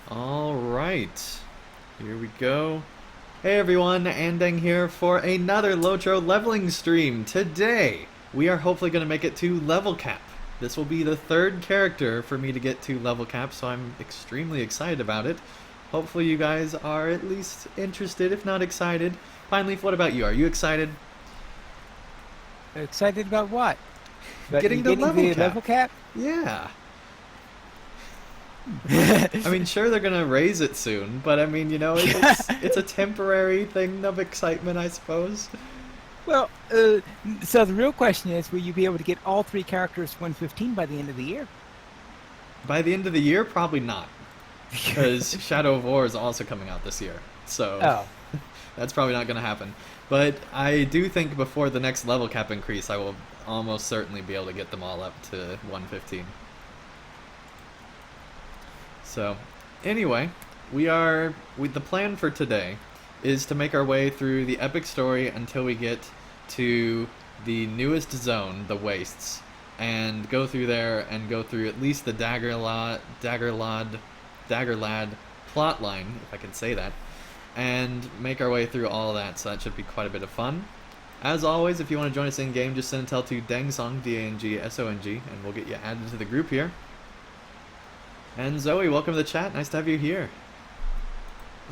Alright, here we go. Hey everyone, Andang here for another LOTRO leveling stream. Today, we are hopefully going to make it to level cap. This will be the third character for me to get to level cap, so I'm extremely excited about it. Hopefully you guys are at least interested, if not excited. Pineleaf, what about you? Are you excited? Excited about what? But Getting to level cap. Level cap? Yeah. I mean, sure, they're gonna raise it soon, but I mean, you know, it's a temporary thing of excitement, I suppose. Well, so the real question is, will you be able to get all three characters 115 by the end of the year? By the end of the year, probably not, because Shadow of War is also coming out this year, so that's probably not gonna happen. But I do think before the next level cap increase, I will almost certainly be able to get them all up to 115. So, anyway, the plan for today is to make our way through the epic story until we get to the newest zone, the Wastes, and go through there and go through at least the Dagger Lad plotline, if I can say that, and make our way through all of that, so that should be quite a bit of fun. As always, if you want to join us in-game, just send a tell to Dangsong, D-A-N-G-S-O-N-G, and we'll get you added to the group here. And Zoe, welcome to the chat. Nice to have you here.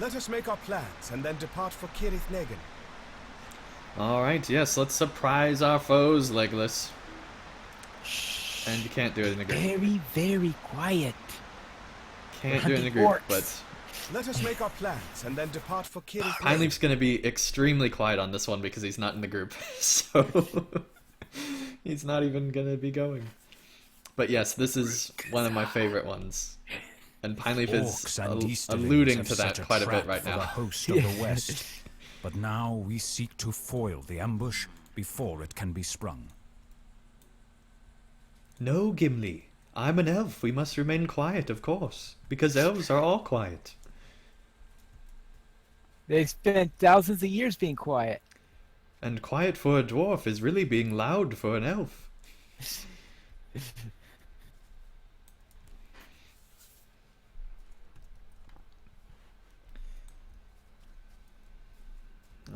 Let us make our plans and then depart for Kirith Negan. Alright, yes, let's surprise our foes, Legolas. Shh. And you can't do it in a group. Very, very quiet. Can't do it in a group, but... Let us make our plans and then depart for Kirith Negan. Pineleaf's gonna be extremely quiet on this one because he's not in the group. So... he's not even gonna be going. But yes, this is one of my favorite ones. And Pineleaf is alluding to that quite a bit right now. The host of the West. But now we seek to foil the ambush before it can be sprung. No, Gimli. I'm an elf. We must remain quiet, of course. Because elves are all quiet. They've spent thousands of years being quiet. And quiet for a dwarf is really being loud for an elf.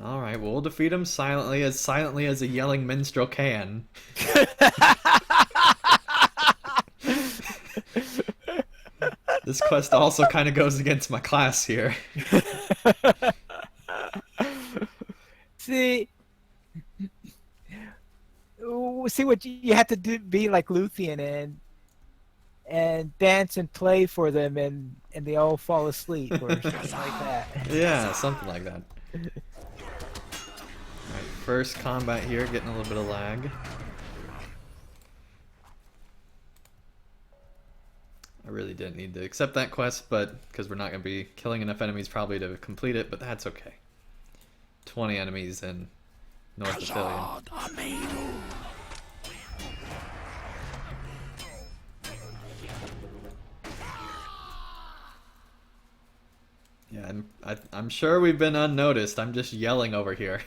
Alright, we'll defeat him silently as a yelling minstrel can. This quest also kind of goes against my class here. See what you have to do, be like Luthien and dance and play for them, and they all fall asleep or something like that. Yeah, something like that. Alright, first combat here, getting a little bit of lag. I really didn't need to accept that quest, but because we're not going to be killing enough enemies probably to complete it, but that's okay. 20 enemies in North Ithilien. Yeah, I'm sure we've been unnoticed. I'm just yelling over here.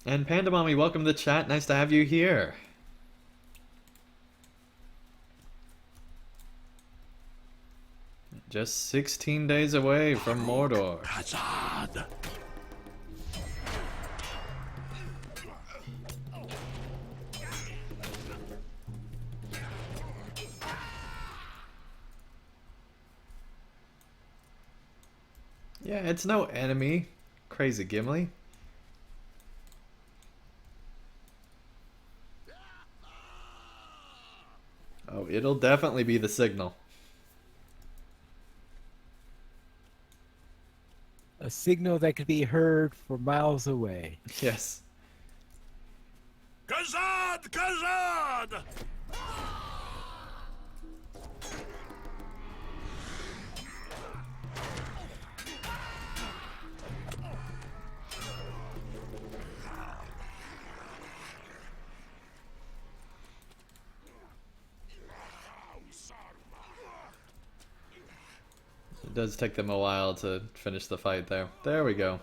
And Panda Mommy, welcome to the chat. Nice to have you here. Just 16 days away from Mordor. Yeah, it's no enemy. Crazy Gimli. Oh, it'll definitely be the signal. A signal that could be heard for miles away. Yes. Kazad! Kazad! It does take them a while to finish the fight there. There we go.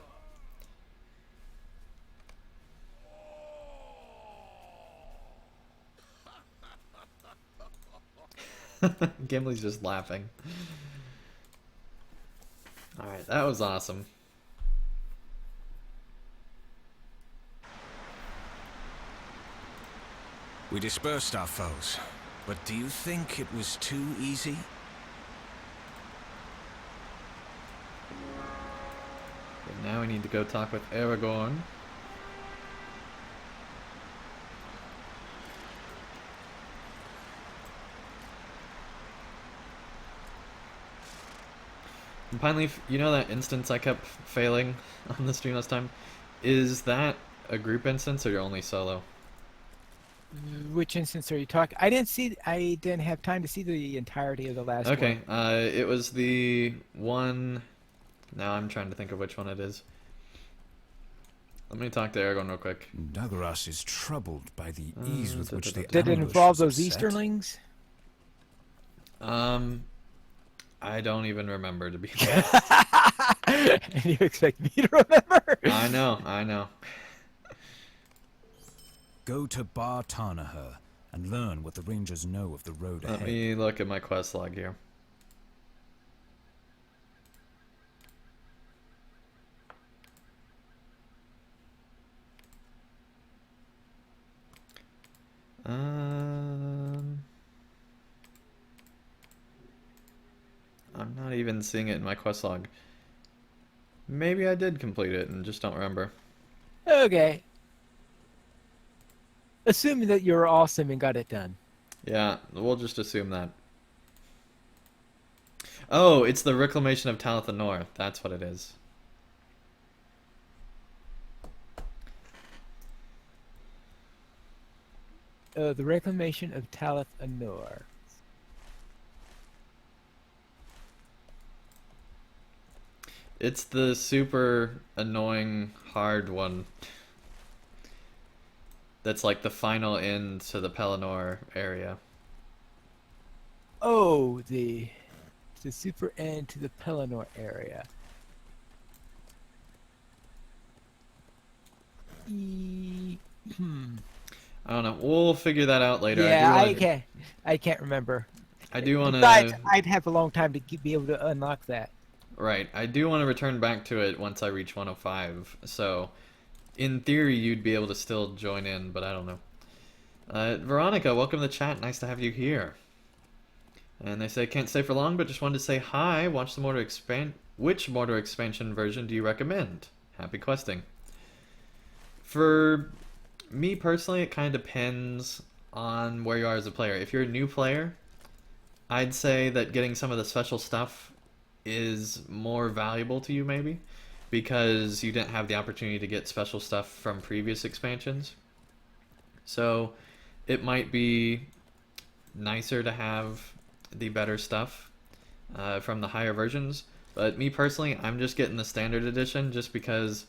Gimli's just laughing. Alright, that was awesome. We dispersed our foes, but do you think it was too easy? But now we need to go talk with Aragorn. And Pineleaf, you know that instance I kept failing on the stream last time? Is that a group instance or you're only solo? Which instance are you talking? I didn't have time to see the entirety of the last one. Okay, it was the one... Now I'm trying to think of which one it is. Let me talk to Aragorn real quick. Dagger is troubled by the ease with which the Did it ambush involve was those set. Easterlings? I don't even remember, to be And you expect me to remember? I know. Go to Bar Tarnaher and learn what the rangers know of the road Let ahead. me look at my quest log here. I'm not even seeing it in my quest log. Maybe I did complete it and just don't remember. Okay. Assuming that you're awesome and got it done. Yeah, we'll just assume that. Oh, it's the Reclamation of Talith Anor. That's what it is. The Reclamation of Talith Anor. It's the super annoying hard one. That's like the final end to the Pelennor area. Oh, the super end to the Pelennor area. I don't know. We'll figure that out later. Yeah, I I can't remember. do want Besides, to. I'd have a long time to be able to unlock that. Right. I do want to return back to it once I reach 105. So, in theory, you'd be able to still join in, but I don't know. Veronica, welcome to the chat. Nice to have you here. And they say, can't stay for long, but just wanted to say hi. Watch the Mordor expand. Which Mordor expansion version do you recommend? Happy questing. For me personally, it kind of depends on where you are as a player. If you're a new player, I'd say that getting some of the special stuff is more valuable to you, maybe, because you didn't have the opportunity to get special stuff from previous expansions. So it might be nicer to have the better stuff from the higher versions. But me personally, I'm just getting the standard edition just because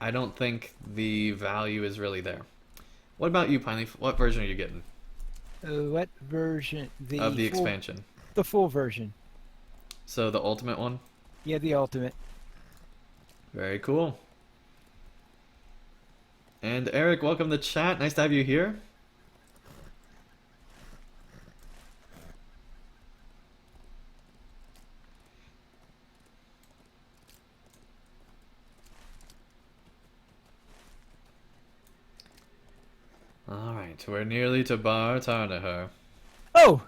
I don't think the value is really there. What about you, Pineleaf? What version are you getting? What version? Of the full- expansion. The full version. So the ultimate one? Yeah, the ultimate. Very cool. And Eric, welcome to chat. Nice to have you here. Alright, we're nearly to Bar Tarnaher. Oh,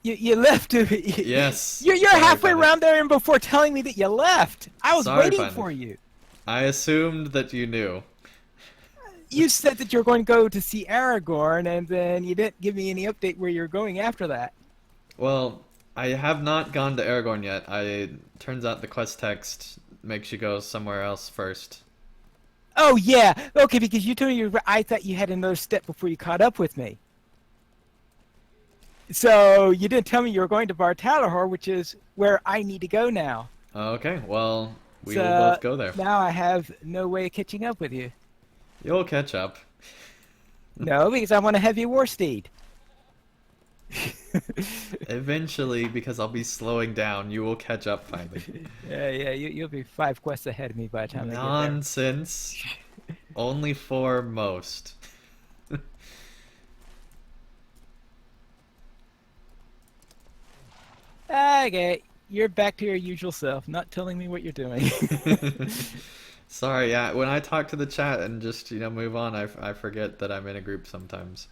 you left. Yes. You're Sorry halfway about it. around there and before telling me that you left. I was Sorry, waiting Pineleaf. for you. I assumed that you knew. You said that you were going to go to see Aragorn, and then you didn't give me any update where you're going after that. Well, I have not gone to Aragorn yet. Turns out the quest text makes you go somewhere else first. Oh yeah, okay, because you told me I thought you had another step before you caught up with me. So you didn't tell me you were going to Bar Talahor, which is where I need to go now. Okay, well, we So, will both go there. Now I have no way of catching up with you. You'll catch up. No, because I'm on a heavy war steed. Eventually, because I'll be slowing down, you will catch up finally. Yeah, you'll be 5 quests ahead of me by the time I get there. Nonsense. Only 4 most. Okay, you're back to your usual self, not telling me what you're doing. Sorry, yeah. When I talk to the chat and just move on, I forget that I'm in a group sometimes.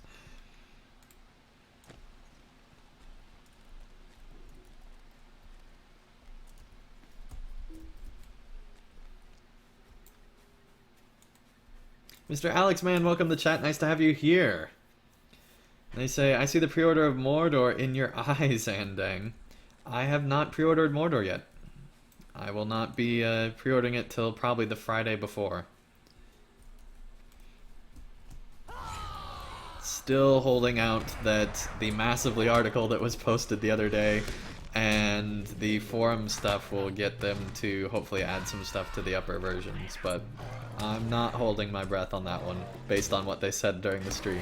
Mr. Alex, man, welcome to the chat. Nice to have you here. They say, I see the pre-order of Mordor in your eyes, Andang. I have not pre-ordered Mordor yet. I will not be pre-ordering it till probably the Friday before. Still holding out that the Massively article that was posted the other day and the forum stuff will get them to hopefully add some stuff to the upper versions, but I'm not holding my breath on that one based on what they said during the stream.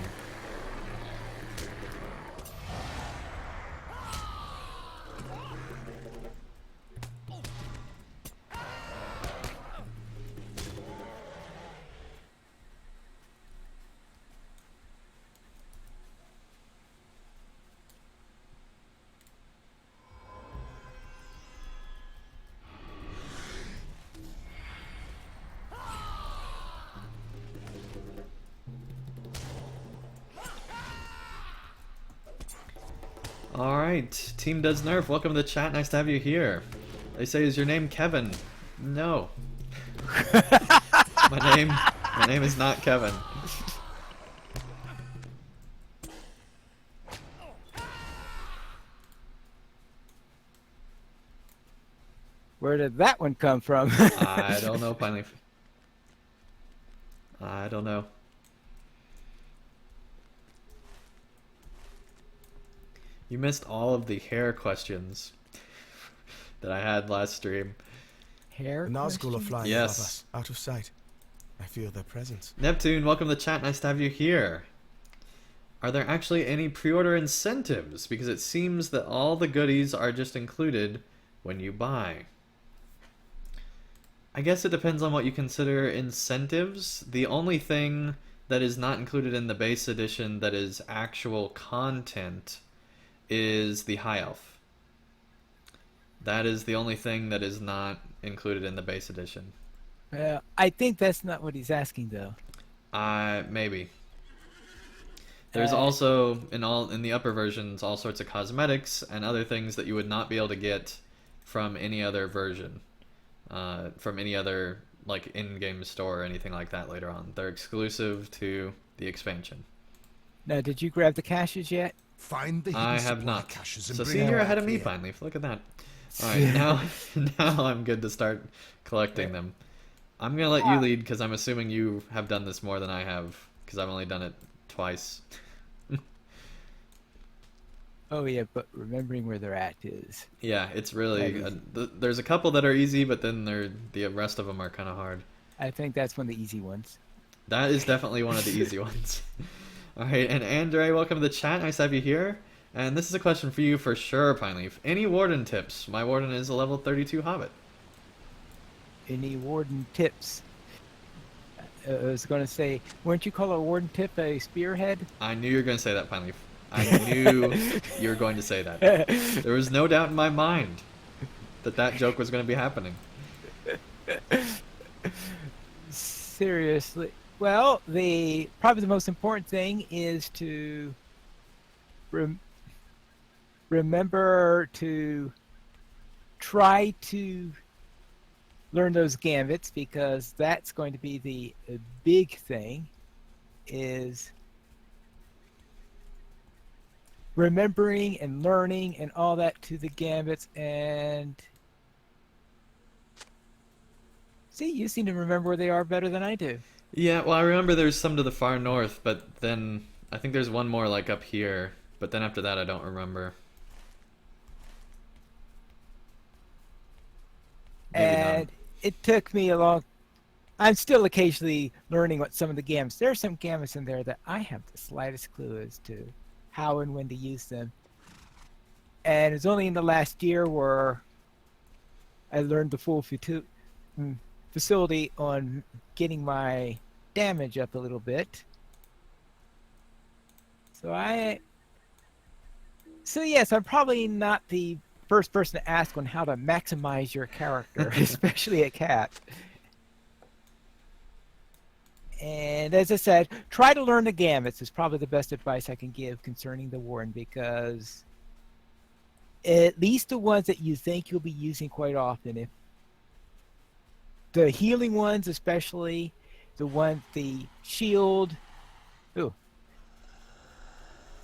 Alright, Team Does Nerf, welcome to the chat, nice to have you here. They say, is your name Kevin? No. My name is not Kevin. Where did that one come from? I don't know, Pineleaf. I don't know. You missed all of the hair questions that I had last stream. Hair The Nazgul are questions? flying Yes. above us, out of sight. I feel their presence. Neptune, welcome to the chat. Nice to have you here. Are there actually any pre-order incentives? Because it seems that all the goodies are just included when you buy. I guess it depends on what you consider incentives. The only thing that is not included in the base edition that is actual content is the High Elf. That is the only thing that is not included in the base edition. I think that's not what he's asking, though. Maybe. There's also in the upper versions all sorts of cosmetics and other things that you would not be able to get from any other version, from any other like in-game store or anything like that later on. They're exclusive to the expansion. Now, did you grab the caches yet? Find the hidden I have supply not. caches and So bring see, them you're back ahead of me, here. Pineleaf. Look at that. All right, now I'm good to start collecting them. I'm gonna let you lead because I'm assuming you have done this more than I have because I've only done it twice. Oh, yeah, but remembering where they're at is... Yeah, it's really That there's a couple that are easy, but then the rest of them are kind of hard. I think that's one of the easy ones. That is definitely one of the easy ones. All right, and Andre, welcome to the chat. Nice to have you here. And this is a question for you for sure, Pineleaf. Any warden tips? My warden is a level 32 hobbit. Any warden tips? I was going to say, weren't you call a warden tip a spearhead? I knew you were going to say that, Pineleaf. I knew you were going to say that. There was no doubt in my mind that joke was going to be happening. Seriously. Well, probably the most important thing is to remember to try to learn those gambits, because that's going to be the big thing, is remembering and learning and all that to the gambits. And see, you seem to remember where they are better than I do. Yeah, well, I remember there's some to the far north, but then I think there's one more like up here, but then after that I don't remember. Maybe And not. it took me a long... I'm still occasionally learning what some of the gambits... There are some gambits in there that I have the slightest clue as to how and when to use them. And it's only in the last year where I learned the full facility on getting my damage up a little bit. So yes, I'm probably not the first person to ask on how to maximize your character, especially a cat. And as I said, try to learn the gambits is probably the best advice I can give concerning the Warden, because at least the ones that you think you'll be using quite often, if the healing ones, especially the shield,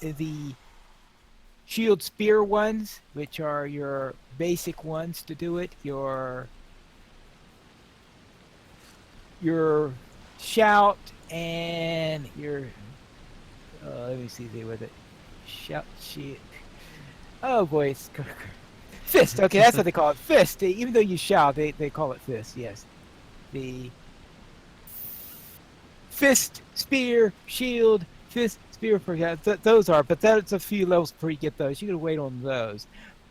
the shield spear ones, which are your basic ones to do it, your shout and your let me see with it. Shout shit. Oh boy, it's fist. Okay, that's what they call it. Fist. Even though you shout, they call it fist. Yes, the fist, spear, shield, fist, spear. Those are, but that's a few levels before you get those. You gotta wait on those.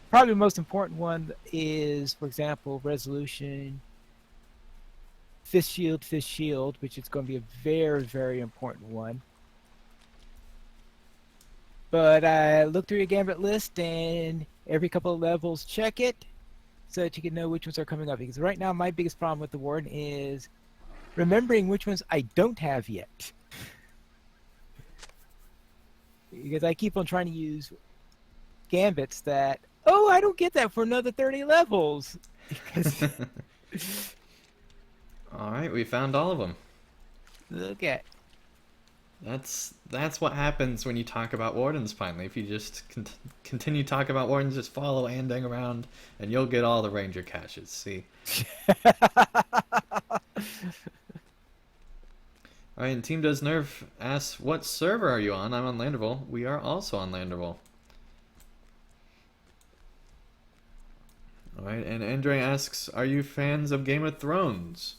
Probably the most important one is, for example, resolution. Fist shield, which is going to be a very, very important one. But I look through your gambit list, and every couple of levels check it so that you can know which ones are coming up. Because right now my biggest problem with the Warden is remembering which ones I don't have yet. Because I keep on trying to use gambits that, oh, I don't get that for another 30 levels. Alright, we found all of them. Look at. That's what happens when you talk about wardens, finally. If you just continue talking about wardens, just follow Andang around, and you'll get all the ranger caches, see? Alright, and Team Does Nerf asks, what server are you on? I'm on Landerville. We are also on Landerville. Alright, and Andre asks, are you fans of Game of Thrones?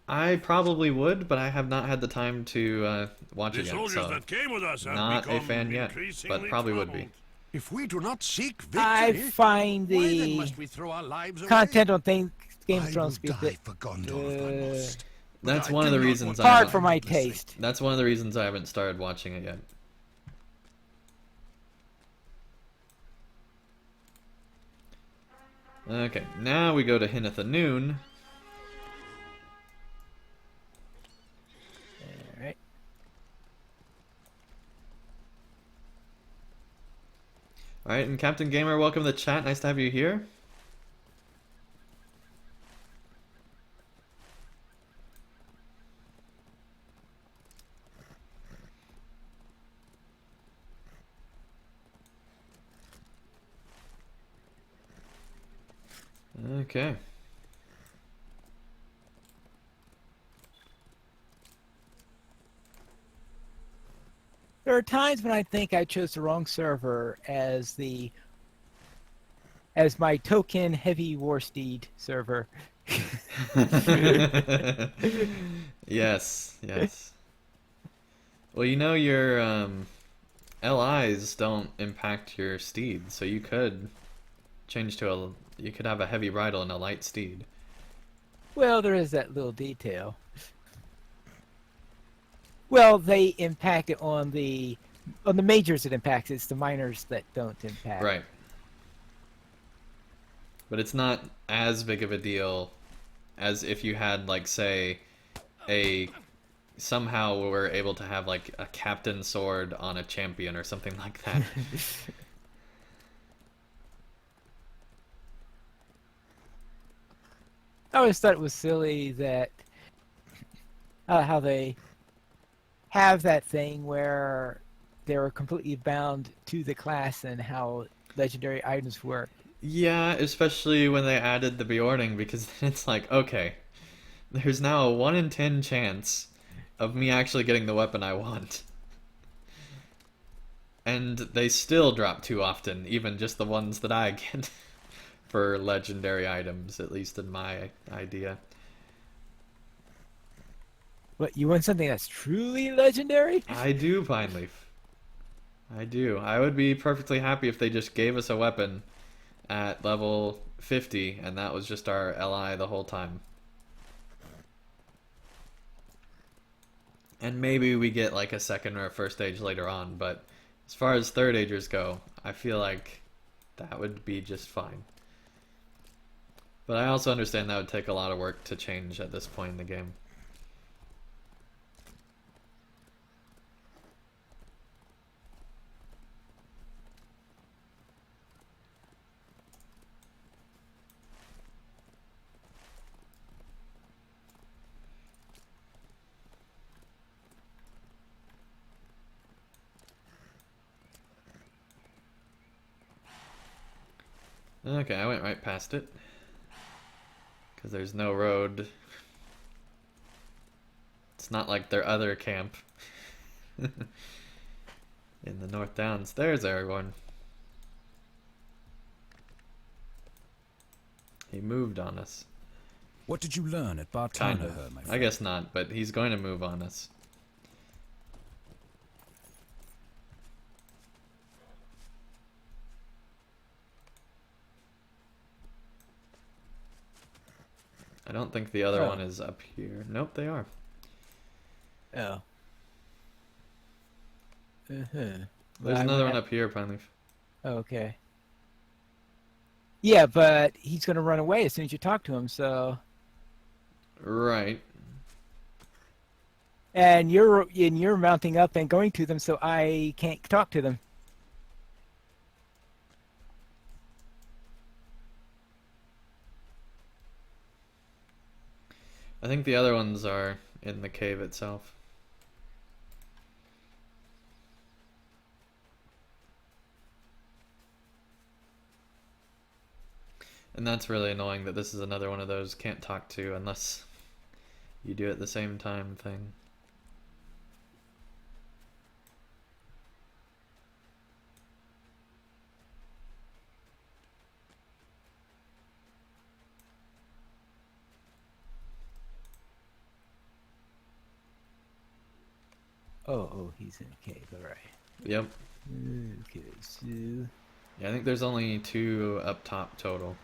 I probably would, but I have not had the time to watch it yet, so that came with us have not a fan yet, but probably would be. If we do not seek victory, I find why then the must we throw our lives content away? on Game of Thrones I will to be a die bit for Gondor if I must. But That's I one of do the not reasons want I hard haven't, for my to see. taste. that's one of the reasons I haven't started watching it yet. Okay, now we go to Hinneth Noon. Alright. Alright, and Captain Gamer, welcome to the chat. Nice to have you here. Okay. There are times when I think I chose the wrong server as my token heavy war steed server. Yes, yes. Well, you know your LIs don't impact your steed, so you could change to you could have a heavy bridle and a light steed. Well, there is that little detail. Well, they impact it on the majors it impacts. It's the minors that don't impact. Right. But it's not as big of a deal as if you had, like, say, somehow we're able to have, like, a captain sword on a champion or something like that. I always thought it was silly that how they have that thing where they're completely bound to the class and how legendary items work. Yeah, especially when they added the Bjorning, because then it's like, okay, there's now a 1 in 10 chance of me actually getting the weapon I want. And they still drop too often, even just the ones that I get for legendary items, at least in my idea. But you want something that's truly legendary? I do, Pineleaf. I do. I would be perfectly happy if they just gave us a weapon at level 50, and that was just our LI the whole time. And maybe we get like a second or a first age later on, but as far as third agers go, I feel like that would be just fine. But I also understand that would take a lot of work to change at this point in the game. Okay, I went right past it. Because there's no road. It's not like their other camp. In the North Downs. There's everyone. He moved on us. What did you learn at Kind Bartana, of. my friend? I guess not, but he's going to move on us. I don't think the other one is up here. Nope, they are. Oh. There's Well, another one up here, Pineleaf. Okay. Yeah, but he's going to run away as soon as you talk to him, so... Right. And you're mounting up and going to them, so I can't talk to them. I think the other ones are in the cave itself. And that's really annoying that this is another one of those can't talk to unless you do it at the same time thing. Oh, he's in a cave, alright. Yep. Okay, so... Yeah, I think there's only 2 up top total.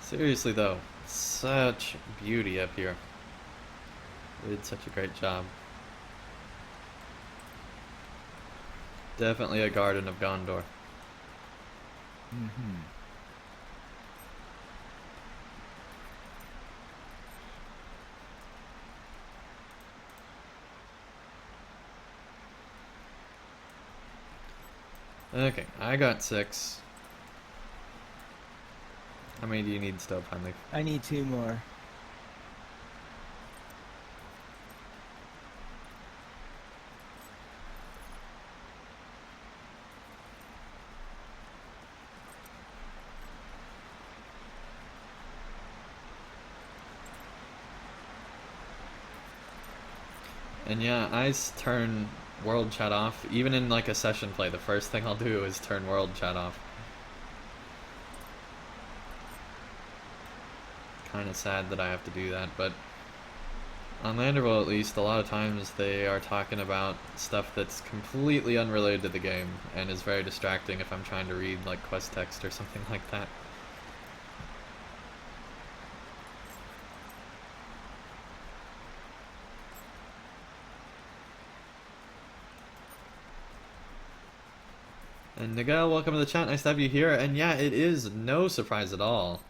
Seriously though, such beauty up here. They did such a great job. Definitely a Garden of Gondor. Mm-hmm. Okay, I got 6. How many do you need still, Pineleaf? I need 2 more. And yeah, turn world chat off. Even in like a session play, the first thing I'll do is turn world chat off. Kind of sad that I have to do that, but on Landerville at least, a lot of times they are talking about stuff that's completely unrelated to the game and is very distracting if I'm trying to read like quest text or something like that. And Nigel, welcome to the chat. Nice to have you here. And yeah, it is no surprise at all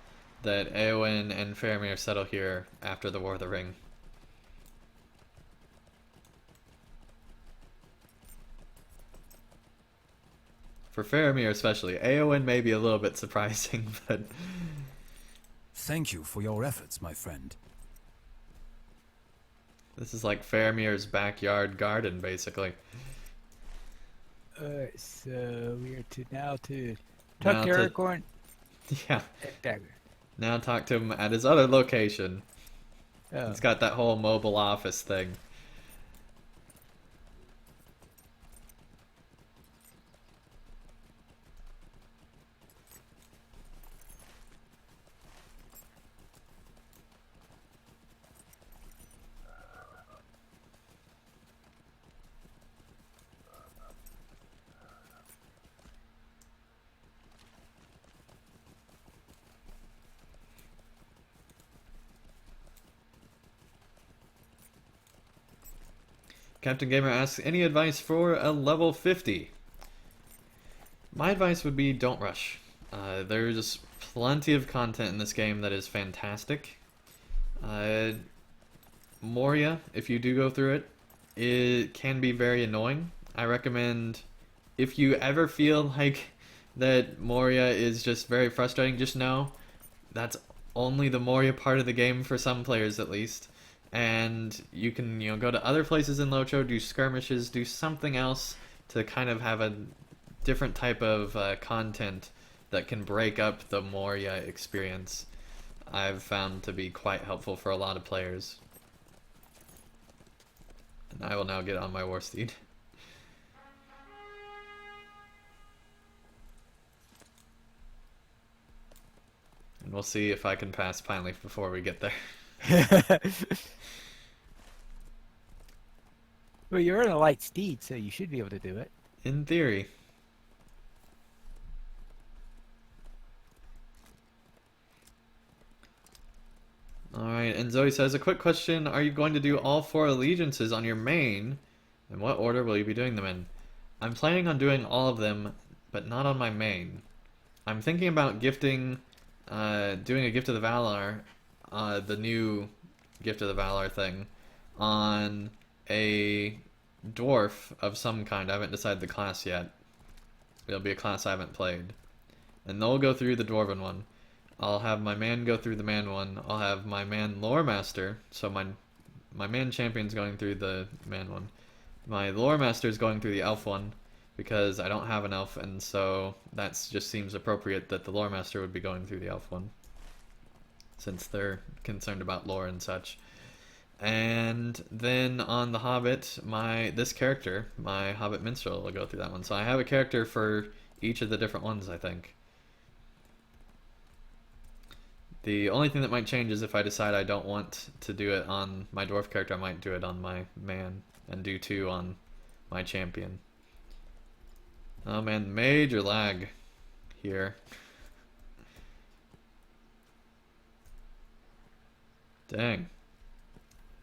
that Eowyn and Faramir settle here after the War of the Ring. For Faramir especially. Eowyn may be a little bit surprising, but... Thank you for your efforts, my friend. This is like Faramir's backyard garden, basically. Alright, so we are now to Now talk to to- Aragorn Yeah. and Dagger. Now talk to him at his other location. Oh. It's got that whole mobile office thing. Captain Gamer asks, any advice for a level 50? My advice would be don't rush. There's plenty of content in this game that is fantastic. Moria, if you do go through it, it can be very annoying. I recommend, if you ever feel like that Moria is just very frustrating, just know that's only the Moria part of the game for some players at least. And you can, go to other places in LOTRO, do skirmishes, do something else to kind of have a different type of content that can break up the Moria experience. I've found to be quite helpful for a lot of players. And I will now get on my war steed. And we'll see if I can pass Pineleaf before we get there. Well, you're in a light steed, so you should be able to do it. In theory. Alright, and Zoe says, a quick question, are you going to do all 4 allegiances on your main? And what order will you be doing them in? I'm planning on doing all of them, but not on my main. I'm thinking about gifting, doing a Gift of the Valor, the new Gift of the Valor thing, on a dwarf of some kind. I haven't decided the class yet. It'll be a class I haven't played. And they'll go through the dwarven one. I'll have my man go through the man one. I'll have my man lore master, so my man champion's going through the man one. My lore master is going through the elf one, because I don't have an elf, and so that just seems appropriate that the lore master would be going through the elf one, since they're concerned about lore and such. And then on the Hobbit, this character, my Hobbit Minstrel, will go through that one. So I have a character for each of the different ones, I think. The only thing that might change is if I decide I don't want to do it on my dwarf character, I might do it on my man, and do 2 on my champion. Oh man, major lag here. Dang.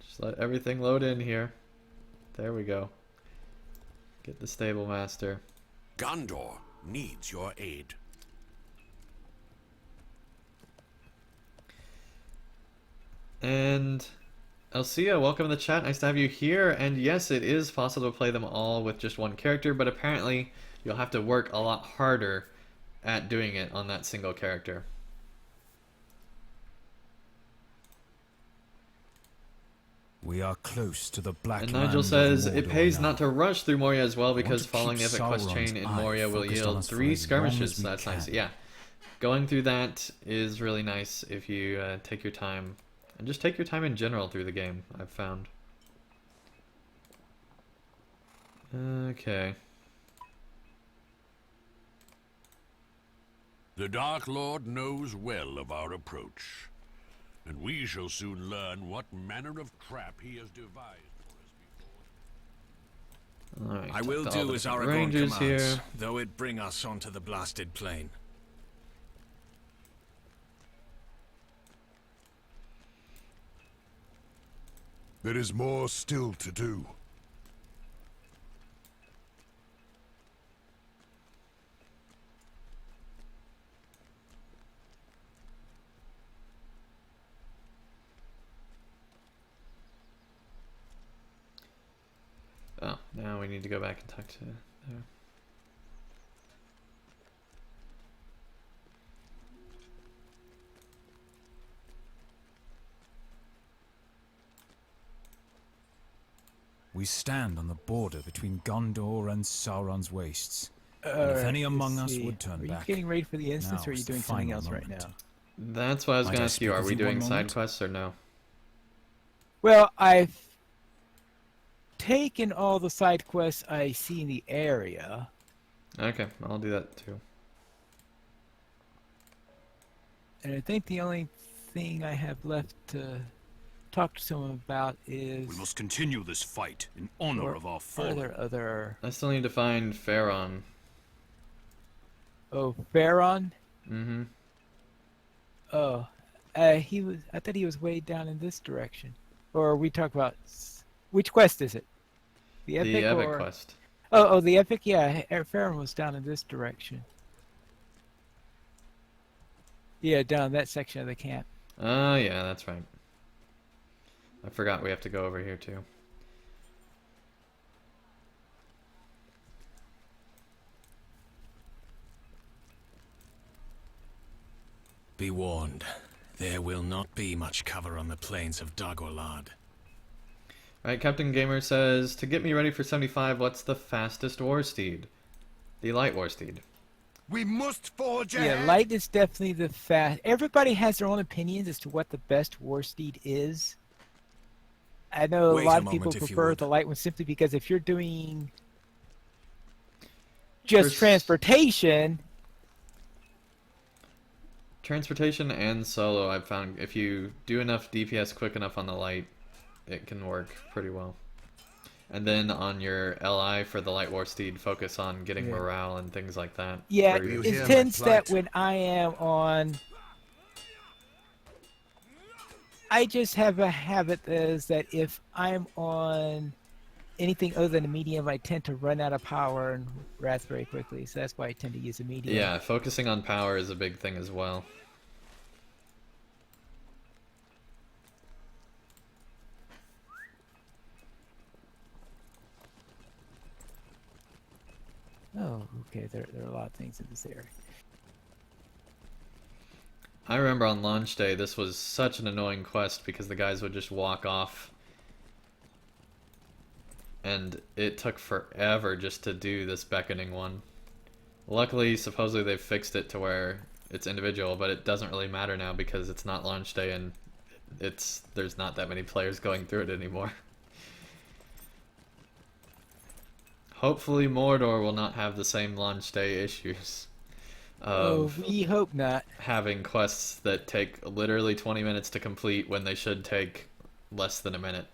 Just let everything load in here. There we go. Get the stable master. Gondor needs your aid. And Elsia, welcome to the chat. Nice to have you here. And yes, it is possible to play them all with just one character, but apparently you'll have to work a lot harder at doing it on that single character. We are close to the black And land Nigel of says, it Mordor pays now. not to rush through Moria as well, want because to following the keep epic quest Sauron's chain in eye Moria will focused on yield us for 3 as long skirmishes, as we so that's nice. can. Yeah, going through that is really nice if you take your time. And just take your time in general through the game, I've found. Okay. The Dark Lord knows well of our approach, and we shall soon learn what manner of trap he has devised for us before. Alright, I will talk to all do the as different Aragorn rangers commands, here. though it bring us onto the blasted plain. There is more still to do. Oh, now we need to go back and talk to there. We stand on the border between Gondor and Sauron's wastes. And if any among us would turn Are back, you getting ready for the instance, or are now you is the doing something final else right moment. now? That's what I was Might going to I ask you. speak Are with we you one doing side moment? quests or no? Well, I've taken all the side quests I see in the area. Okay, I'll do that too. And I think the only thing I have left to talk to someone about is... We must continue this fight in honor of our Are fallen. there other... I still need to find Pharaon. Oh, Baron? Mm-hmm. Oh, he was... I thought he was way down in this direction. Or are we talking about... Which quest is it? The The epic, epic or quest. oh, the epic. Yeah, Farron was down in this direction. Yeah, down that section of the camp. Oh, yeah, that's right. I forgot we have to go over here, too. Be warned, there will not be much cover on the plains of Dagorlad. Alright, Captain Gamer says, to get me ready for 75, what's the fastest war steed? The light war steed. We must forge Yeah, ahead. light is definitely the fast. Everybody has their own opinions as to what the best war steed is. I know Wait a lot a of people moment, if you prefer would. the light one simply because if you're doing just For transportation, Transportation and solo, I've found if you do enough DPS quick enough on the light, it can work pretty well. And then on your LI for the light war steed, focus on getting Yeah. morale and things like that. yeah, for your- You hear it my tends that plight? when I am on, I just have a habit is that if I'm on anything other than a medium, I tend to run out of power and wrath very quickly. So that's why I tend to use a medium. Yeah, focusing on power is a big thing as well. Oh, okay. There are a lot of things in this area. I remember on launch day, this was such an annoying quest because the guys would just walk off. And it took forever just to do this beckoning one. Luckily, supposedly they've fixed it to where it's individual, but it doesn't really matter now because it's not launch day and there's not that many players going through it anymore. Hopefully Mordor will not have the same launch day issues of We hope not. having quests that take literally 20 minutes to complete when they should take less than a minute.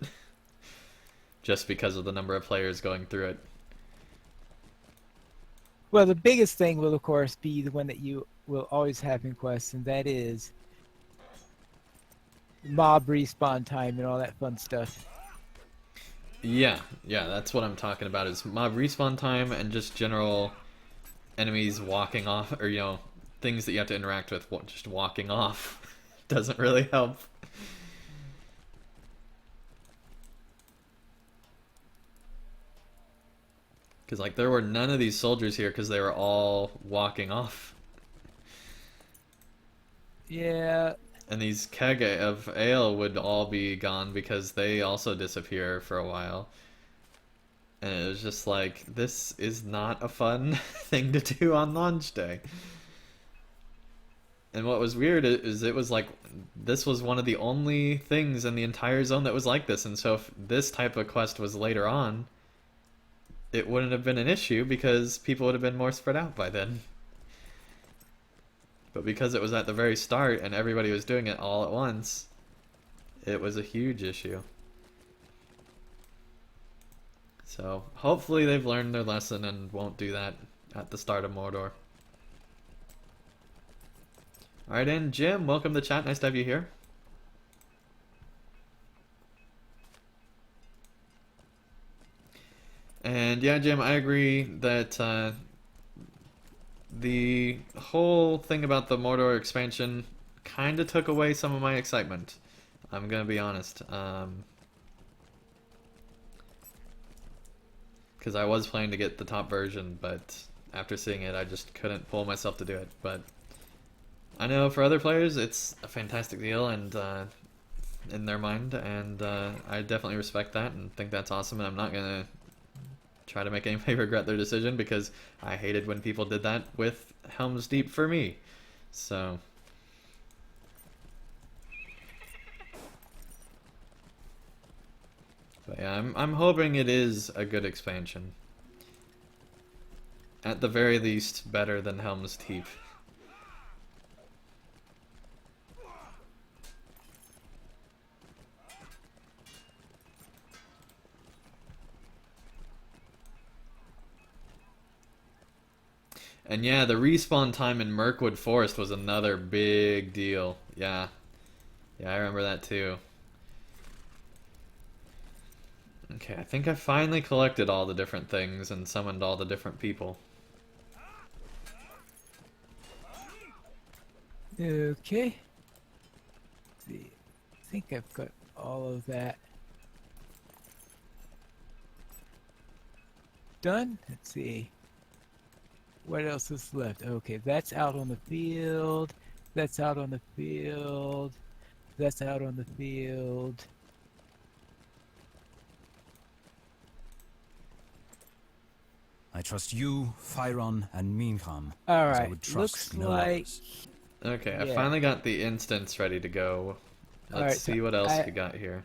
Just because of the number of players going through it. Well, the biggest thing will, of course, be the one that you will always have in quests, and that is mob respawn time and all that fun stuff. Yeah, that's what I'm talking about is mob respawn time and just general enemies walking off, or, things that you have to interact with just walking off. Doesn't really help. Because, there were none of these soldiers here because they were all walking off. Yeah, And these keg of ale would all be gone because they also disappear for a while. And it was just like, this is not a fun thing to do on launch day. And what was weird is it was like, this was one of the only things in the entire zone that was like this. And so if this type of quest was later on, it wouldn't have been an issue because people would have been more spread out by then. But because it was at the very start and everybody was doing it all at once, it was a huge issue. So hopefully they've learned their lesson and won't do that at the start of Mordor. Alright, and Jim, welcome to chat. Nice to have you here. And yeah, Jim, I agree that the whole thing about the Mordor expansion kind of took away some of my excitement. I'm gonna be honest. Because I was planning to get the top version, but after seeing it, I just couldn't pull myself to do it. But I know for other players, it's a fantastic deal and in their mind, and I definitely respect that and think that's awesome. And I'm not gonna try to make anybody regret their decision because I hated when people did that with Helm's Deep for me. So but yeah, I'm hoping it is a good expansion. At the very least, better than Helm's Deep. And yeah, the respawn time in Mirkwood Forest was another big deal. Yeah. Yeah, I remember that too. Okay, I think I finally collected all the different things and summoned all the different people. Okay. Let's see. I think I've got all of that done. Let's see. What else is left? Okay, that's out on the field. That's out on the field. That's out on the field. I trust you, Fyron, and Minham. All as I right. would trust Looks no like others. Okay, I Yeah. finally got the instance ready to go. Let's Alright, see so what else we got here.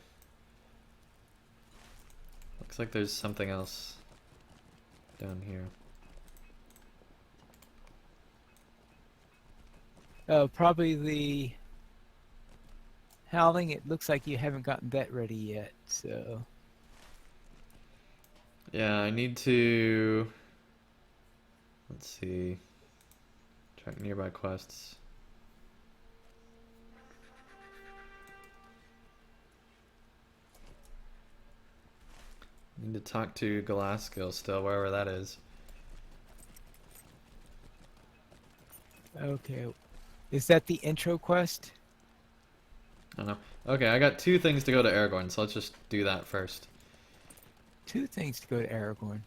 Looks like there's something else down here. probably the howling. It looks like you haven't gotten that ready yet. So Yeah, I need to... Let's see. Track nearby quests. Need to talk to Galaskill still, wherever that is. okay, is that the intro quest? I don't know. Okay, I got 2 things to go to Aragorn, so let's just do that first. 2 things to go to Aragorn.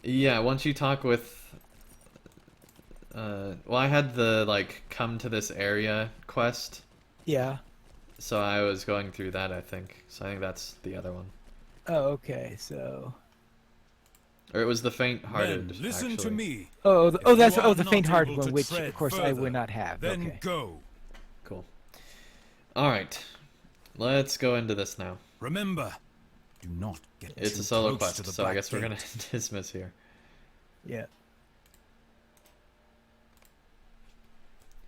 Yeah, once you talk with... well, I had the, like, come to this area quest, Yeah. so I was going through that, I think. So I think that's the other one. Oh, okay. So. Or it was the faint-hearted, Men, listen actually. to me. Oh, If that's you are the not faint-hearted able one, to which tread of course I further, would not have. Then Okay. go. Cool. Alright. Let's go into this now. Remember, do not get It's too a solo close to quest, the so I Black guess we're gonna Gate. dismiss here. Yeah.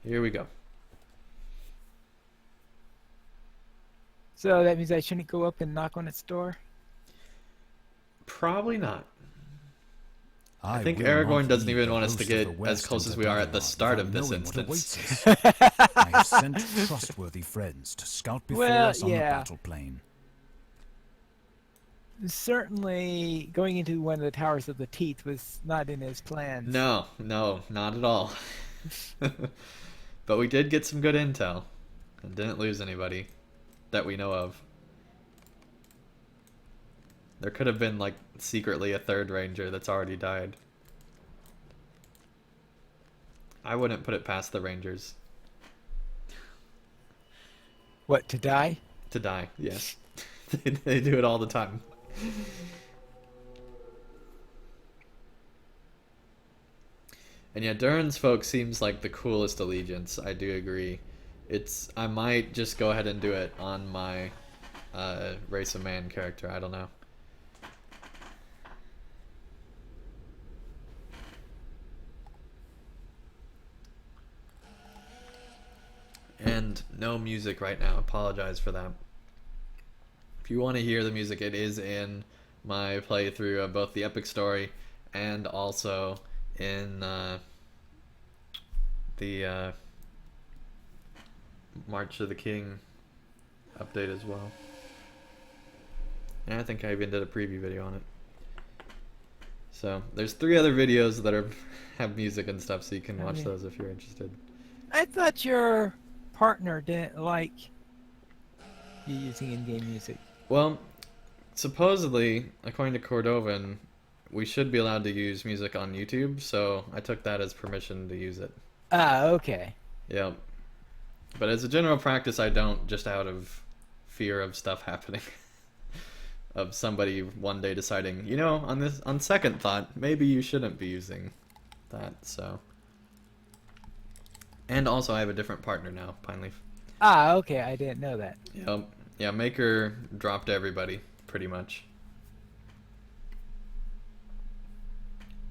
Here we go. So that means I shouldn't go up and knock on its door. Probably not. I think will Aragorn not doesn't lead even the want us to host of get the as West close as into we are at the Dagger start without of this knowing what instance. awaits us. I have sent trustworthy friends to scout before Well, us on the yeah. battle plain. Certainly, going into one of the Towers of the Teeth was not in his plans. No, not at all. But we did get some good intel. And didn't lose anybody that we know of. There could have been, like, secretly a 3rd ranger that's already died. I wouldn't put it past the rangers. What, to die? To die, yes. They do it all the time. And yeah, Durin's folk seems like the coolest allegiance. I do agree. I might just go ahead and do it on my Race of Man character. I don't know. And no music right now. Apologize for that. If you want to hear the music, it is in my playthrough of both the Epic Story and also in the March of the King update as well. And I think I even did a preview video on it. So there's 3 other videos that have music and stuff, so you can watch those if you're interested. I thought your partner didn't like you using in-game music. Well, supposedly, according to Cordovan, we should be allowed to use music on YouTube, so I took that as permission to use it. Ah, okay. Yep. But as a general practice, I don't, just out of fear of stuff happening. Of somebody one day deciding, you know, on second thought, maybe you shouldn't be using that, so. And also I have a different partner now, Pineleaf. Ah, okay. I didn't know that. Yep. Yeah, Maker dropped everybody, pretty much.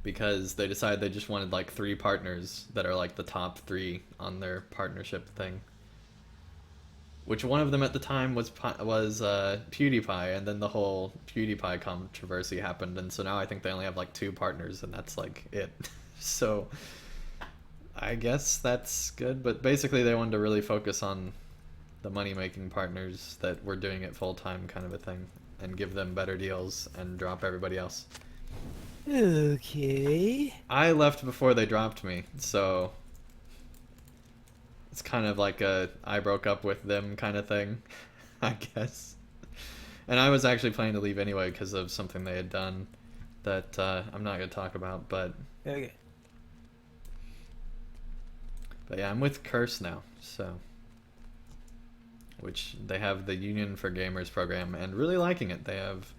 Because they decided they just wanted like 3 partners that are like the top 3 on their partnership thing. Which one of them at the time was PewDiePie, and then the whole PewDiePie controversy happened, and so now I think they only have like 2 partners, and that's like it. So I guess that's good, but basically they wanted to really focus on the money-making partners that were doing it full-time kind of a thing. and give them better deals and drop everybody else. Okay. I left before they dropped me, so it's kind of like a I broke up with them kind of thing, I guess. And I was actually planning to leave anyway because of something they had done that I'm not going to talk about, but Okay. yeah, I'm with Curse now, so, which they have the Union for Gamers program, and really liking it. They have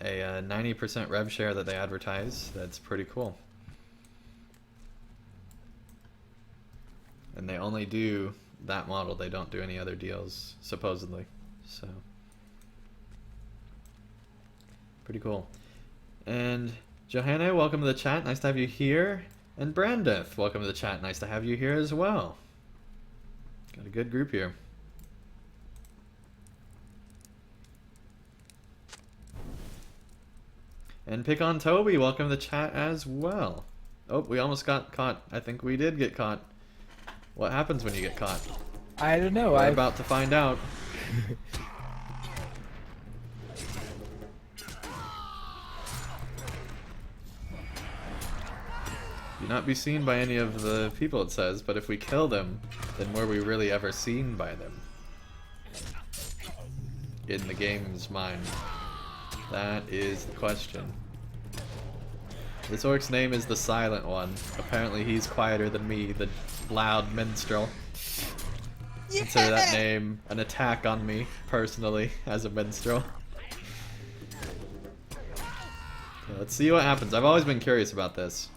a 90% rev share that they advertise. That's pretty cool. And they only do that model. They don't do any other deals, supposedly. So, pretty cool. And Johanna, welcome to the chat. Nice to have you here. And Brandeth, welcome to the chat. Nice to have you here as well. Got a good group here. And Pick on Toby, welcome to the chat as well. Oh, we almost got caught. I think we did get caught. What happens when you get caught? I don't know. We're about to find out. Do not be seen by any of the people, it says, but if we kill them, then were we really ever seen by them? In the game's mind. That is the question. This orc's name is the Silent One. Apparently he's quieter than me, the loud minstrel. Yeah. Consider that name an attack on me, personally, as a minstrel. So let's see what happens. I've always been curious about this.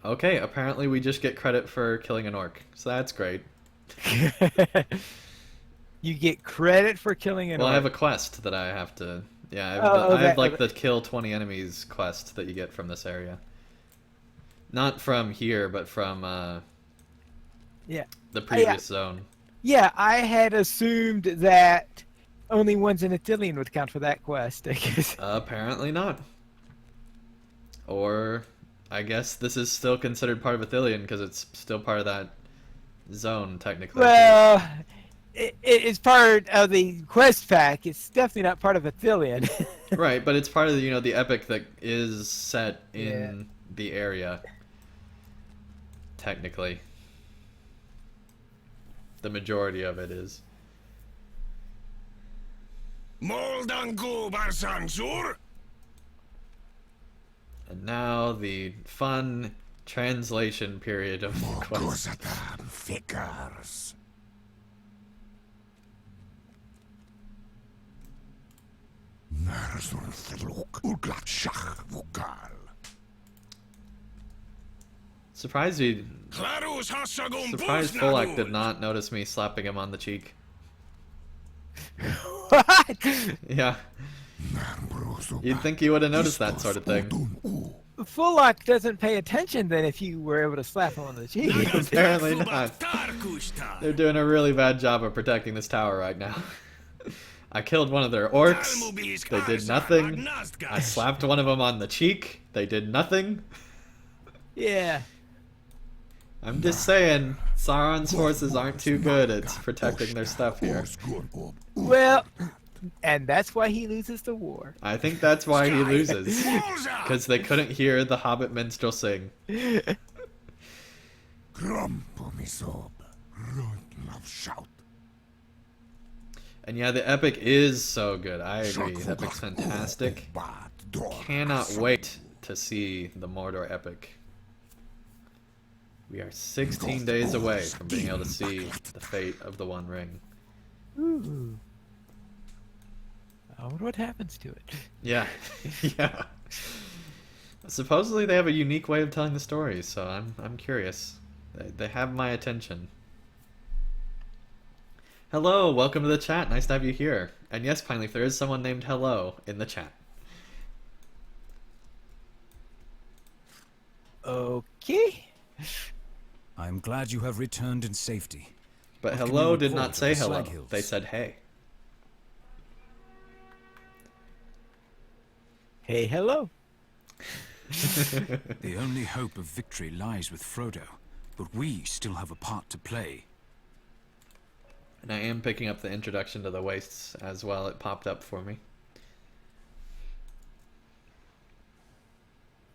Okay, apparently we just get credit for killing an orc, so that's great. You get credit for killing an Well, orc. I have a quest that I have to... Yeah, I have like the kill 20 enemies quest that you get from this area. Not from here, but from yeah. the previous zone. Yeah, I had assumed that only ones in Athelion would count for that quest, I guess. Apparently not. Or... I guess this is still considered part of Athelion because it's still part of that zone, technically. Well, it's part of the quest pack. It's definitely not part of Athelion. Right, but it's part of the, the epic that is set in the area, technically. The majority of it is. Moldangu Barsangsur? And now the fun translation period of the quest. Figures. Surprised Fulak did not notice me slapping him on the cheek. What? Yeah. You'd think you would have noticed that sort of thing. Fullock doesn't pay attention then if you were able to slap him on the cheek. Apparently not. They're doing a really bad job of protecting this tower right now. I killed one of their orcs. They did nothing. I slapped one of them on the cheek. They did nothing. Yeah. I'm just saying, Sauron's forces aren't too good at protecting their stuff here. Well, and that's why he loses the war. I think that's why he loses. Because they couldn't hear the Hobbit minstrel sing. And yeah, the epic is so good. I agree. The epic's fantastic. Cannot wait to see the Mordor epic. We are 16 days away from being able to see the fate of the One Ring. Ooh. I wonder what happens to it. Yeah, yeah. Supposedly they have a unique way of telling the story, so I'm curious. They have my attention. Hello, welcome to the chat. Nice to have you here. And yes, Pineleaf, there is someone named Hello in the chat. Okay. I'm glad you have returned in safety. But What can Hello you did report not of say the hello. Slag Hills? They said hey. Hey, hello. The only hope of victory lies with Frodo, but we still have a part to play. And I am picking up the introduction to the wastes as well. It popped up for me.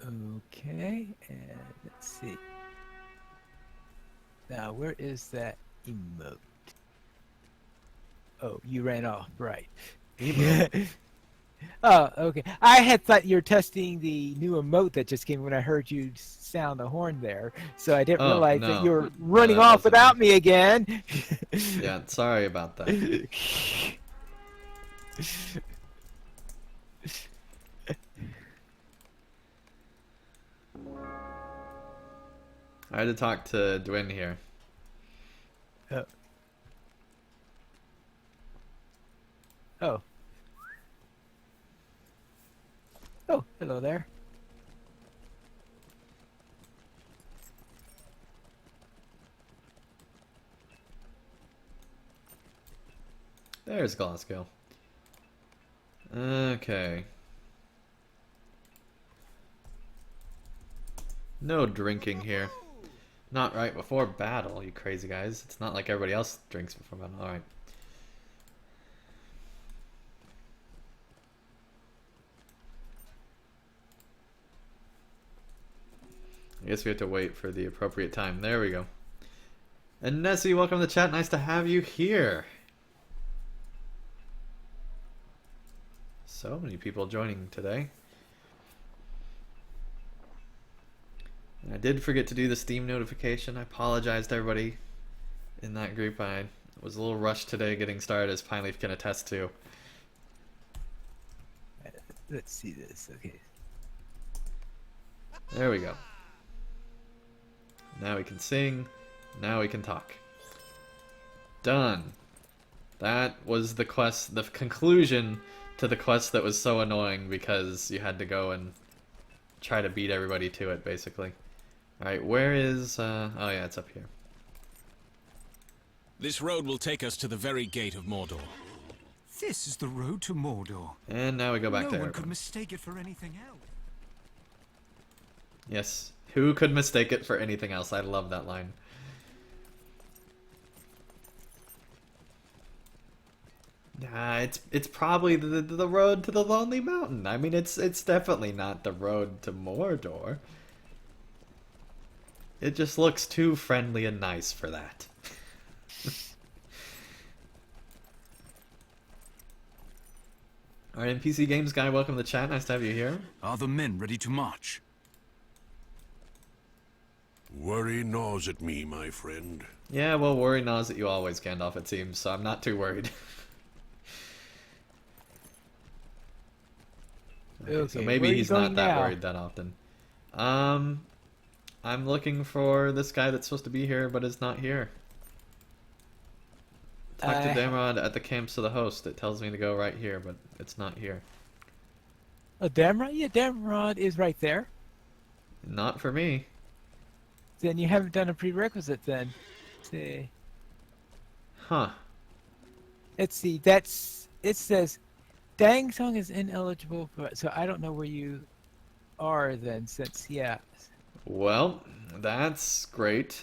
Okay, and let's see. Now, where is that emote? Oh, you ran off, right. Oh, okay. I had thought you were testing the new emote that just came when I heard you sound the horn there. So I didn't realize that you were running that off wasn't without me. me again. Yeah, sorry about that. I had to talk to Dwin here. Oh. Oh. Oh, hello there. There's Glasgow. Okay. No drinking here. Not right before battle, you crazy guys. It's not like everybody else drinks before battle. Alright. I guess we have to wait for the appropriate time. There we go. And Nessie, welcome to the chat. Nice to have you here. So many people joining today. And I did forget to do the Steam notification. I apologize to everybody in that group. I was a little rushed today getting started, as Pineleaf can attest to. Let's see this. Okay. There we go. Now we can sing. Now we can talk. Done. That was the quest, the conclusion to the quest that was so annoying because you had to go and try to beat everybody to it, basically. Alright, where is... oh yeah, it's up here. This road will take us to the very gate of Mordor. This is the road to Mordor. And now we go back No to one could Erebor. mistake it for anything else. Yes. Who could mistake it for anything else? I love that line. Nah, it's probably the road to the Lonely Mountain. I mean, it's definitely not the road to Mordor. It just looks too friendly and nice for that. Alright, NPC Games Guy, welcome to the chat. Nice to have you here. Are the men ready to march? Worry gnaws at me, my friend. Yeah, well, worry gnaws at you always, Gandalf, it seems, so I'm not too worried. Okay, so Okay, maybe where are you he's not going that now? worried that often. I'm looking for this guy that's supposed to be here, but is not here. Talk to Damrod at the camps of the host. It tells me to go right here, but it's not here. Oh, Damrod? Yeah, Damrod is right there. Not for me. Then you haven't done a prerequisite then. Let's see. Huh. Let's see. That's... It says... Dang Song is ineligible, so I don't know where you are then, since, yeah. Well, that's great.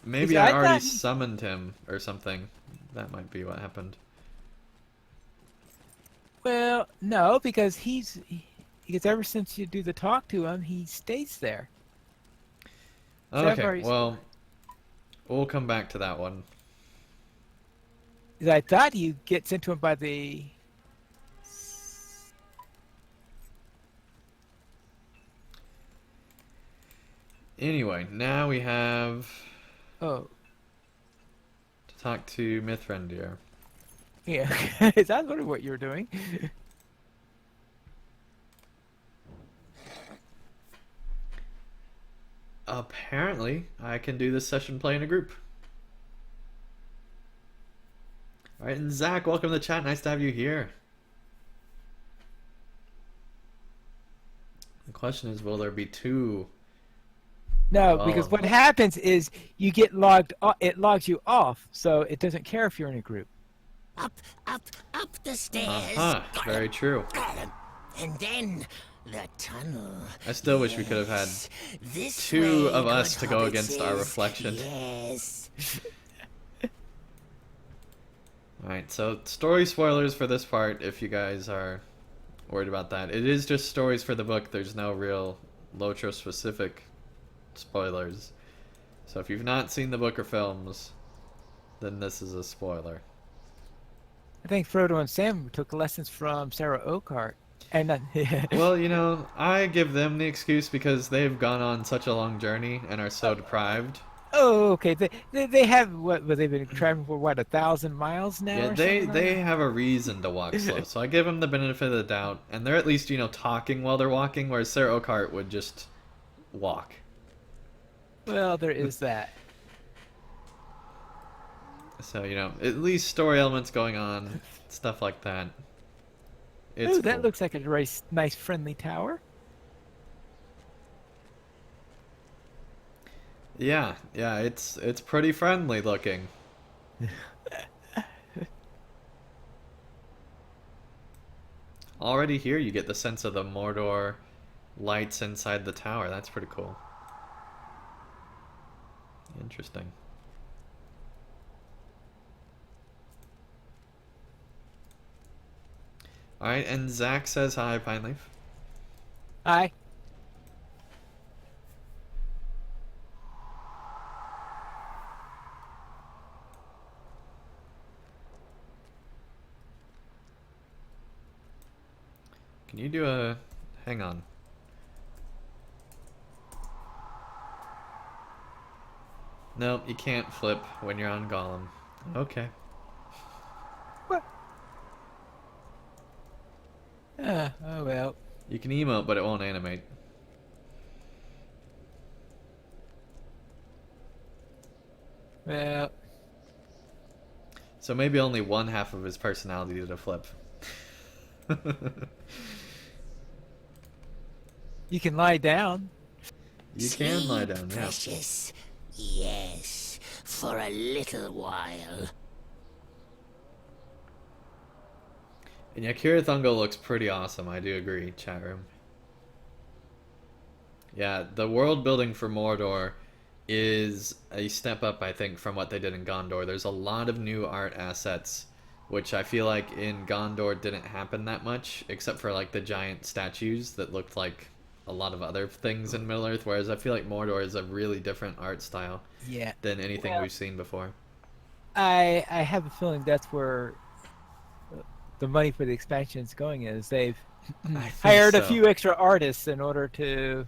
Maybe See, I I already thought he- summoned him or something. That might be what happened. Well, no, because because ever since you do the talk to him, he stays there. So I've Okay, already- well, we'll come back to that one. 'Cause I thought you get sent to him by the... Anyway, now we have Oh, to talk to Mithrandir. yeah. I was wondering what you were doing. Apparently, I can do this session play in a group. Alright, and Zach, welcome to the chat. Nice to have you here. The question is, will there be two? No, Oh. because what happens is you get logged. It logs you off, so it doesn't care if you're in a group. Up the stairs. Uh-huh, very true. And then the tunnel. I still wish we could have had This two way, of us good to go hobbits against our is- reflection. Yes. Alright, so story spoilers for this part if you guys are worried about that. It is just stories for the book. There's no real LOTRO specific spoilers. So if you've not seen the book or films, then this is a spoiler. I think Frodo and Sam took lessons from Sarah Oakart. And Well, you know, I give them the excuse because they've gone on such a long journey and are so deprived. oh, okay. They have what? They've been traveling for what 1,000 miles now. Yeah, or they something like that? have a reason to walk slow, so I give them the benefit of the doubt, and they're at least, you know, talking while they're walking, whereas Sarah Oakart would just walk. Well, there is that. So, you know, at least story elements going on, stuff like that. It's Ooh, that cool. looks like a nice, friendly tower. Yeah, it's pretty friendly looking. Already here you get the sense of the Mordor lights inside the tower. That's pretty cool. Interesting. Alright, and Zach says hi, Pineleaf. Hi. Can you do a... hang on. Nope, you can't flip when you're on Gollum. Okay. What? Oh well. You can emote, but it won't animate. Well, So maybe only one half of his personality did a flip. you can lie down. You can lie Sleep, down, yeah. precious. Yes, for a little while. And yeah, Kira Thungo looks pretty awesome, I do agree, chat room. Yeah, the world building for Mordor is a step up, I think, from what they did in Gondor. There's a lot of new art assets, which I feel like in Gondor didn't happen that much, except for like the giant statues that looked like a lot of other things in Middle-earth, whereas I feel like Mordor is a really different art style Yeah. than anything Well, we've seen before. I have a feeling that's where the money for the expansion is going. Is they've I think hired a so. few extra artists in order to.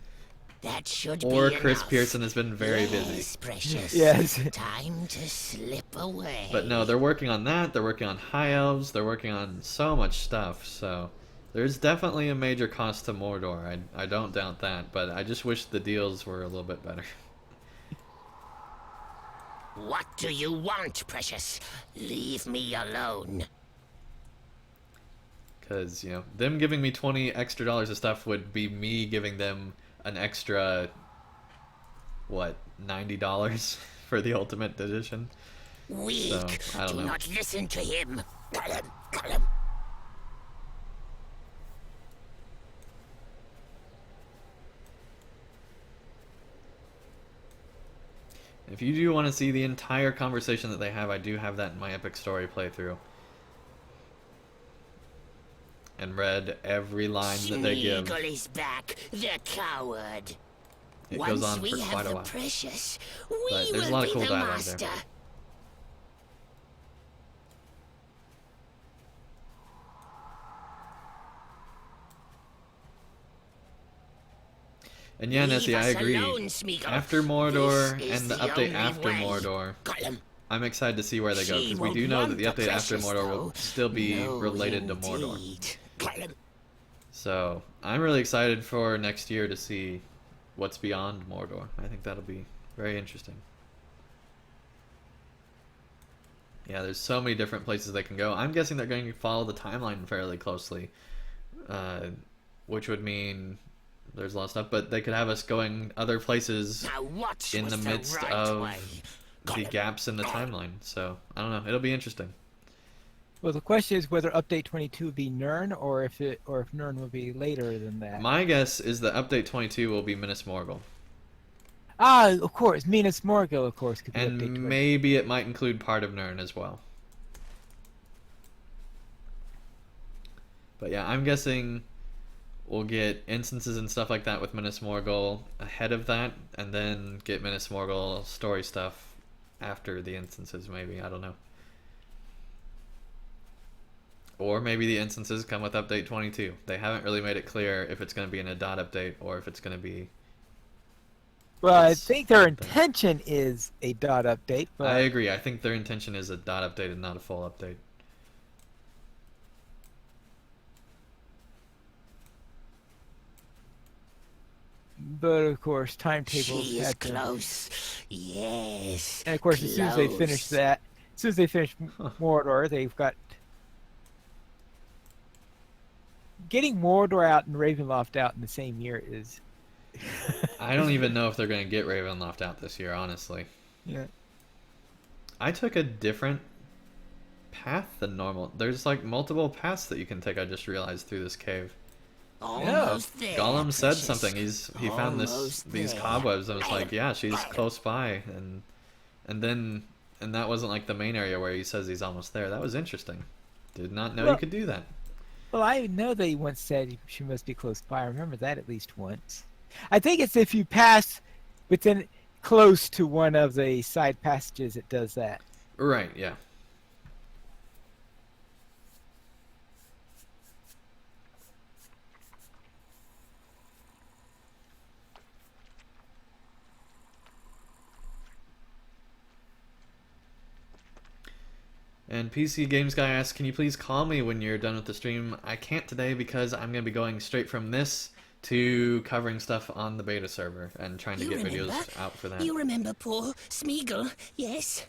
That should Or be Chris enough. Pearson has been very Yes, busy. precious. Yes. Time to slip away. But no, they're working on that, they're working on High Elves, they're working on so much stuff, so there's definitely a major cost to Mordor. I don't doubt that, but I just wish the deals were a little bit better. What do you want, precious? Leave me alone. Because, you know, them giving me $20 extra of stuff would be me giving them an extra, what, $90 for the Ultimate Edition? Weak. So, I don't do know. not listen to him. Gollum. If you do want to see the entire conversation that they have, I do have that in my Epic Story playthrough. And read every line that they give. Smeagol is back, the coward. It Once goes on we for have quite a the while. precious, But we there's a will lot of be cool the dialogue master. there. And yeah, Leave Nessie, I us agree. alone, Smeagol. After Mordor This is and the the update only after way. Mordor, Gollum. I'm excited to see where they go, She because we won't do know that want the the update after precious, Mordor will though. still be No, related to Mordor. indeed. Gollum. So I'm really excited for next year to see what's beyond Mordor. I think that'll be very interesting. Yeah, there's so many different places they can go. I'm guessing they're going to follow the timeline fairly closely, which would mean there's a lot of stuff, but they could have us going other places Now what in was the midst right of way? the Gollum. gaps in the timeline. So I don't know. It'll be interesting. Well, the question is whether update 22 would be Nirn or if Nirn will be later than that. My guess is that update 22 will be Minas Morgul. Ah, of course, Minas Morgul, of course, could be update And 22. maybe it might include part of Nirn as well. But yeah, I'm guessing we'll get instances and stuff like that with Minas Morgul ahead of that, and then get Minas Morgul story stuff after the instances, maybe. I don't know. Or maybe the instances come with update 22. They haven't really made it clear if it's going to be in a dot update or if it's going to be... Well, I It's think their something. intention is a dot update, but I agree. I think their intention is a dot update and not a full update. of course timetables She is had to, close. Yes. and of course as soon as they finish close. that, as soon as they finish Mordor, they've got getting Mordor out and Ravenloft out in the same year is I don't even know if they're going to get Ravenloft out this year, honestly. yeah. I took a different path than normal. There's like multiple paths that you can take, I just realized, through this cave. Almost there. Gollum said Precious. something. He found Almost these there. cobwebs and was like, yeah, she's close by, and that wasn't like the main area where he says he's almost there. That was interesting. Did not know you Well- could do that. Well, I know they once said she must be close by. I remember that at least once. I think it's if you pass within close to one of the side passages, it does that. Right, yeah. And PC Games Guy asks, can you please call me when you're done with the stream? I can't today because I'm going to be going straight from this to covering stuff on the beta server and trying to You get remember? videos out for that. You remember poor Smeagol, yes?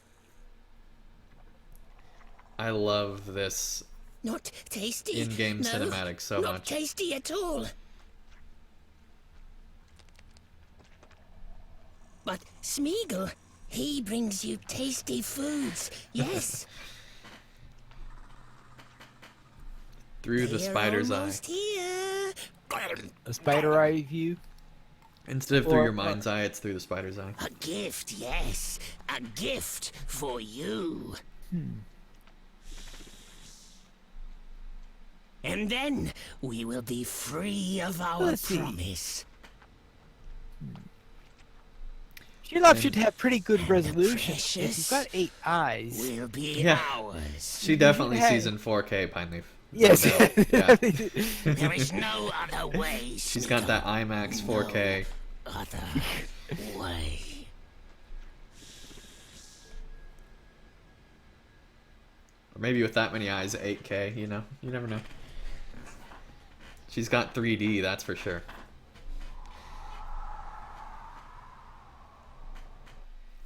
I love this Not tasty. in-game no, cinematic so not much. tasty at all. But Smeagol, he brings you tasty foods, yes? Through the They're spider's eye. almost here. A spider eye view. Instead of through Or- your mind's eye, it's through the spider's eye. A gift, yes. A gift for you. And then we will be free of our Let's see. promise. Shelob should have pretty good resolution. If precious you've got 8 eyes. Will be Yeah. ours. She definitely Hey. sees in 4K, Pineleaf. Yes. No doubt. Yeah. There is no other way. She's got that IMAX 4K. Other way. Or maybe with that many eyes, 8K, you know? You never know. She's got 3D, that's for sure.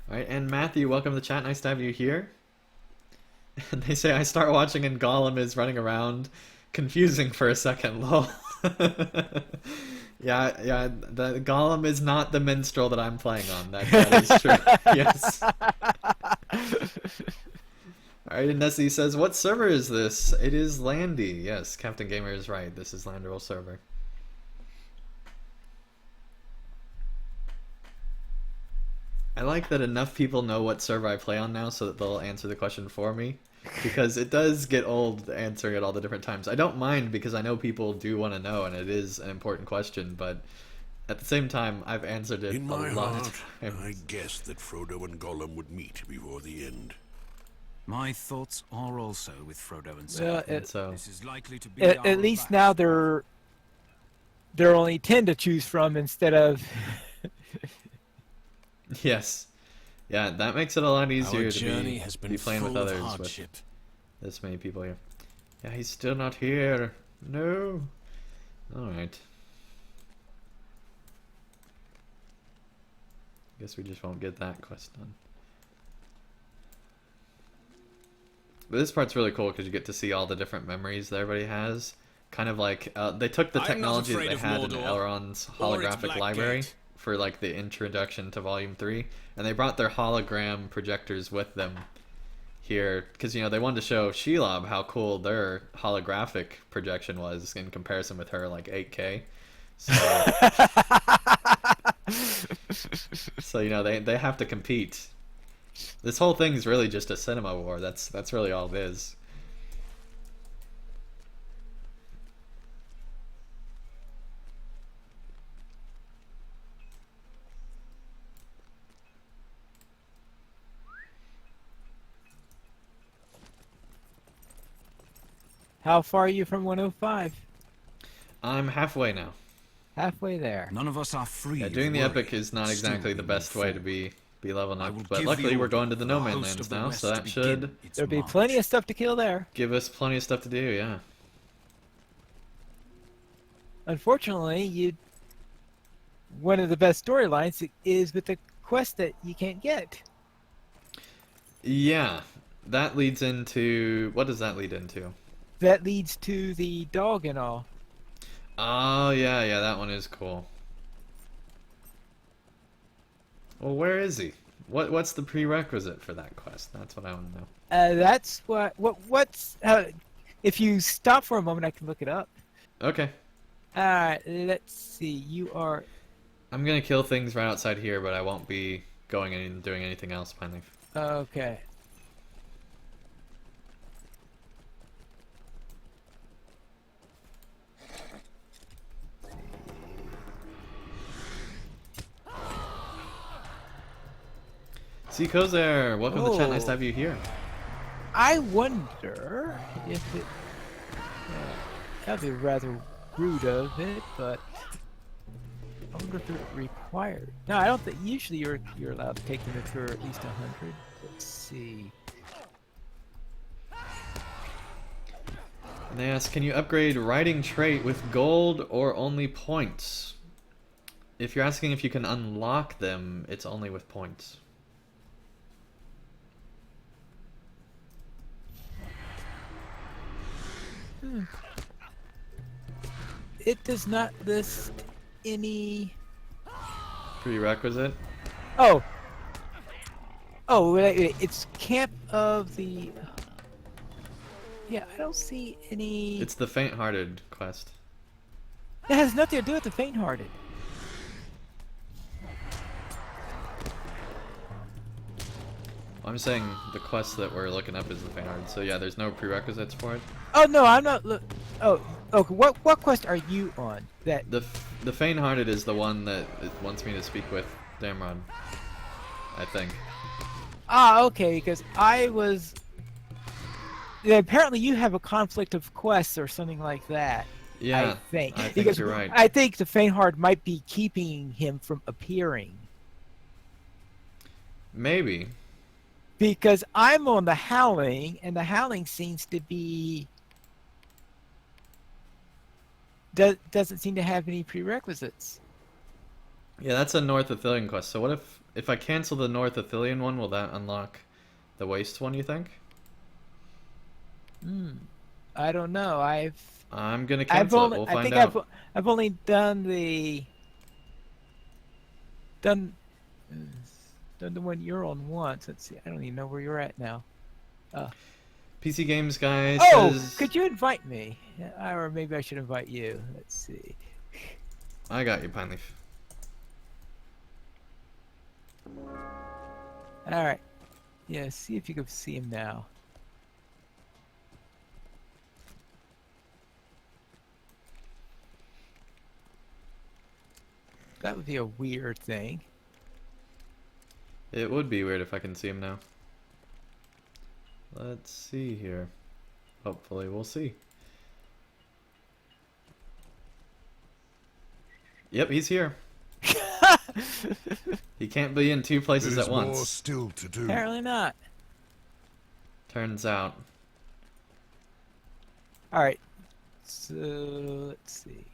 Alright, and Matthew, welcome to the chat. Nice to have you here. And they say I start watching and Gollum is running around. Confusing for a second, lol. Yeah, the Gollum is not the minstrel that I'm playing on. That is true. Yes. Alright, and Nessie says, what server is this? It is Landy. Yes, Captain Gamer is right. This is Landerl server. I like that enough people know what server I play on now so that they'll answer the question for me. Because it does get old answering it all the different times. I don't mind because I know people do want to know and it is an important question, but at the same time, I've answered it In a my lot heart, of I times. guessed that Frodo and Gollum would meet before the end. My thoughts are also with Frodo and Well, Sam. And so, This is likely to be the hour At of least battle. now there are only 10 to choose from instead of yes. Yeah, that makes it a lot easier Our to journey be, has been be playing with full of others hardship. with this many people here. Yeah, he's still not here. No. Alright. Guess we just won't get that quest done. But this part's really cool because you get to see all the different memories that everybody has. Kind of like, they took the I'm not technology that afraid they of had in Mordor Elrond's or its holographic Black library Gate. for like the introduction to Volume 3. And they brought their hologram projectors with them here. Because, you know, they wanted to show Shelob how cool their holographic projection was in comparison with her, like, 8K. So, so you know, they have to compete. This whole thing is really just a cinema war. That's really all it is. How far are you from 105? I'm halfway now. Halfway there. None of us are free. Yeah, of doing the worry. epic is not Still exactly we the will best way fall. to be leveling I up, will but give luckily the we're order going to the for No the Man host Lands of the now, West so to that begin should its There'll be march. plenty of stuff to kill there. give us plenty of stuff to do, yeah. Unfortunately, one of the best storylines is with the quest that you can't get. Yeah, that leads into... What does that lead into? That leads to the dog and all. Oh, yeah, that one is cool. Well, where is he? What's the prerequisite for that quest? That's what I want to know. That's what's. If you stop for a moment, I can look it up. Okay. Alright, let's see. You are. I'm gonna kill things right outside here, but I won't be going and doing anything else, Pineleaf. Okay. Seaco's there! Welcome to the chat, nice to have you here. I wonder if it. That'd be rather rude of it, but I wonder if it required. No, I don't think. Usually, you're allowed to take them if you're at least 100. Let's see. And they ask, can you upgrade riding trait with gold or only points? If you're asking if you can unlock them, it's only with points. It does not list any. Prerequisite? Oh. Oh, wait, it's Camp of the. Yeah, I don't see any. It's the faint-hearted quest. It has nothing to do with the faint-hearted. I'm saying the quest that we're looking up is the faint-hearted, so yeah, there's no prerequisites for it. Oh no, I'm not. Oh, okay. What quest are you on? That. The faint-hearted is the one that it wants me to speak with Damrod, I think. Ah, okay. Because I was. Yeah, apparently, you have a conflict of quests or something like that. Yeah, I think. I think Because you're right. I think the faint-hearted might be keeping him from appearing. Maybe. Because I'm on the Howling, and the Howling seems to be. Doesn't seem to have any prerequisites. Yeah, that's a North Athelian quest. So what if I cancel the North Athelian one, will that unlock the Waste one, you think? I don't know. I'm gonna cancel it. We'll find out. I've only done the done the one you're on once. Let's see. I don't even know where you're at now. PC Games guy Oh, says... could you invite me? Or maybe I should invite you. Let's see. I got you, Pineleaf. All right. Yeah. See if you can see him now. That would be a weird thing. It would be weird if I can see him now. Let's see here. Hopefully we'll see. Yep, he's here. He can't be in two places There is at more once. still to do. Apparently not. Turns out. All right. So let's see.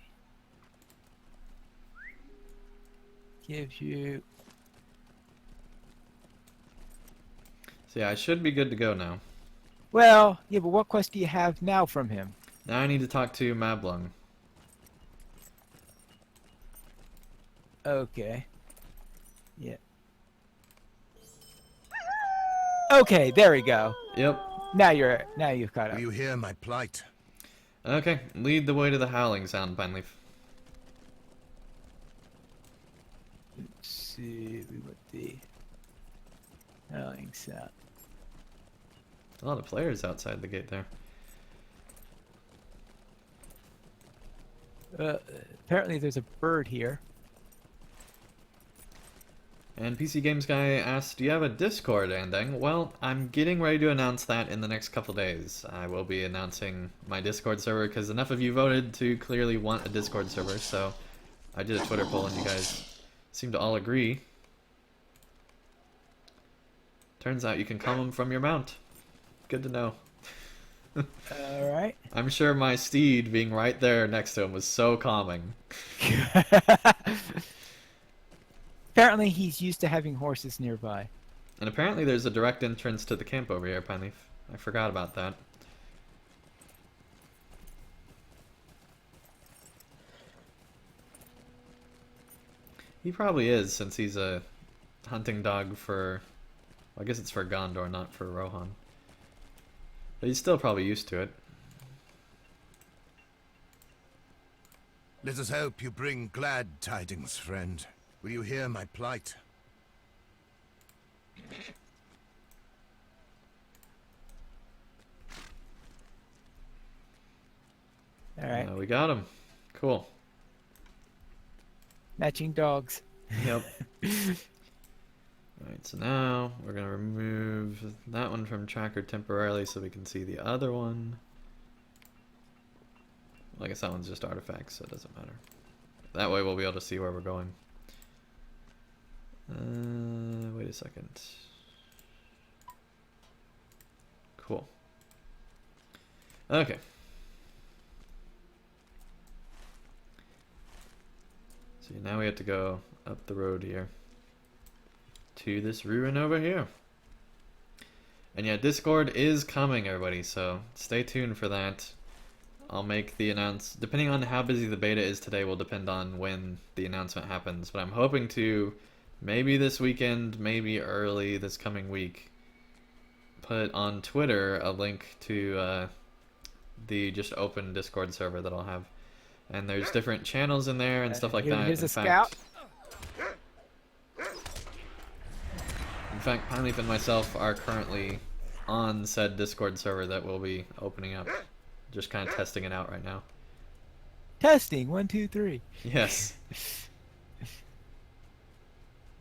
Gives you. So yeah, I should be good to go now. Well, yeah, but what quest do you have now from him? Now I need to talk to Mablung. Okay. Yeah. Okay, there we go. Yep. Now you've caught up. Do you hear my plight? Okay, lead the way to the Howling Sound, Pineleaf. Let's see what the Howling Sound. A lot of players outside the gate there. Apparently there's a bird here. And PC Games Guy asked, do you have a Discord, Andang? Well, I'm getting ready to announce that in the next couple days. I will be announcing my Discord server because enough of you voted to clearly want a Discord server, so I did a Twitter poll and you guys seem to all agree. Turns out you can calm them from your mount. Good to know. Alright. I'm sure my steed being right there next to him was so calming. Apparently he's used to having horses nearby. And apparently there's a direct entrance to the camp over here, Pineleaf. I forgot about that. He probably is, since he's a hunting dog for... Well, I guess it's for Gondor, not for Rohan. But he's still probably used to it. Let us hope you bring glad tidings, friend. Will you hear my plight? Alright. We got him. Cool. Matching dogs. Yep. Alright, so now we're going to remove that one from tracker temporarily so we can see the other one. Well, I guess that one's just artifacts, so it doesn't matter. That way we'll be able to see where we're going. Wait a second. Cool. Okay. So now we have to go up the road here to this ruin over here. And yeah, Discord is coming, everybody, so stay tuned for that. I'll make the depending on how busy the beta is today will depend on when the announcement happens, but I'm hoping to maybe this weekend, maybe early this coming week, put on Twitter a link to the just open Discord server that I'll have. And there's different channels in there and stuff like that. Here's a scout. In fact, Pineleaf and myself are currently on said Discord server that we'll be opening up. Just kind of testing it out right now. Testing 1, 2, 3. Yes.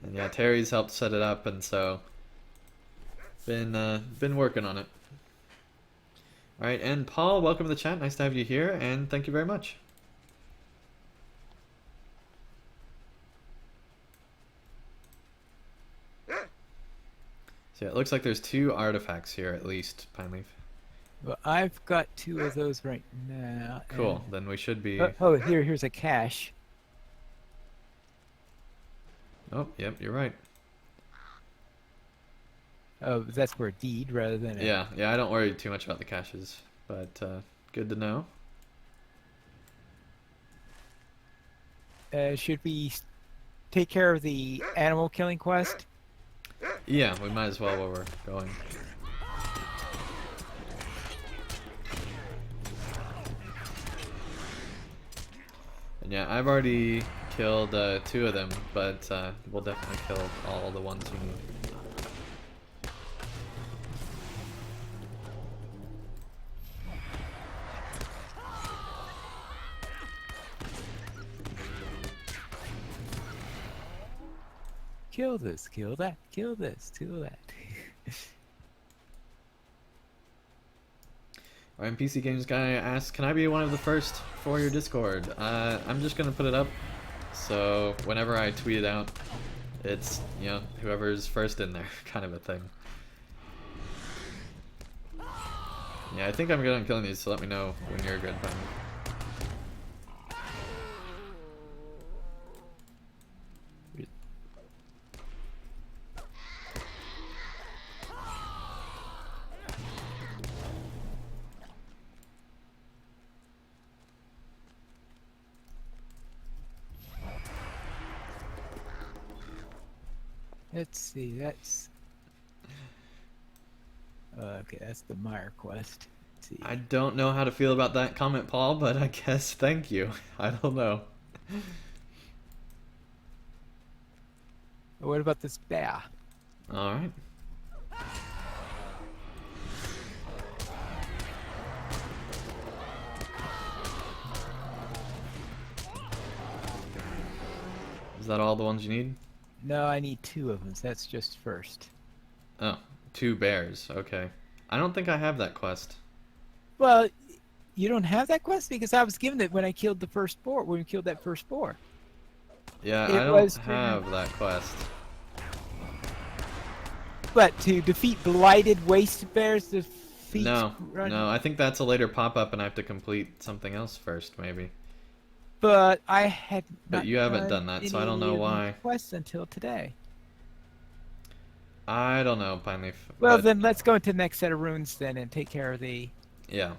And yeah, Terry's helped set it up, and so been working on it. All right, and Paul, welcome to the chat. Nice to have you here, and thank you very much. So yeah, it looks like there's 2 artifacts here at least, Pineleaf. Well, I've got 2 of those right now. Cool. Then we should be. Here's a cache. Oh, yep, you're right. Oh, that's for a deed rather than. Yeah, I don't worry too much about the caches, but good to know. Should we take care of the animal killing quest? Yeah, we might as well while we're going. And yeah, I've already killed 2 of them, but we'll definitely kill all the ones we need. Kill this, kill that, kill this, kill that. Alright, PC Games Guy asks, can I be one of the first for your Discord? I'm just gonna put it up, so whenever I tweet it out, it's, you know, whoever's first in there, kind of a thing. Yeah, I think I'm good on killing these, so let me know when you're good, buddy. Let's see, that's... Okay, that's the Meyer quest. Let's see. I don't know how to feel about that comment, Paul, but I guess thank you. I don't know. What about this bear? Alright. Is that all the ones you need? No, I need 2 of them. So that's just first. Oh, 2 bears. Okay. I don't think I have that quest. Well, you don't have that quest because I was given it when I killed the first boar. When we killed that first boar. Yeah, It I don't was have that quest. But to defeat blighted waste bears, defeat. No, I think that's a later pop-up and I have to complete something else first, maybe. But I had But not you haven't done that, so I don't know any why. quests until today. I don't know, Pineleaf. Well, but then let's go into the next set of runes then and take care of the. yeah.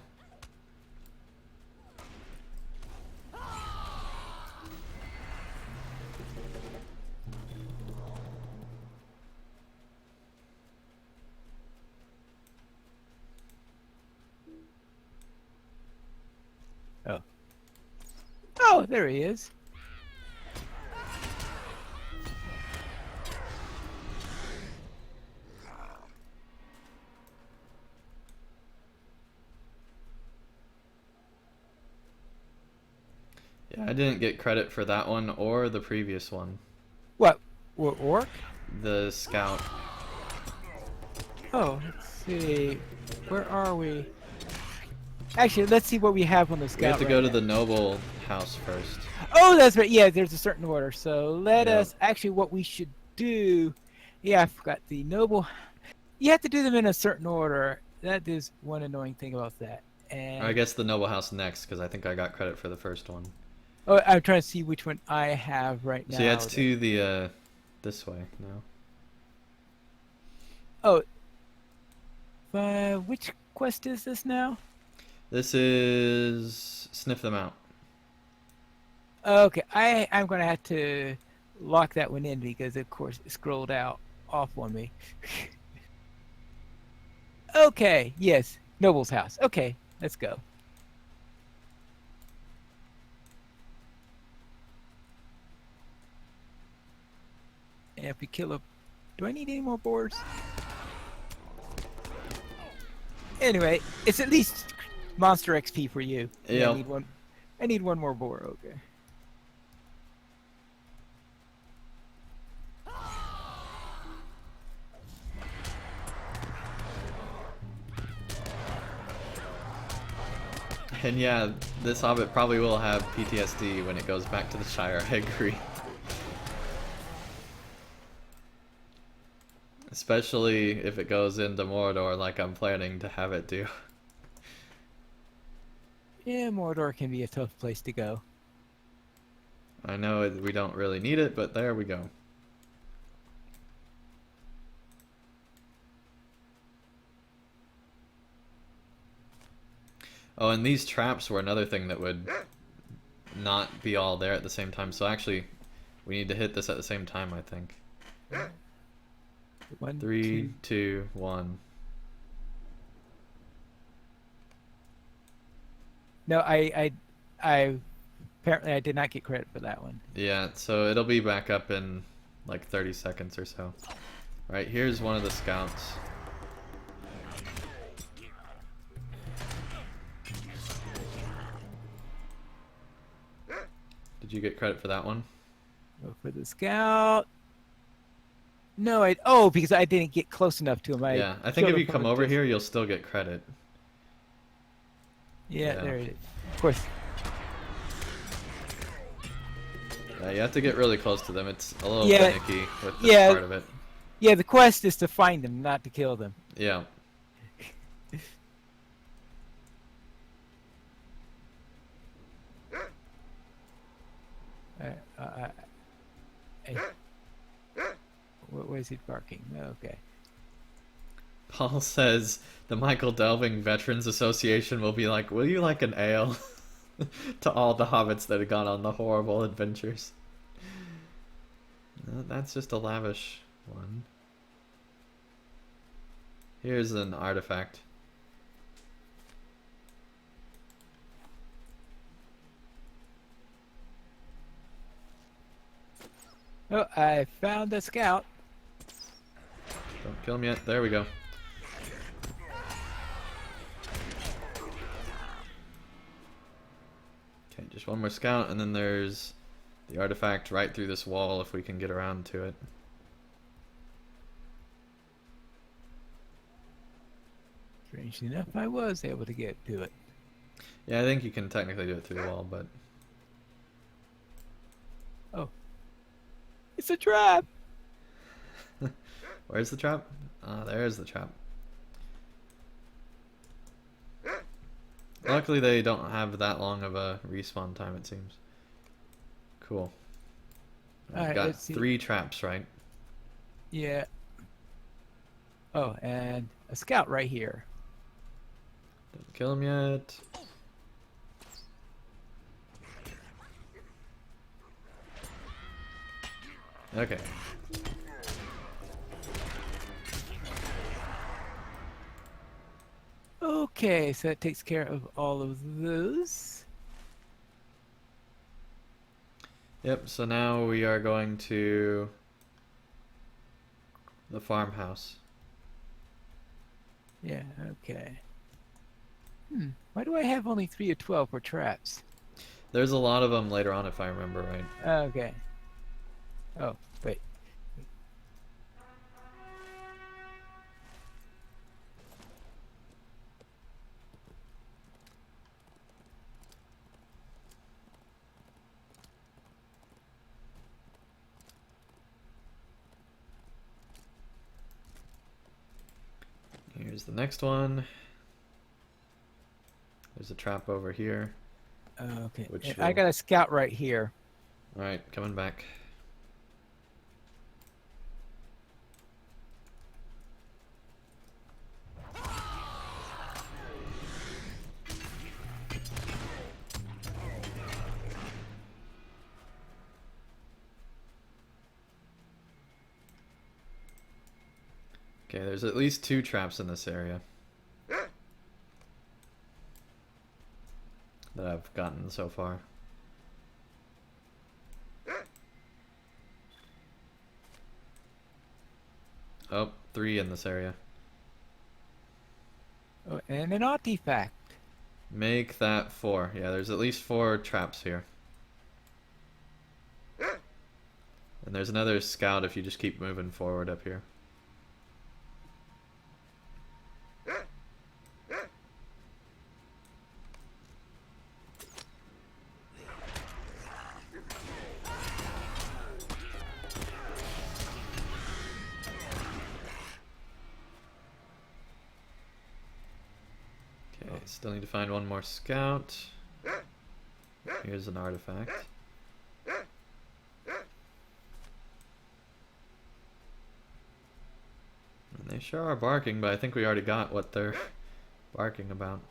Oh, there he is. Yeah, I didn't get credit for that one or the previous one. What orc? The scout. Oh, let's see. Where are we? Actually, let's see what we have on the scout. We have to go right to now. the noble house first. Oh, that's right. Yeah, there's a certain order. So let Yeah. us. Actually, what we should do. Yeah, I forgot the noble. You have to do them in a certain order. That is one annoying thing about that. And Or I guess the noble house next, because I think I got credit for the first one. oh, I'm trying to see which one I have right now. So yeah, it's to the this way now. Oh, which quest is this now? This is sniff them out. Okay, I'm gonna have to lock that one in because of course it scrolled out off on me. Okay, yes, Noble's house. Okay, let's go. And if we kill a, do I need any more boars? Anyway, it's at least monster XP for you. Yeah. I need one. I need one more boar. Okay. And yeah, this hobbit probably will have PTSD when it goes back to the Shire, I agree. Especially if it goes into Mordor like I'm planning to have it do. Yeah, Mordor can be a tough place to go. I know we don't really need it, but there we go. Oh, and these traps were another thing that would not be all there at the same time. So actually, we need to hit this at the same time, I think. 1, 3, 2, 1. No, I apparently I did not get credit for that one. Yeah, so it'll be back up in like 30 seconds or so. Right, here's one of the scouts. Did you get credit for that one? Go for the scout. No, because I didn't get close enough to him. Yeah, I think killed if him you from come a over distance. here, you'll still get credit. Yeah, Yeah. there it is. Of course. Yeah, you have to get really close to them. It's a little Yeah, finicky with this yeah. part of it. Yeah, the quest is to find them, not to kill them. Yeah. What was he barking? Okay. Paul says the Michael Delving Veterans Association will be like, will you like an ale? To all the hobbits that have gone on the horrible adventures. No, that's just a lavish one. Here's an artifact. Oh, I found a scout. Don't kill him yet. There we go. Okay, just one more scout, and then there's the artifact right through this wall if we can get around to it. Strangely enough, I was able to get to it. Yeah, I think you can technically do it through the wall, but... Oh. It's a trap! Where's the trap? Ah, there's the trap. Luckily they don't have that long of a respawn time, it seems. Cool. We've Alright, got let's see. 3 traps, right? Yeah. Oh, and a scout right here. Didn't kill him yet. Okay. Okay, so that takes care of all of those. Yep, so now we are going to the farmhouse. Yeah, okay. Why do I have only 3 of 12 for traps? There's a lot of them later on if I remember right. Okay. Oh, wait. Here's the next one. There's a trap over here. Okay. Which I will- got a scout right here. Alright, coming back. Okay, there's at least 2 traps in this area that I've gotten so far. Oh, 3 in this area. Oh, and an artifact. Make that 4. Yeah, there's at least 4 traps here. And there's another scout if you just keep moving forward up here. Okay, still need to find one more scout. Here's an artifact. And they sure are barking, but I think we already got what they're barking about.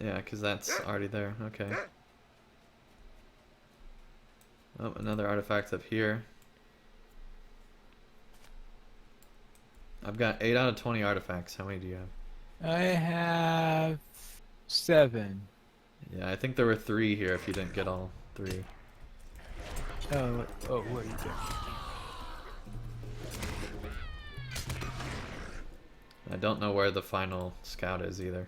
Yeah, because that's already there. Okay. Oh, another artifact up here. I've got 8 out of 20 artifacts. How many do you have? I have 7. Yeah, I think there were 3 here if you didn't get all 3. Oh, what are you doing? I don't know where the final scout is either.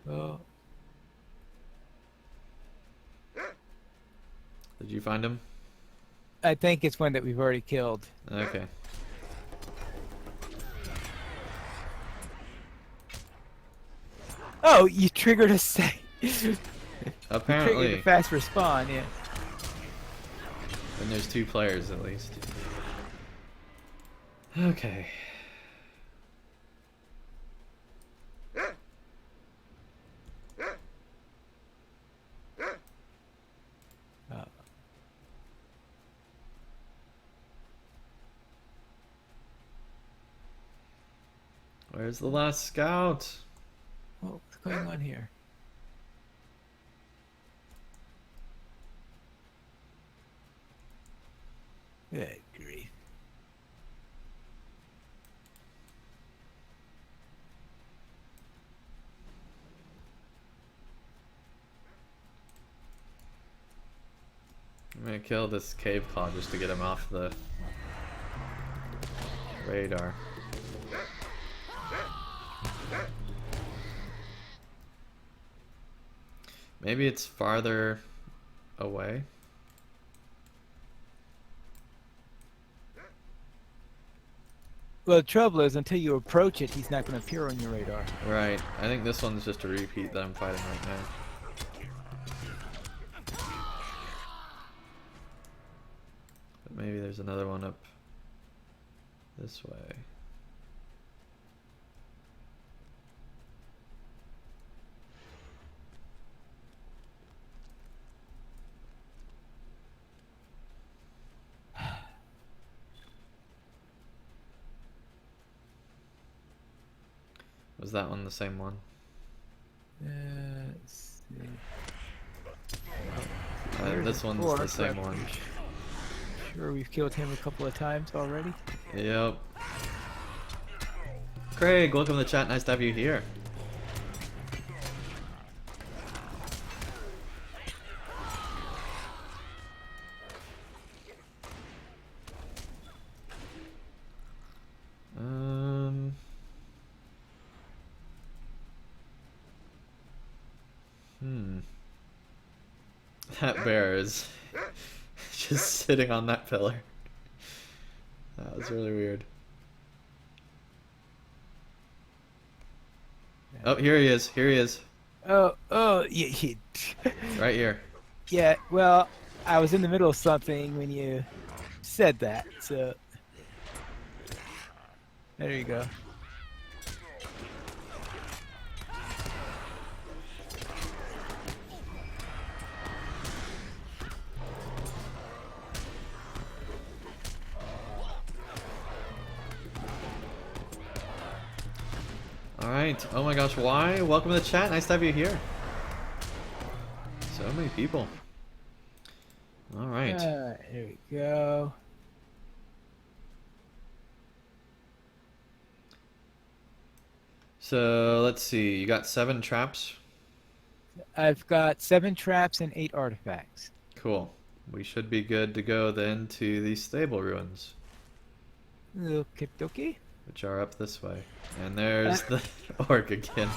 Oh, Did you find him? I think it's one that we've already killed. Okay. Oh, you triggered a save. Triggered Apparently. a fast respawn, yeah. And there's 2 players at least. Okay. Oh. Where's the last scout? What's going on here? Good grief. Make gonna kill this cave claw just to get him off the radar. Maybe it's farther away. Well, the trouble is, until you approach it, he's not going to appear on your radar. Right. I think this one's just a repeat that I'm fighting right now. But maybe there's another one up this way. Was that one the same one? Let's see. This one's the same one. Sure, we've killed him a couple of times already. Yep. Craig, welcome to the chat. Nice to have you here. That bear is just sitting on that pillar. That was really weird. Oh, here he is. Here he is. Oh, yeah. Right here. Yeah, well, I was in the middle of something when you said that, so... There you go. Alright. Oh my gosh, why? Welcome to the chat. Nice to have you here. So many people. Alright. Here we go. So, let's see. You got 7 traps? I've got 7 traps and 8 artifacts. Cool. We should be good to go then to the stable ruins, Okie dokie. which are up this way. And there's the orc again.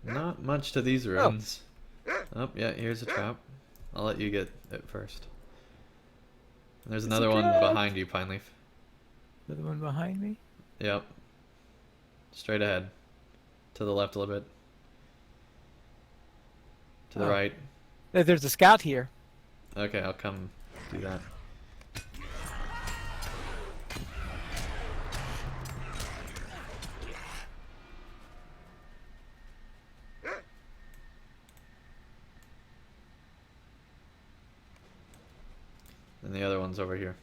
Not much to these ruins. Oh, yeah, here's a trap. I'll let you get it first. And there's another one behind you, Pineleaf. Another one behind me? Yep. Straight ahead. To the left a little bit. To the right. There's a scout here. Okay, I'll come do that. And the other one's over here.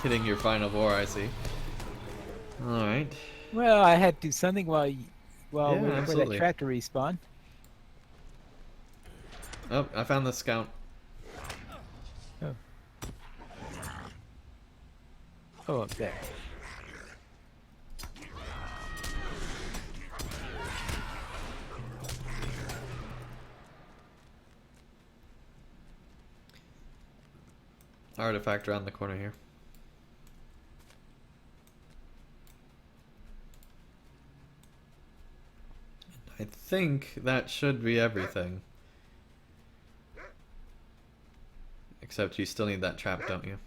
Hitting your final boar, I see. Alright. Well, I had to do something while Yeah, waiting for that absolutely. track to respawn. Oh, I found the scout. Oh, up there. Artifact around the corner here. I think that should be everything. Except you still need that trap, don't you?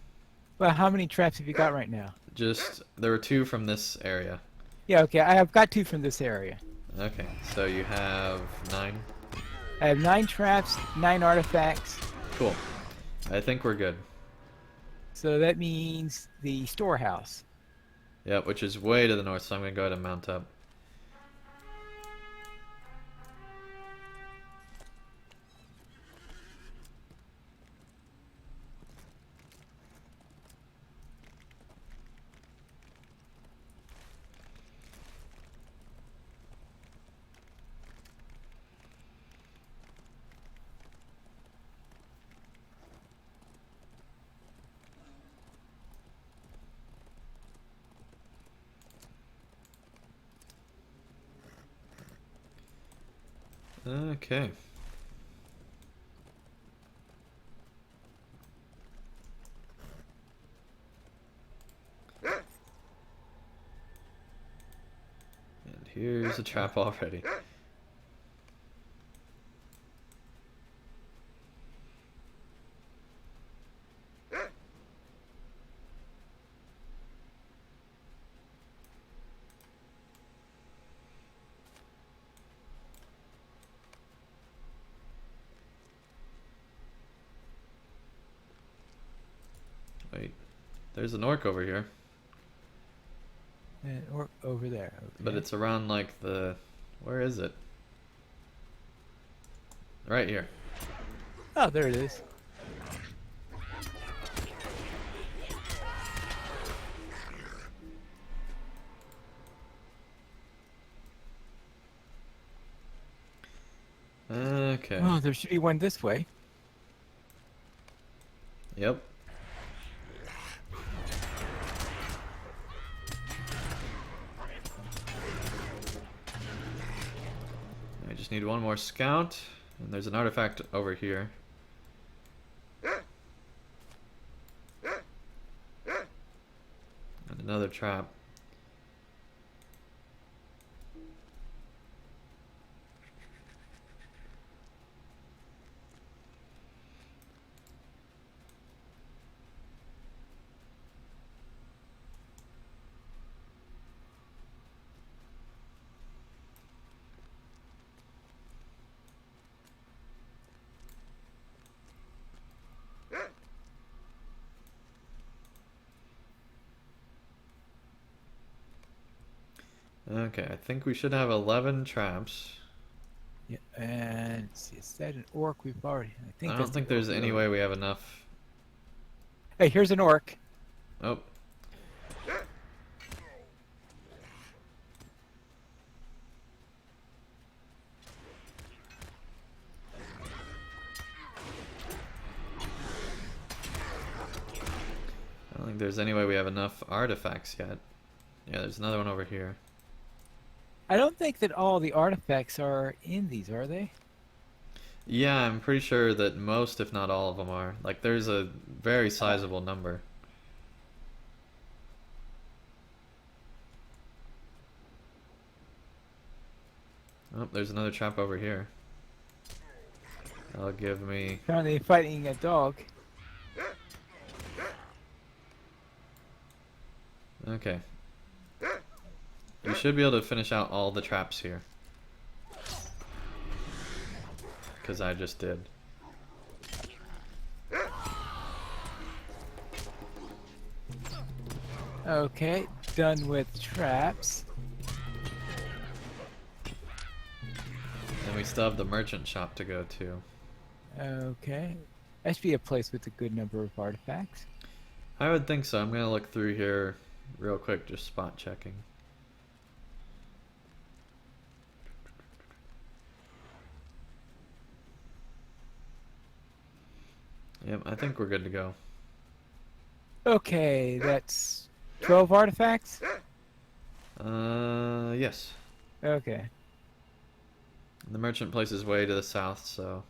Well, how many traps have you got right now? Just, there were 2 from this area. Yeah, okay, I have got 2 from this area. Okay, so you have 9. I have 9 traps, 9 artifacts. Cool. I think we're good. So that means the storehouse. Yep, which is way to the north, so I'm gonna go ahead and mount up. Okay. And here's a trap already. Wait, there's an orc over here. And or over there. Okay. But it's around like the... Where is it? Right here. Oh, there it is. Okay. Oh, there should be one this way. Yep. I just need one more scout, and there's an artifact over here. And another trap. Okay, I think we should have 11 traps. Yeah, and let's see, is that an orc? We've already. I don't that's think the there's orc. any way we have enough. Hey, here's an orc. Oh. I don't think there's any way we have enough artifacts yet. Yeah, there's another one over here. I don't think that all the artifacts are in these, are they? Yeah, I'm pretty sure that most, if not all of them are. Like, there's a very sizable number. Oh, there's another trap over here. That'll give me... Apparently fighting a dog. Okay. You should be able to finish out all the traps here. Because I just did. Okay, done with traps. And we still have the merchant shop to go to. Okay. That should be a place with a good number of artifacts. I would think so. I'm going to look through here real quick, just spot checking. Yep, I think we're good to go. Okay, that's 12 artifacts? Yes. Okay. The merchant place is way to the south, so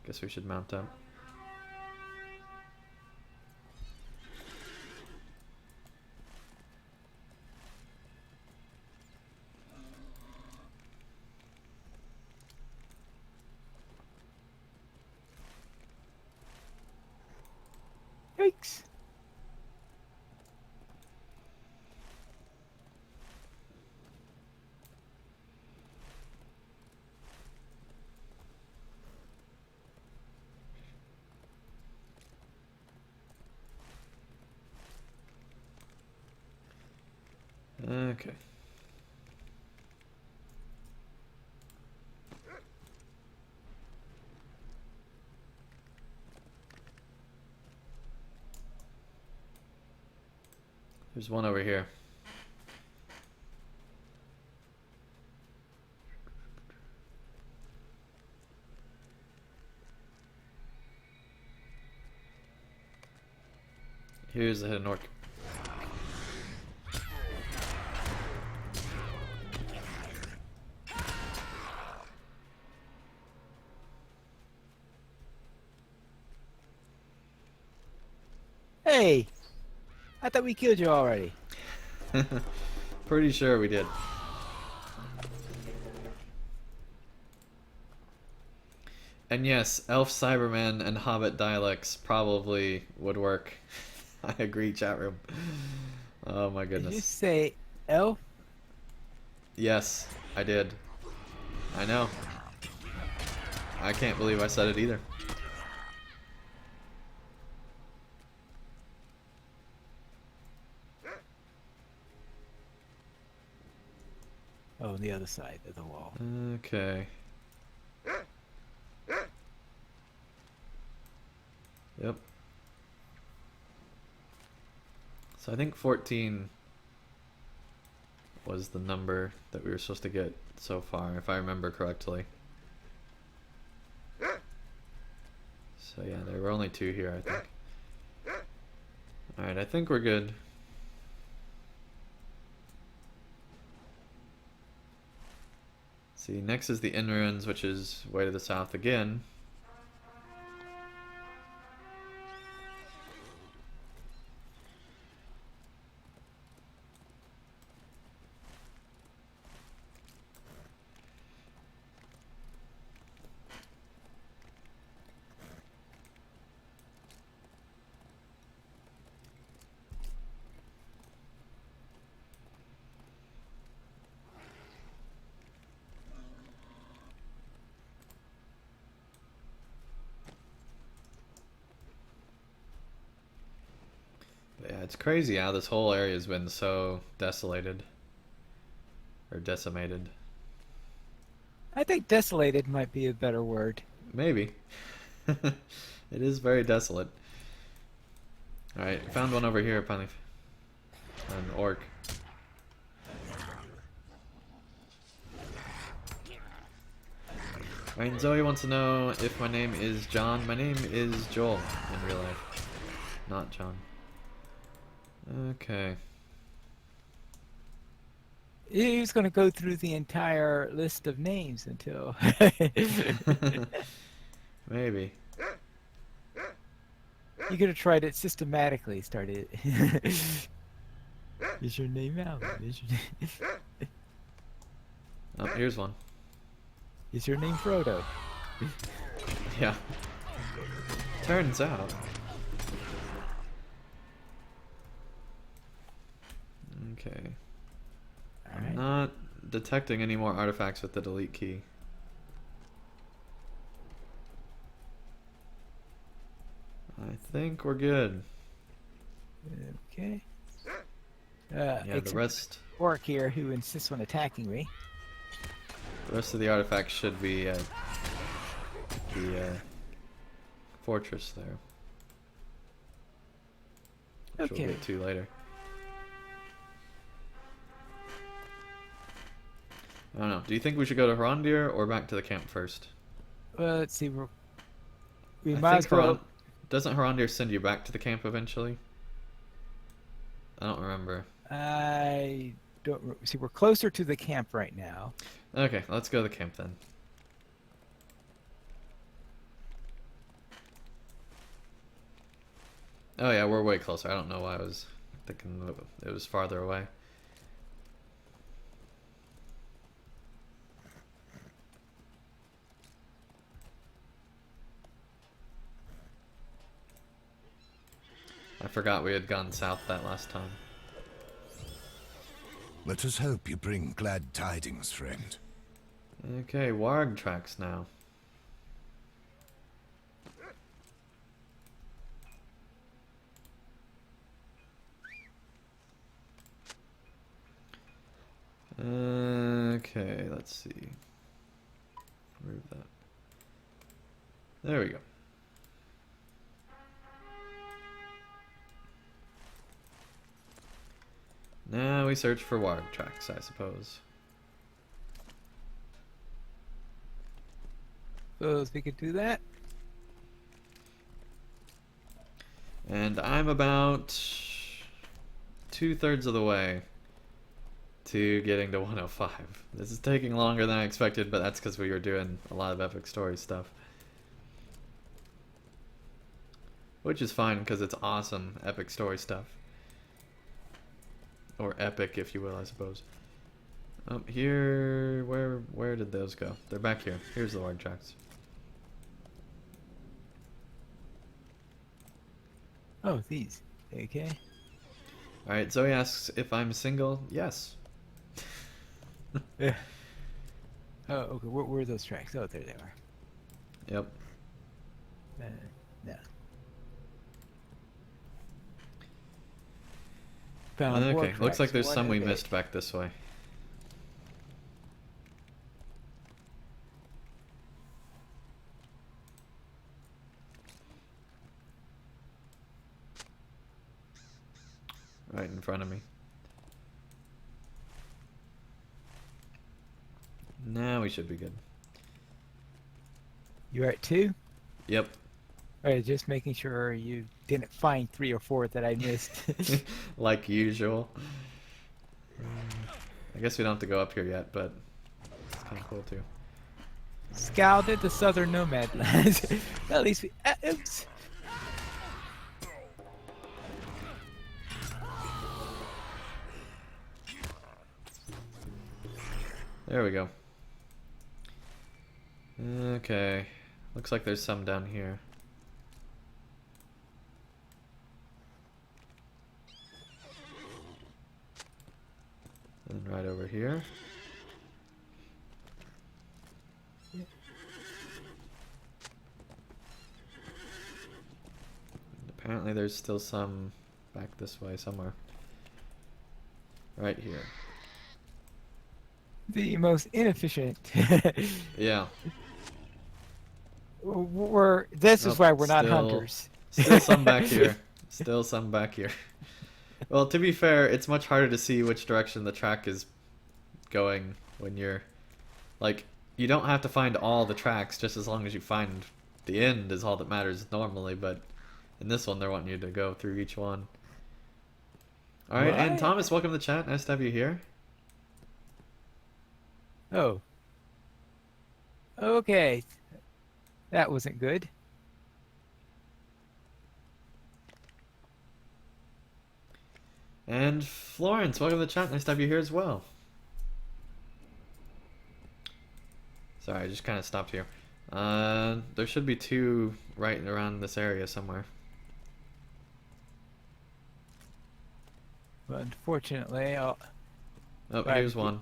guess we should mount up. Yikes. Okay. There's one over here. Here's the hidden orc. Hey! I thought we killed you already. Pretty sure we did. And yes, Elf Cyberman and Hobbit dialects probably would work. I agree, chat room. Oh my Did you goodness. say elf? Yes, I did. I know. I can't believe I said it either. Oh, on the other side of the wall. Okay. Yep. So I think 14 was the number that we were supposed to get so far, if I remember correctly. So yeah, there were only 2 here, I think. Alright, I think we're good. See, next is the Inn Ruins, which is way to the south again. Yeah, it's crazy how this whole area has been so desolated. Or decimated. I think desolated might be a better word. Maybe. It is very desolate. Alright, found one over here, Pineleaf. An orc. Right, and Zoe wants to know if my name is John. My name is Joel in real life. Not John. Okay. He's going to go through the entire list of names until... Maybe. You could have tried it systematically, started it. Is your name Alan? Is your name... Oh, here's one. Is your name Frodo? Yeah. Turns out. Okay. I'm Alright. not detecting any more artifacts with the delete key. I think we're good. Okay. Yeah, the Except rest orc here who insists on attacking me. of the artifacts should be at the fortress there. Which we'll Okay. get to later. I don't know. Do you think we should go to Hrondir or back to the camp first? Well, let's see. We I might think as well. Doesn't Hrondir send you back to the camp eventually? I don't remember. I don't see. We're closer to the camp right now. Okay, let's go to the camp then. Oh yeah, we're way closer. I don't know why I was thinking it was farther away. I forgot we had gone south that last time. Let us hope you bring glad tidings, friend. Okay, warg tracks now. Okay, let's see. Remove that. There we go. Now we search for warg tracks, I suppose. Suppose we could do that. And I'm about 2/3 of the way to getting to 105. This is taking longer than I expected, but that's because we were doing a lot of epic story stuff. Which is fine, because it's awesome epic story stuff. Or epic, if you will, I suppose. Here... Where did those go? They're back here. Here's the warg tracks. Oh, these. Okay. Alright, Zoe asks if I'm single. Yes. Yeah. Oh, okay. Where are those tracks? Oh, there they are. Yep. No. Found Okay, warg looks tracks, like there's one some we and missed back this way. Right in front of me. Now we should be good. You're at 2? Yep. Alright, just making sure you didn't find 3 or 4 that I missed. Like usual. I guess we don't have to go up here yet, but it's kind of cool too. Scouted the southern nomad lands. At least we... oops. There we go. Okay. Looks like there's some down here. And right over here. And apparently there's still some back this way somewhere. Right here. The most inefficient. Yeah. This is Nope, why we're not still- hunters. Still some back here. Still some back here. Well, to be fair, it's much harder to see which direction the track is going when you're... Like, you don't have to find all the tracks, just as long as you find the end is all that matters normally, but in this one they're wanting you to go through each one. Alright, and What? Thomas, welcome to the chat. Nice to have you here. Oh. Okay. That wasn't good. And Florence, welcome to the chat. Nice to have you here as well. Sorry, I just kind of stopped here. There should be 2 right around this area somewhere. But unfortunately, Oh, Right. here's one.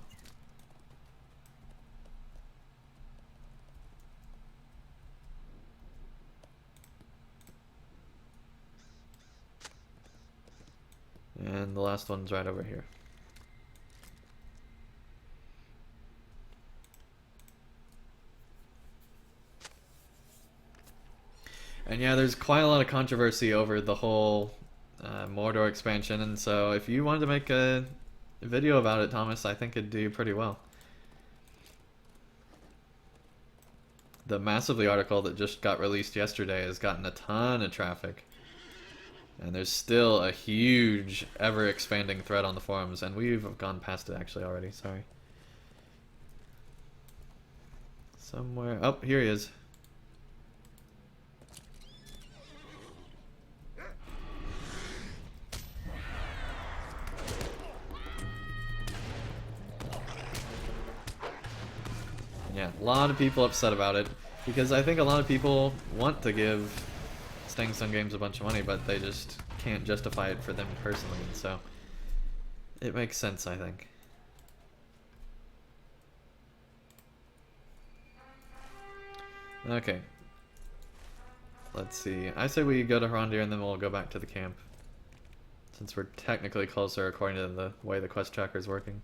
And the last one's right over here. And yeah, there's quite a lot of controversy over the whole Mordor expansion, and so if you wanted to make a video about it, Thomas, I think it'd do pretty well. The Massively article that just got released yesterday has gotten a ton of traffic. And there's still a huge, ever-expanding thread on the forums, and we've gone past it actually already, sorry. Somewhere... Oh, here he is. Yeah, a lot of people upset about it, because I think a lot of people want to give Staying Stone Games a bunch of money, but they just can't justify it for them personally, and so it makes sense, I think. Okay. Let's see. I say we go to Hrondir and then we'll go back to the camp, since we're technically closer according to the way the quest tracker is working.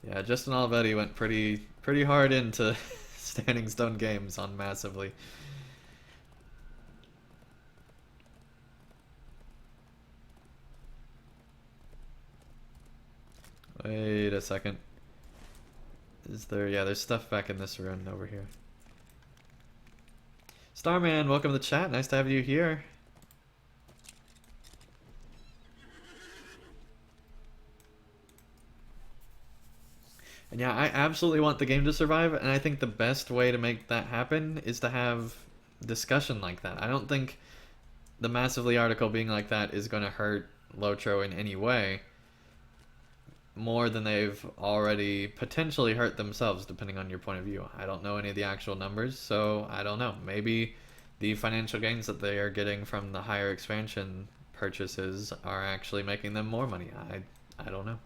Yeah, Justin Olivetti went pretty hard into Standing Stone Games on Massively. Wait a second. Is there... Yeah, there's stuff back in this run over here. Starman, welcome to the chat. Nice to have you here. And yeah, I absolutely want the game to survive, and I think the best way to make that happen is to have discussion like that. I don't think the Massively article being like that is going to hurt LOTRO in any way, more than they've already potentially hurt themselves, depending on your point of view. I don't know any of the actual numbers, so I don't know. Maybe the financial gains that they are getting from the higher expansion purchases are actually making them more money. I don't know.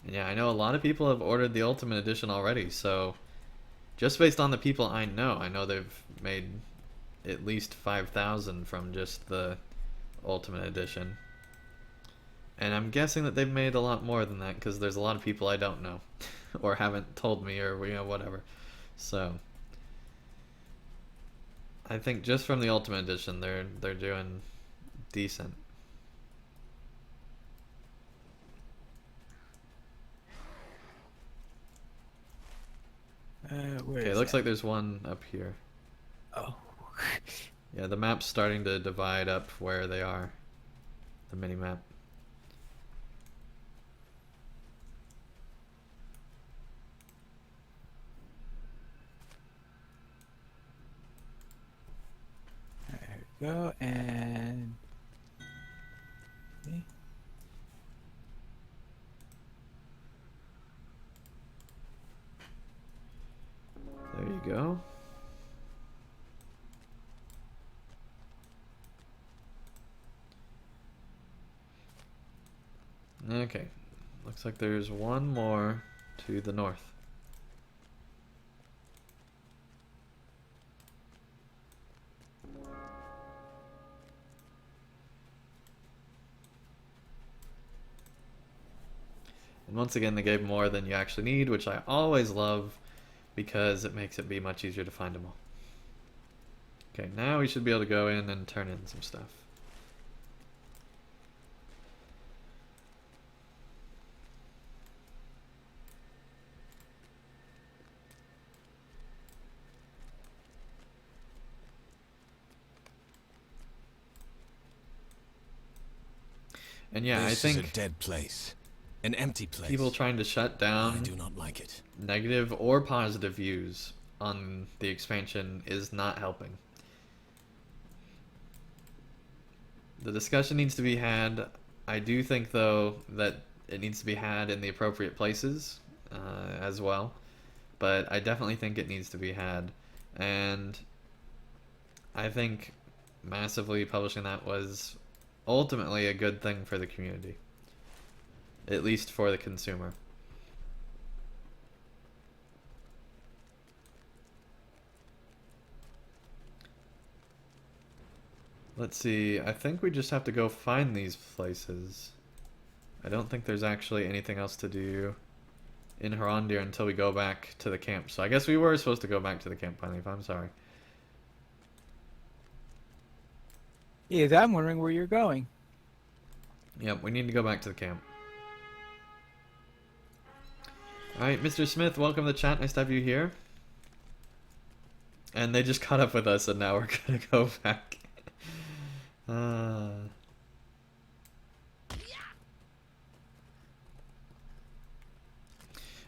Yeah, I know a lot of people have ordered the Ultimate Edition already, so just based on the people I know they've made at least 5,000 from just the Ultimate Edition. And I'm guessing that they've made a lot more than that, because there's a lot of people I don't know, or haven't told me, or whatever. So I think just from the Ultimate Edition, they're doing decent. Where Okay, is looks that? like there's one up here. Oh. Yeah, the map's starting to divide up where they are. The mini-map. There we go, and... Okay. There you go. Okay, looks like there's one more to the north. And once again, they gave more than you actually need, which I always love, because it makes it be much easier to find them all. Okay, now we should be able to go in and turn in some stuff. And yeah, This I is think a dead place. An empty place. people trying to shut I down do not like it. negative or positive views on the expansion is not helping. The discussion needs to be had. I do think, though, that it needs to be had in the appropriate places as well. But I definitely think it needs to be had. And I think massively publishing that was ultimately a good thing for the community. At least for the consumer. Let's see, I think we just have to go find these places. I don't think there's actually anything else to do in Harandir until we go back to the camp. So I guess we were supposed to go back to the camp, Pineleaf. I'm sorry. Yes, I'm wondering where you're going. Yep, we need to go back to the camp. Alright, Mr. Smith, welcome to the chat. Nice to have you here. And they just caught up with us, and now we're gonna go back. And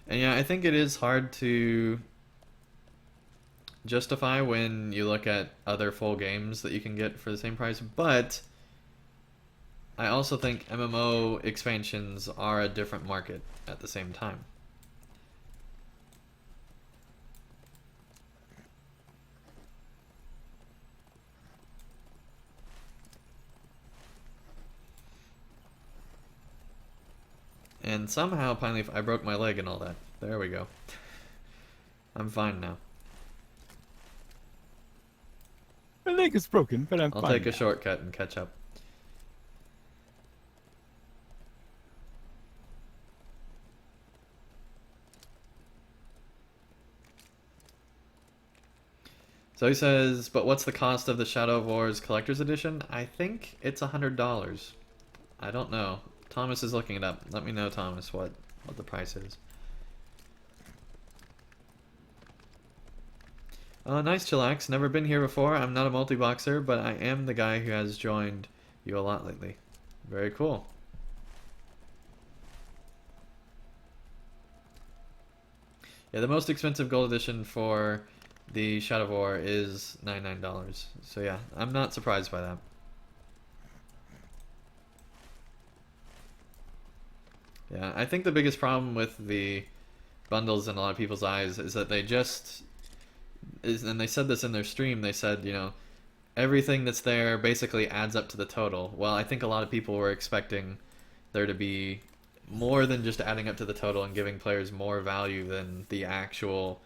yeah, I think it is hard to justify when you look at other full games that you can get for the same price, but I also think MMO expansions are a different market at the same time. And somehow, Pineleaf, I broke my leg and all that. There we go. I'm fine now. At leg is broken, but I'm I'll fine take a now. shortcut and catch up. So he says, but what's the cost of the Shadow of War's Collector's Edition? I think it's $100. I don't know. Thomas is looking it up. Let me know, Thomas, what the price is. Nice, Chillax. Never been here before. I'm not a multi-boxer, but I am the guy who has joined you a lot lately. Very cool. Yeah, the most expensive gold edition for the Shadow of War is $99. So yeah, I'm not surprised by that. Yeah, I think the biggest problem with the bundles in a lot of people's eyes is that they just and they said this in their stream, they said, you know, everything that's there basically adds up to the total. Well, I think a lot of people were expecting there to be more than just adding up to the total and giving players more value than the actual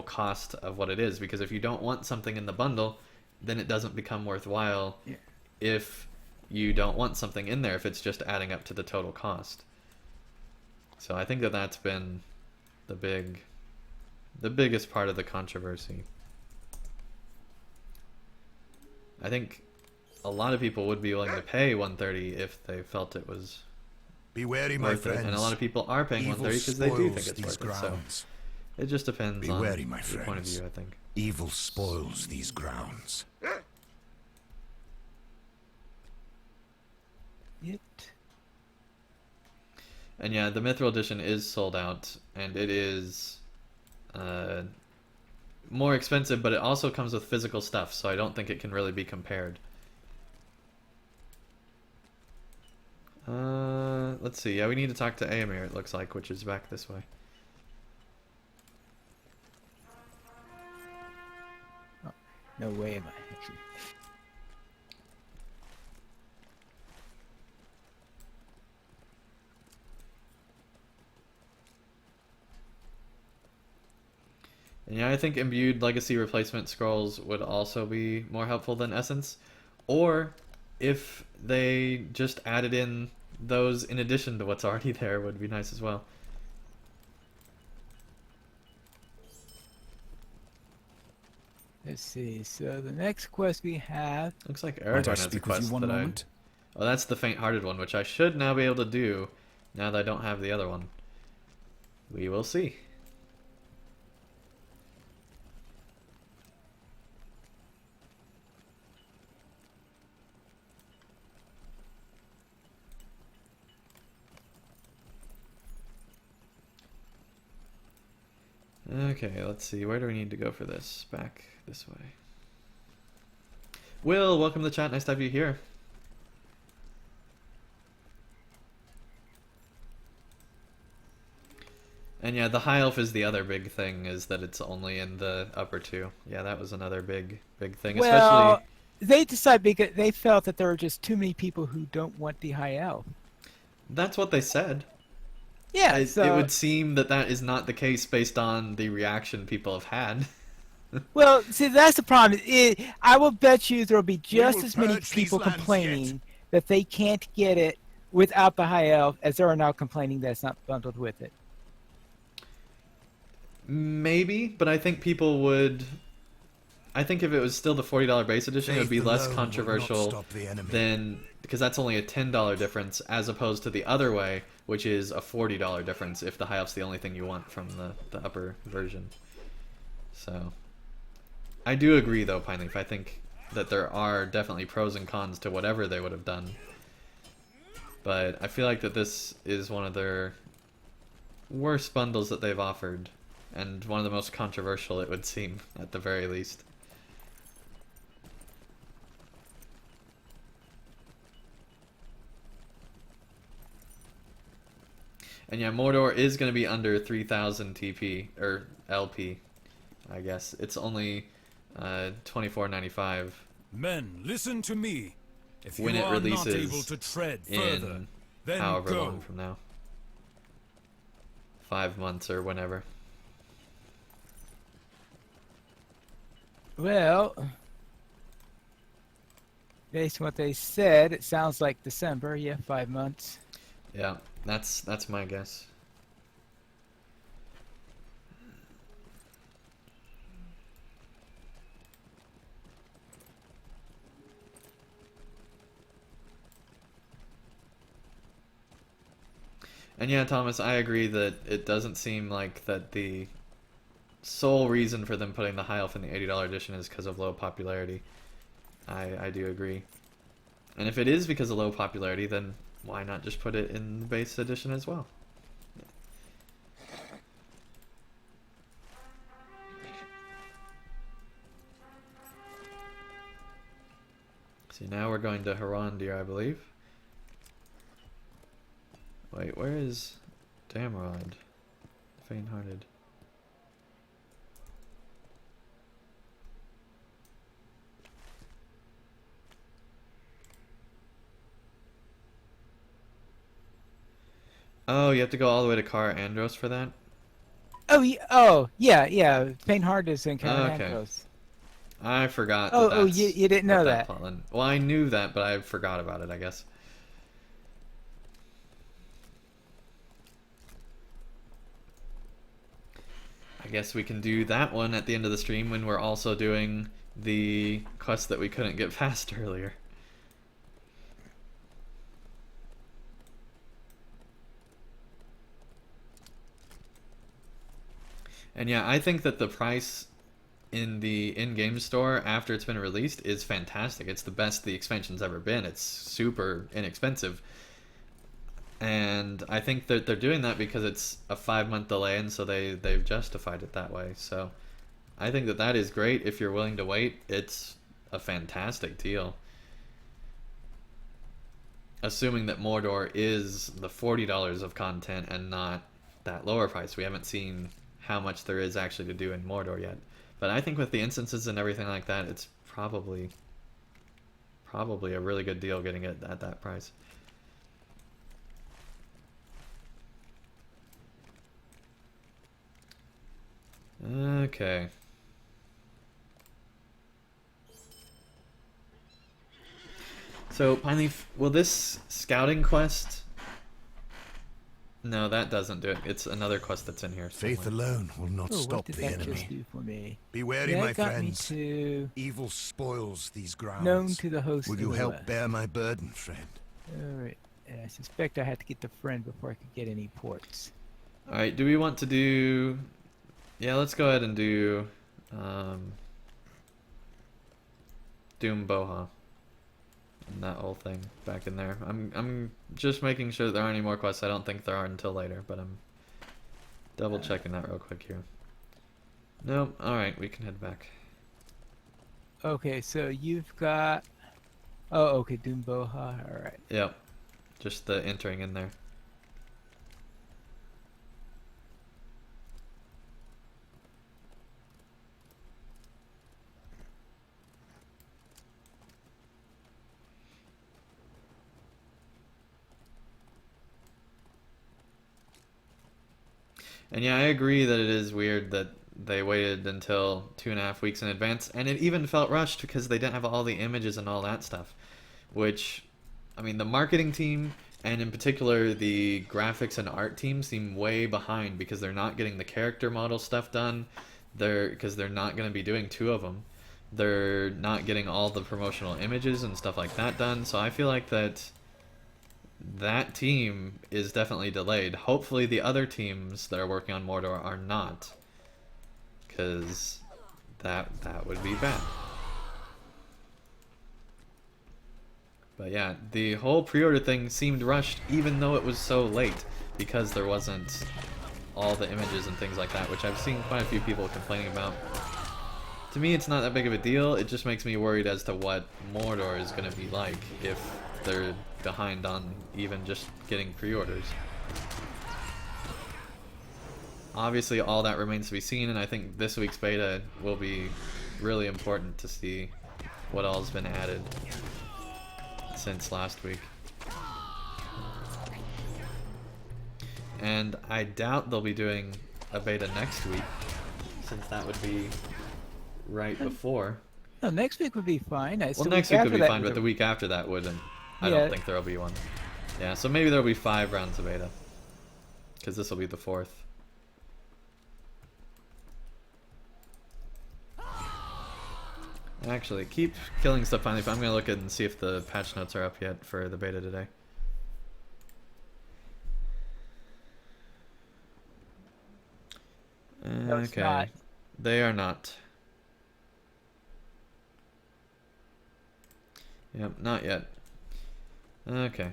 cost of what it is, because if you don't want something in the bundle, then it doesn't become worthwhile. Yeah. If you don't want something in there, if it's just adding up to the total cost. So I think that that's been the biggest part of the controversy. I think a lot of people would be willing to pay $130 if they felt it was be wary, my worth it, and a lot of people are paying $130 because they do think it's worth it. So it just depends on wary, my your point of view, I think. Evil spoils these grounds. And yeah, the Mithril Edition is sold out, and it is more expensive, but it also comes with physical stuff, so I don't think it can really be compared. Let's see. Yeah, we need to talk to Aemir, it looks like, which is back this way. Oh, no way am I actually. And yeah, I think imbued legacy replacement scrolls would also be more helpful than Essence. Or if they just added in those in addition to what's already there would be nice as well. Let's see. So the next quest we have. Looks like Aragorn has a quest that I... Oh, that's the faint-hearted one, which I should now be able to do now that I don't have the other one. We will see. Okay, let's see. Where do we need to go for this? Back this way. Will, welcome to the chat. Nice to have you here. And yeah, the High Elf is the other big thing, is that it's only in the upper two. Yeah, that was another big thing. Well, especially they decided because they felt that there were just too many people who don't want the High Elf. That's what they said. Yeah, it would seem that that is not the case based on the reaction people have had. Well, see, that's the problem. I will bet you there will be just as many people complaining that they can't get it without the High Elf as there are now complaining that it's not bundled with it. Maybe, but I think people would... I think if it was still the $40 base edition, it would be less controversial than... Because that's only a $10 difference, as opposed to the other way, which is a $40 difference if the High Elf's the only thing you want from the upper version. So... I do agree, though, Pineleaf. I think that there are definitely pros and cons to whatever they would have done. But I feel like that this is one of their worst bundles that they've offered. And one of the most controversial, it would seem, at the very least. And yeah, Mordor is going to be under 3,000 TP, or LP, I guess. It's only... $24.95. Men, listen to me. If when you it are releases not able to tread further, in then however go. long from now. 5 months or whenever. Well, based on what they said, it sounds like December. Yeah, 5 months. Yeah, that's my guess. And yeah, Thomas, I agree that it doesn't seem like that the sole reason for them putting the high elf in the $80 edition is because of low popularity. I do agree. And if it is because of low popularity, then why not just put it in the base edition as well? See, now we're going to Harandir, I believe. Wait, where is Damrod? Faint-hearted. Oh, you have to go all the way to Kara Andros for that? Oh, yeah. Faint Heart is in Okay. Andros. I forgot. You didn't know that. Plotline. Well, I knew that, but I forgot about it, I guess. I guess we can do that one at the end of the stream when we're also doing the quest that we couldn't get past earlier. And yeah, I think that the price in the in-game store after it's been released is fantastic. It's the best the expansion's ever been. It's super inexpensive. And I think that they're doing that because it's a 5-month delay, and so they've justified it that way. So I think that that is great. If you're willing to wait, it's a fantastic deal. Assuming that Mordor is the $40 of content and not that lower price. We haven't seen how much there is actually to do in Mordor yet. But I think with the instances and everything like that, it's probably a really good deal getting it at that price. Okay. So, Pineleaf, will this scouting quest... No, that doesn't do it. It's another quest that's in here Faith somewhere. alone will not Oh, stop what did the that just enemy. do for me? Be wary, Yeah, my it got friends. me to Evil spoils these grounds. known to the host. Will in you the help west. bear my burden, friend? Alright. I suspect I had to get the friend before I could get any ports. Alright, do we want to do... Yeah, let's go ahead and do... Doom Boha. And that whole thing back in there. I'm just making sure there aren't any more quests. I don't think there are until later, but I'm double checking that real quick here. Nope. Alright, we can head back. Okay, so you've got... Oh, okay, Doom Boha. Alright. Yep. Just the entering in there. And yeah, I agree that it is weird that they waited until 2.5 weeks in advance, and it even felt rushed because they didn't have all the images and all that stuff. Which, I mean, the marketing team, and in particular the graphics and art team, seem way behind because they're not getting the character model stuff done. Because they're not going to be doing 2 of them. They're not getting all the promotional images and stuff like that done. So I feel like that team is definitely delayed. Hopefully the other teams that are working on Mordor are not, because that would be bad. But yeah, the whole pre-order thing seemed rushed even though it was so late, because there wasn't all the images and things like that, which I've seen quite a few people complaining about. To me, it's not that big of a deal. It just makes me worried as to what Mordor is going to be like if they're behind on even just getting pre-orders. Obviously, all that remains to be seen, and I think this week's beta will be really important to see what all's been added since last week. And I doubt they'll be doing a beta next week, since that would be right before. No, next week would be fine. Well, next week would be fine, but the week after that wouldn't. I Yeah. don't think there'll be one. Yeah, so maybe there'll be 5 rounds of beta. Because this will be the 4th. Actually, keep killing stuff finally. I'm going to look and see if the patch notes are up yet for the beta today. No, it's Okay. not. They are not. Yep, not yet. Okay.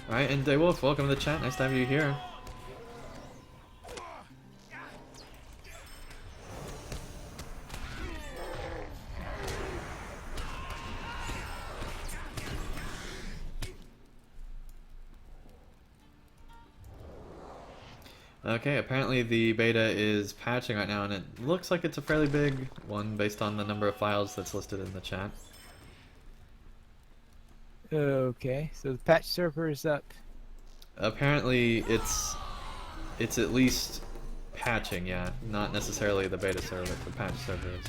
Alright, and Daywolf, welcome to the chat. Nice to have you here. Okay, apparently the beta is patching right now, and it looks like it's a fairly big one based on the number of files that's listed in the chat. Okay, so the patch server is up. Apparently it's at least patching, yeah. Not necessarily the beta server, the patch server is.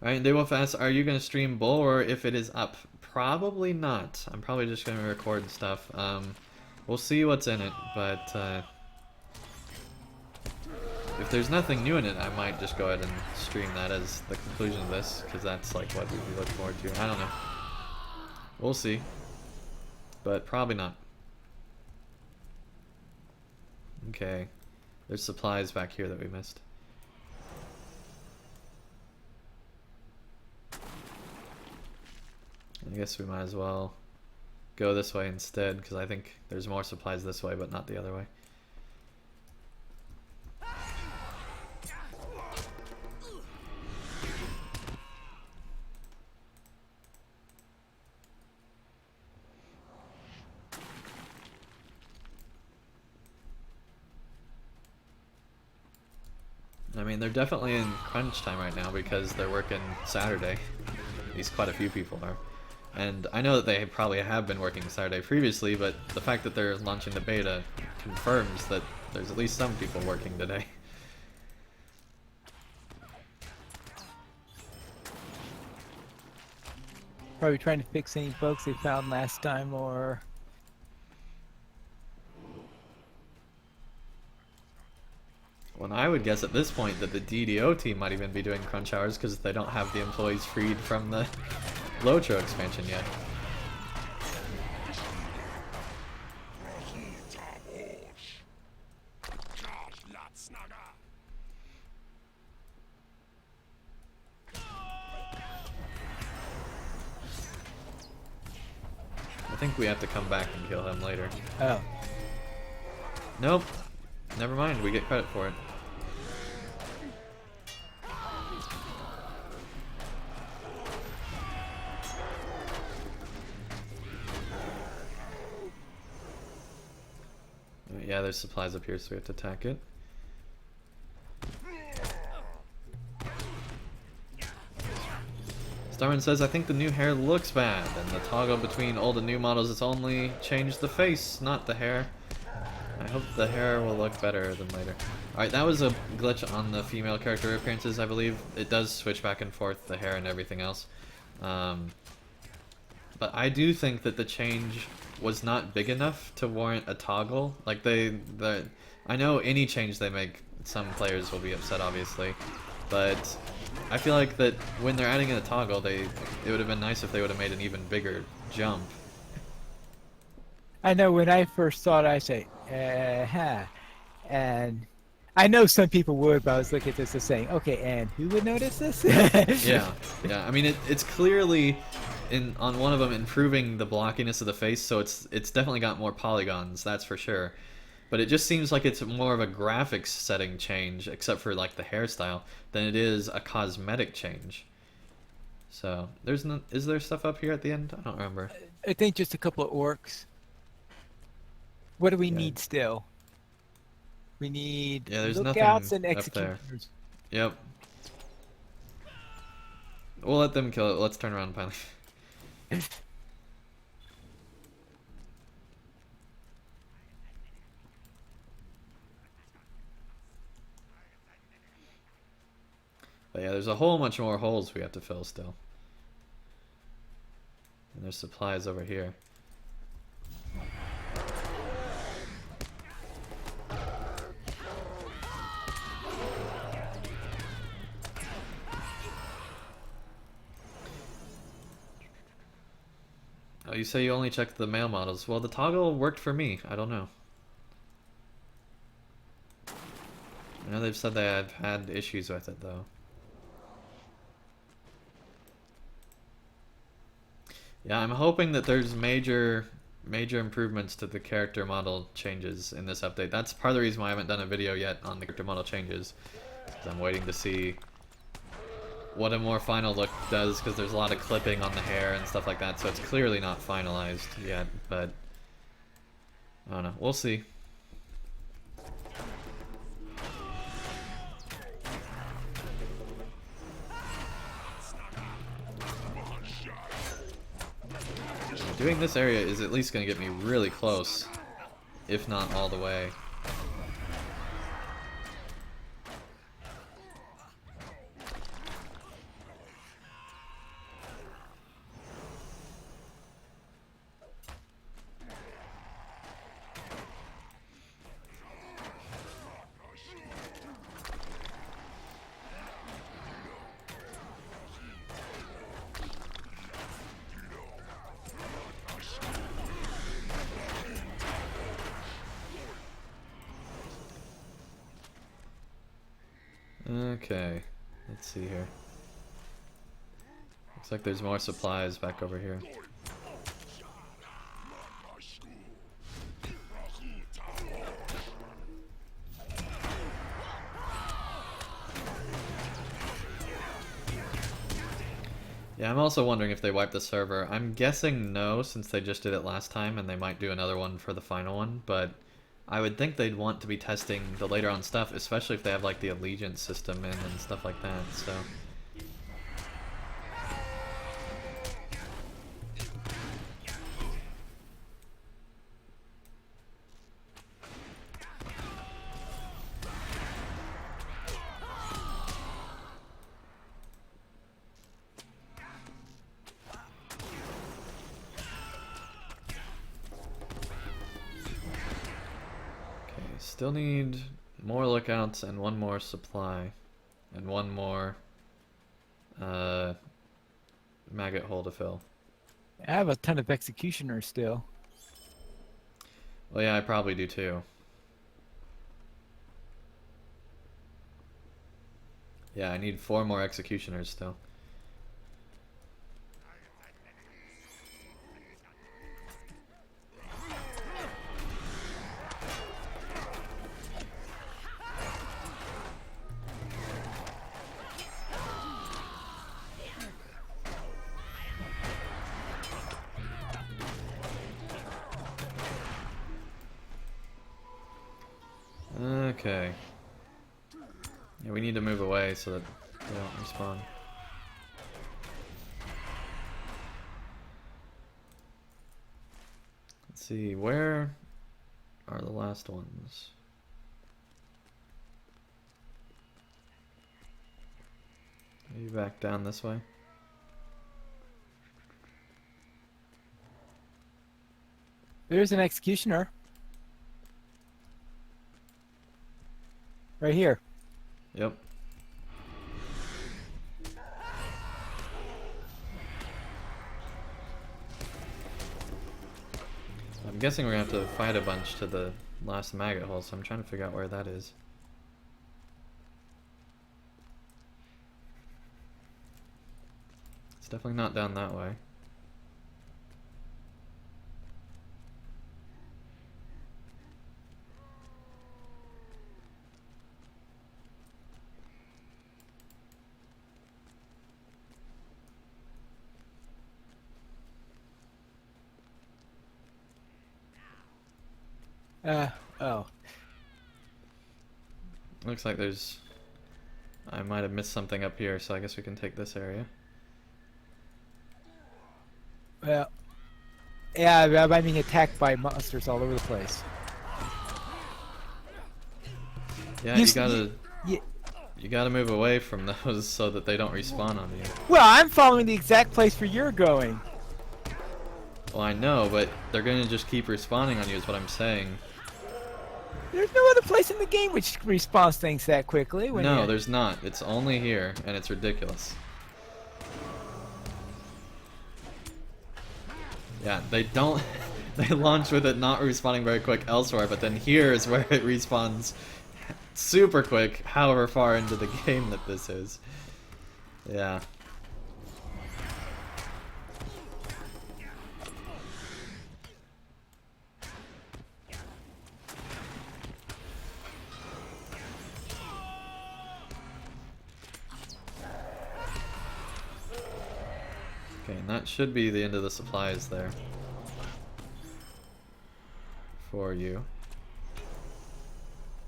Alright, Daywolf asks, are you going to stream Bull, or if it is up? Probably not. I'm probably just going to record stuff. We'll see what's in it, but if there's nothing new in it, I might just go ahead and stream that as the conclusion of this, because that's like what we'd be looking forward to. I don't know. We'll see. But probably not. Okay. There's supplies back here that we missed. I guess we might as well go this way instead, because I think there's more supplies this way, but not the other way. I mean, they're definitely in crunch time right now because they're working Saturday. At least quite a few people are. And I know that they probably have been working Saturday previously, but the fact that they're launching the beta confirms that there's at least some people working today. Probably trying to fix any bugs they found last time, or... Well, I would guess at this point that the DDO team might even be doing crunch hours because they don't have the employees freed from the LOTRO expansion yet. I think we have to come back and kill him later. Oh. Nope. Never mind, we get credit for it. Yeah, there's supplies up here, so we have to attack it. Starman says, I think the new hair looks bad, and the toggle between old and new models has only changed the face, not the hair. I hope the hair will look better than later. Alright, that was a glitch on the female character appearances, I believe. It does switch back and forth, the hair and everything else. But I do think that the change was not big enough to warrant a toggle. Like, I know any change they make, some players will be upset, obviously. But I feel like that when they're adding in a toggle, it would have been nice if they would have made an even bigger jump. I know when I first saw it, I say, huh. And I know some people would, but I was looking at this and saying, okay, and who would notice this? Yeah. I mean, it's clearly on one of them improving the blockiness of the face, so it's definitely got more polygons, that's for sure. But it just seems like it's more of a graphics setting change, except for like the hairstyle, than it is a cosmetic change. So is there stuff up here at the end? I don't remember. I think just a couple of orcs. What do we need still? We need there's lookouts nothing and up there. executors. Yep. We'll let them kill it. Let's turn around, Pineleaf. But yeah, there's a whole bunch more holes we have to fill still. And there's supplies over here. Oh, you say you only checked the male models. Well, the toggle worked for me. I don't know. I know they've said they have had issues with it, though. Yeah, I'm hoping that there's major improvements to the character model changes in this update. That's part of the reason why I haven't done a video yet on the character model changes. Because I'm waiting to see what a more final look does, because there's a lot of clipping on the hair and stuff like that, so it's clearly not finalized yet, but I don't know. We'll see. Doing this area is at least going to get me really close, if not all the way. Okay, let's see here. Looks like there's more supplies back over here. Yeah, I'm also wondering if they wiped the server. I'm guessing no, since they just did it last time, and they might do another one for the final one, but I would think they'd want to be testing the later on stuff, especially if they have like the allegiance system in and stuff like that, so. Still need more lookouts and one more supply and one more maggot hole to fill. I have a ton of executioners still. Well, yeah, I probably do too. Yeah, I need 4 more executioners still. Okay. Yeah, we need to move away so that they don't respawn. Let's see, where are the last ones? Maybe back down this way? There's an executioner. Right here. Yep. I'm guessing we're gonna have to fight a bunch to the last maggot hole, so I'm trying to figure out where that is. It's definitely not down that way. Oh. Looks like there's... I might have missed something up here, so I guess we can take this area. Well, yeah, I'm being attacked by monsters all over the place. Yeah, you- you gotta move away from those so that they don't respawn on you. Well, I'm following the exact place where you're going. Well, I know, but they're gonna just keep respawning on you is what I'm saying. There's no other place in the game which respawns things that quickly. No, there's not. It's only here, and it's ridiculous. Yeah, they don't... They launch with it not respawning very quick elsewhere, but then here is where it respawns super quick, however far into the game that this is. Yeah. Okay, and that should be the end of the supplies there. For you.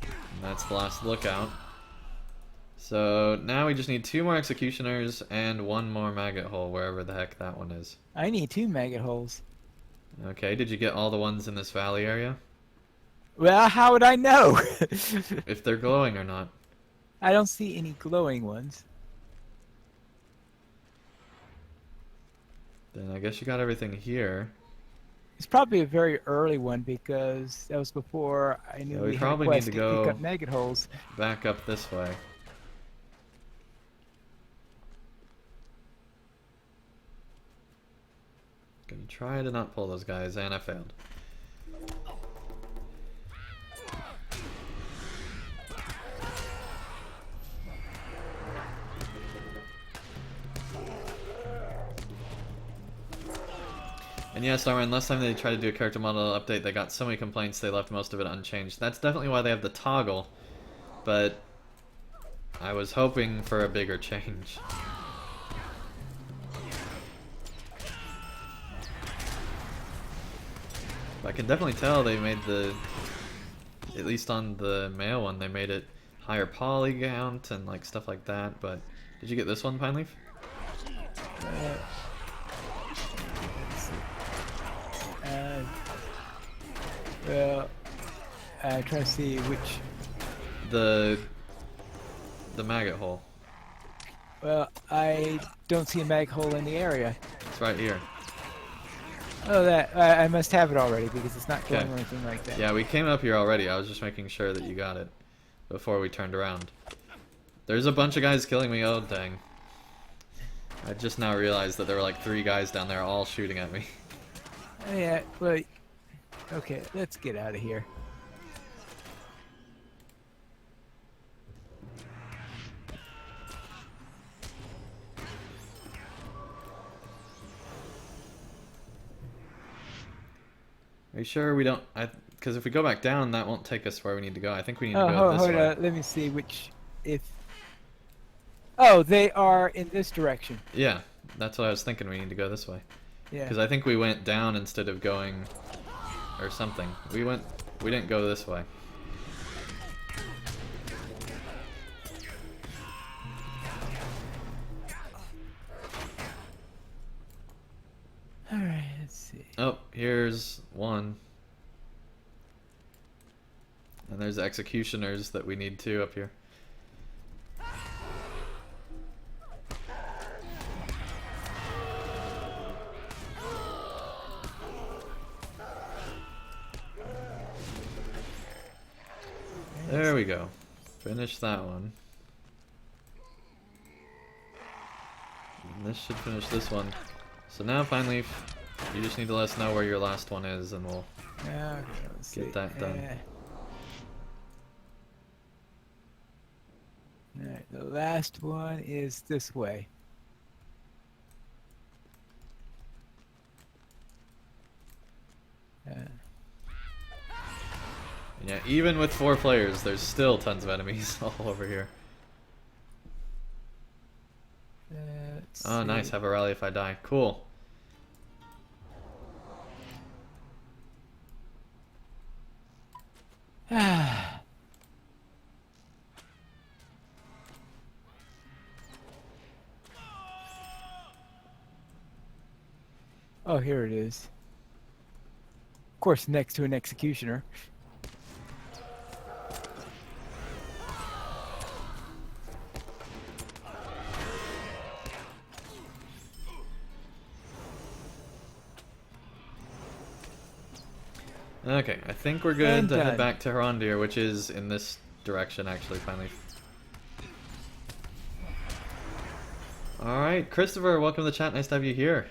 And that's the last lookout. So now we just need 2 more executioners and 1 more maggot hole, wherever the heck that one is. I need 2 maggot holes. Okay, did you get all the ones in this valley area? Well, how would I know? If they're glowing or not. I don't see any glowing ones. Then I guess you got everything here. It's probably a very early one because that was before I knew Yeah, we we probably had need quests to to go pick up maggot holes. back up this way. Gonna try to not pull those guys, and I failed. And yeah, Starman, last time they tried to do a character model update, they got so many complaints they left most of it unchanged. That's definitely why they have the toggle, but I was hoping for a bigger change. I can definitely tell they made the, at least on the male one, they made it higher poly count and like stuff like that, but did you get this one, Pineleaf? Well, I'm trying to see which. The maggot hole. Well, I don't see a mag hole in the area. It's right here. Oh, that I must have it already because it's not glowing Okay. or anything like that. Yeah, we came up here already. I was just making sure that you got it before we turned around. There's a bunch of guys killing me. Oh, dang. I just now realized that there were like 3 guys down there all shooting at me. Yeah, well, okay, let's get out of here. Are you sure we don't... Because if we go back down, that won't take us where we need to go. I think we need to Oh, go this hold way. on, let me see which... If... Oh, they are in this direction. Yeah, that's what I was thinking. We need to go this way. Yeah. Because I think we went down instead of going... Or something. We didn't go this way. Alright, let's see. Oh, here's one. And there's executioners that we need too up here. There we go. Finish that one. And this should finish this one. So now, Pineleaf, you just need to let us know where your last one is, and we'll Okay, let's get see. that done. Alright, the last one is this way. And yeah, even with 4 players, there's still tons of enemies all over here. Let's Oh, nice. see. Have a rally if I die. Cool. Oh, here it is. Of course, next to an executioner. Okay, I think we're good And to head done. back to Harandir, which is in this direction, actually, finally. Alright, Christopher, welcome to the chat. Nice to have you here.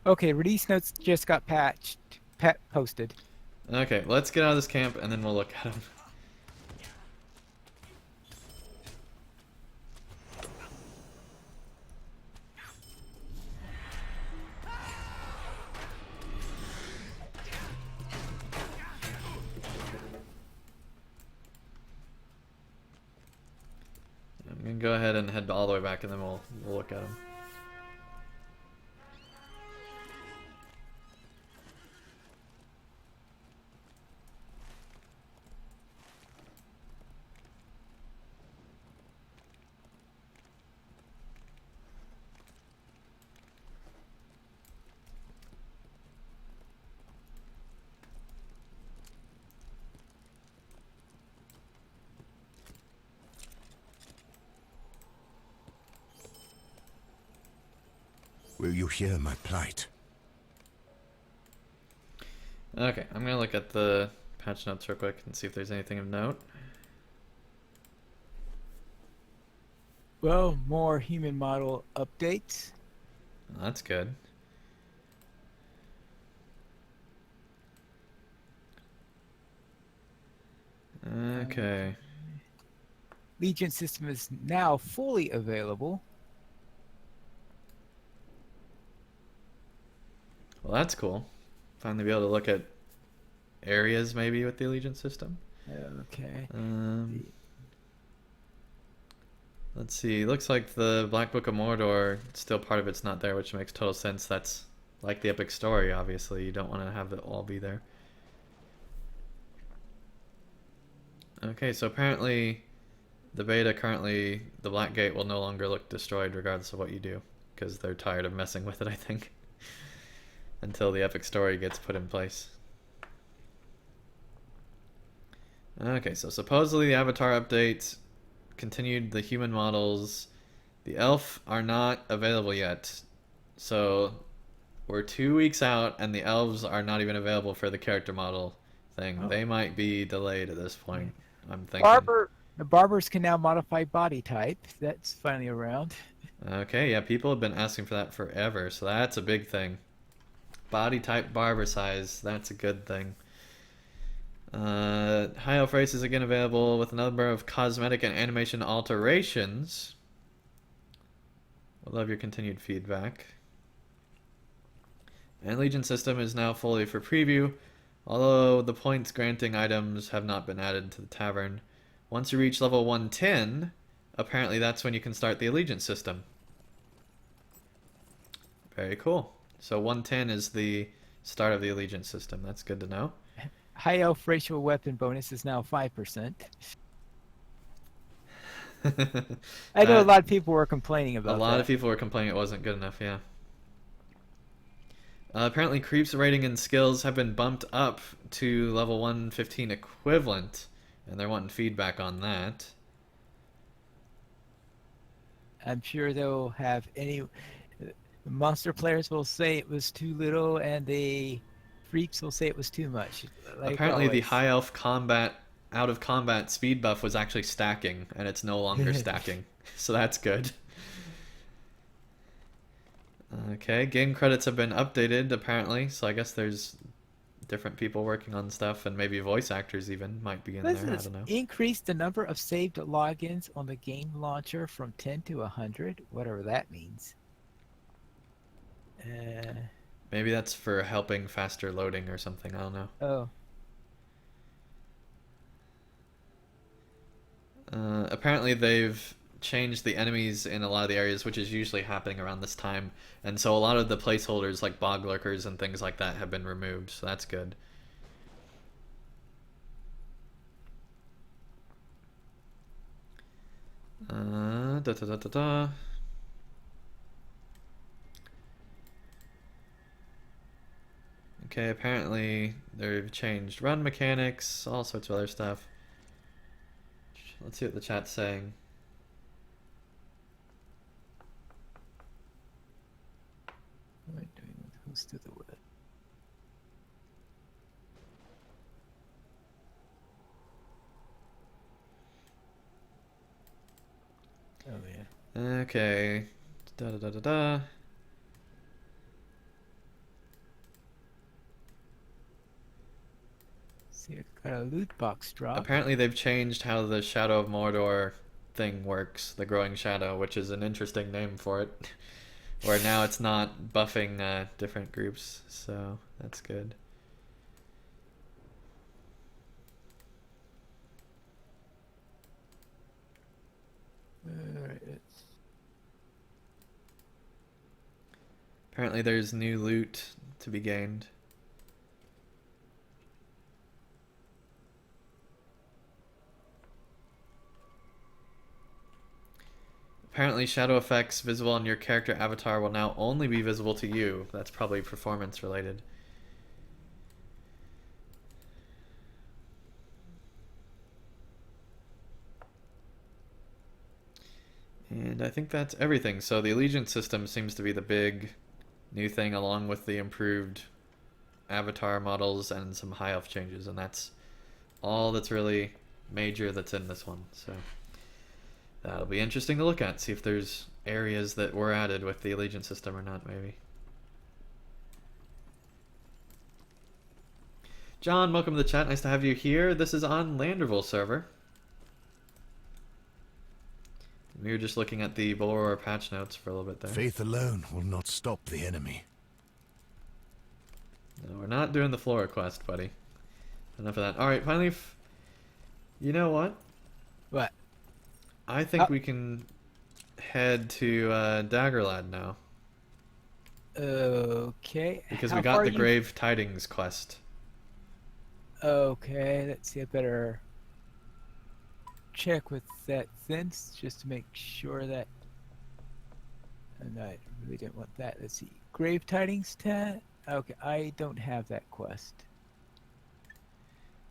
Okay, release notes just got posted. Okay, let's get out of this camp and then we'll look at him. I'm gonna go ahead and head all the way back and then we'll look at him. Will you hear my plight? Okay, I'm gonna look at the patch notes real quick and see if there's anything of note. Well, more human model updates. Well, that's good. Okay. Legion system is now fully available. Well, that's cool. Finally be able to look at areas maybe with the Allegiance system. Okay. Let's see. Looks like the Black Book of Mordor, still part of it's not there, which makes total sense. That's like the epic story, obviously. You don't want to have it all be there. Okay, so apparently the beta currently, the Black Gate will no longer look destroyed regardless of what you do, because they're tired of messing with it, I think, until the epic story gets put in place. Okay, so supposedly the Avatar update continued the human models. The elf are not available yet, so we're 2 weeks out and the elves are not even available for the character model thing. They might be delayed at this point, I'm thinking. The barbers can now modify body type. That's finally around. Okay, yeah, people have been asking for that forever, so that's a big thing. Body type, barber size, that's a good thing. High elf race is again available with a number of cosmetic and animation alterations. We'll love your continued feedback. And Legion system is now fully for preview, although the points granting items have not been added to the tavern. Once you reach level 110, apparently that's when you can start the Allegiance system. Very cool. So 110 is the start of the Allegiance system. That's good to know. High elf racial weapon bonus is now 5%. I know a lot of people were complaining about that. A lot of people were complaining it wasn't good enough, yeah. Apparently creeps rating and skills have been bumped up to level 115 equivalent, and they're wanting feedback on that. I'm sure they'll have monster players will say it was too little, and the freaks will say it was too much. Like apparently the always. high elf out of combat speed buff was actually stacking, and it's no longer stacking. So that's good. Okay, game credits have been updated apparently, so I guess there's different people working on stuff, and maybe voice actors even might be in there, I don't know. Increase the number of saved logins on the game launcher from 10 to 100, whatever that means. Maybe that's for helping faster loading or something, I don't know. Apparently they've changed the enemies in a lot of the areas, which is usually happening around this time, and so a lot of the placeholders like bog lurkers and things like that have been removed, so that's good. Da da da da da. Okay, apparently they've changed run mechanics, all sorts of other stuff. Let's see what the chat's saying. What am I doing with who's to the web? Oh yeah. Okay. Da da da da da. See, I got a loot box drop. Apparently they've changed how the Shadow of Mordor thing works, the Growing Shadow, which is an interesting name for it. Where now it's not buffing different groups, so that's good. Alright, Apparently there's new loot to be gained. Apparently shadow effects visible on your character avatar will now only be visible to you. That's probably performance related. And I think that's everything. So the allegiance system seems to be the big new thing, along with the improved avatar models and some high elf changes, and that's all that's really major that's in this one. So that'll be interesting to look at, see if there's areas that were added with the allegiance system or not, maybe. John, welcome to the chat. Nice to have you here. This is on Landerville server. We were just looking at the Bulwaror patch notes for a little bit there. Faith alone will not stop the enemy. No, we're not doing the Flora quest, buddy. Enough of that. Alright, finally, you know what? what? I think we can head to Dagger now. Okay. Because How we got far the you- Grave Tidings quest. Okay, let's see. I better check with that thence just to make sure that. And I really didn't want that. Let's see. Grave Tidings tat. Okay, I don't have that quest.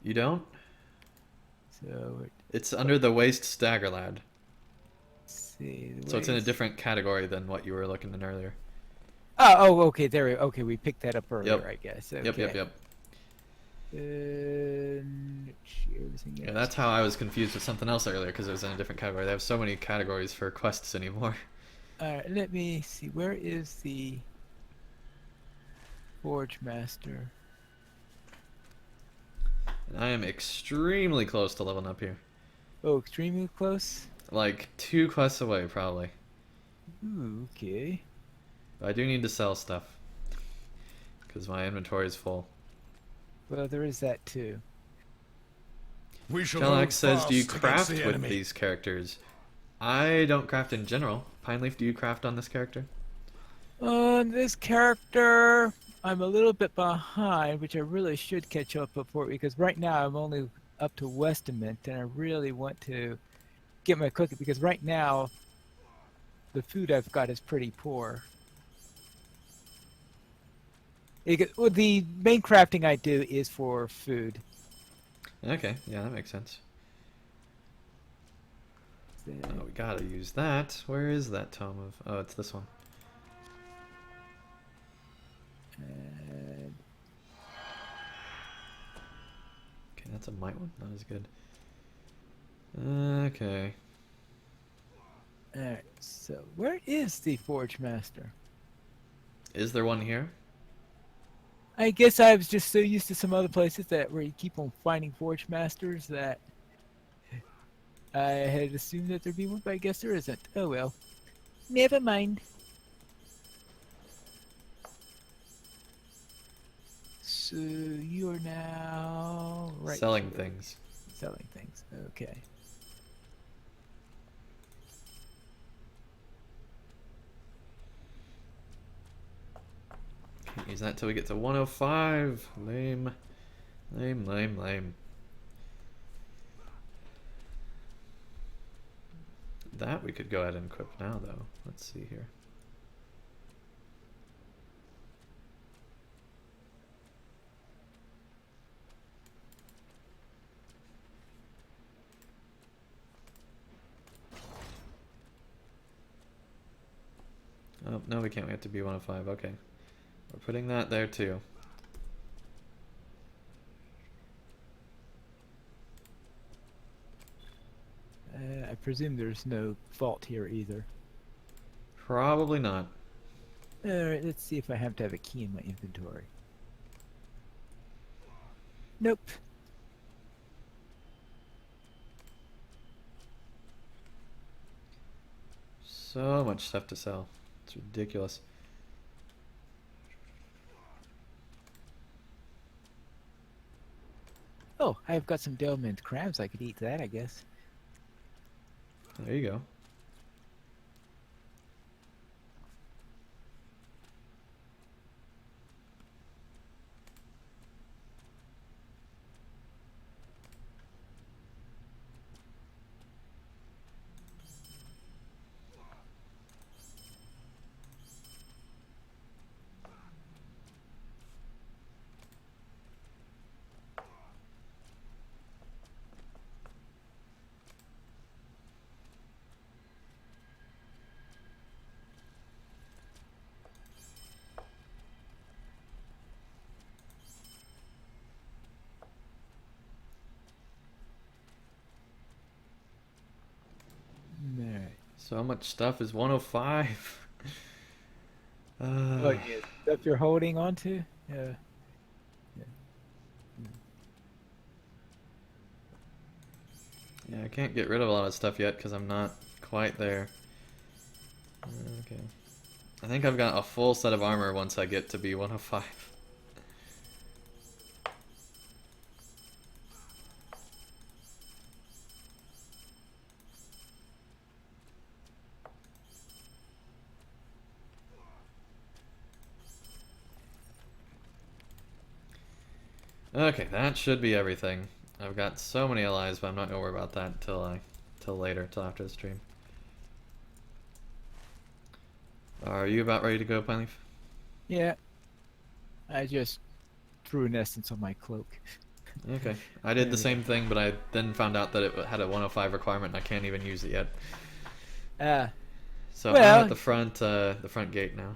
You don't? So It's under the Waste Dagger. let's see. So it's in a ways- different category than what you were looking in earlier. Oh, okay. Okay, we picked that up earlier, Yep. I guess. Okay. Yep. Everything Yeah, else. that's how I was confused with something else earlier, because it was in a different category. They have so many categories for quests anymore. Alright, let me see. Where is the Forge Master? And I am extremely close to leveling up here. Oh, extremely close? Like 2 quests away, probably. Ooh, okay. But I do need to sell stuff, because my inventory is full. Well, there is that too. We shall Jalax hold says, do you fast craft against the with enemy. these characters? I don't craft in general. Pineleaf, do you craft on this character? On this character, I'm a little bit behind, which I really should catch up before, because right now I'm only up to Westament, and I really want to get my cooking, because right now the food I've got is pretty poor. Well, the main crafting I do is for food. Okay, yeah, that makes sense. Oh, we gotta use that. Where is that tome of... Oh, it's this one. And Okay, that's a might one. Not as good. Okay. alright, so where is the Forge Master? Is there one here? I guess I was just so used to some other places that where you keep on finding Forge Masters that I had assumed that there'd be one, but I guess there isn't. Oh well. Never mind. So you are now Selling here. things. Selling things. Okay. Can't use that till we get to 105. Lame. Lame. That we could go ahead and equip now, though. Let's see here. Oh, no, we can't. We have to be 105. Okay. We're putting that there, too. I presume there's no vault here either. Probably not. Alright, let's see if I have to have a key in my inventory. Nope. So much stuff to sell. It's ridiculous. Oh, I've got some Delmint crabs. I could eat that, I guess. There you go. Alright. So much stuff is 105. Oh, yeah. Stuff you're holding on to? Yeah. Yeah, I can't get rid of a lot of stuff yet because I'm not quite there. Okay. I think I've got a full set of armor once I get to be 105. Okay, that should be everything. I've got so many allies, but I'm not gonna worry about that till later, till after the stream. Are you about ready to go, Pineleaf? Yeah. I just threw an essence on my cloak. Okay. I did the same thing, but I then found out that it had a 105 requirement, and I can't even use it yet. So well, I'm at the front gate now.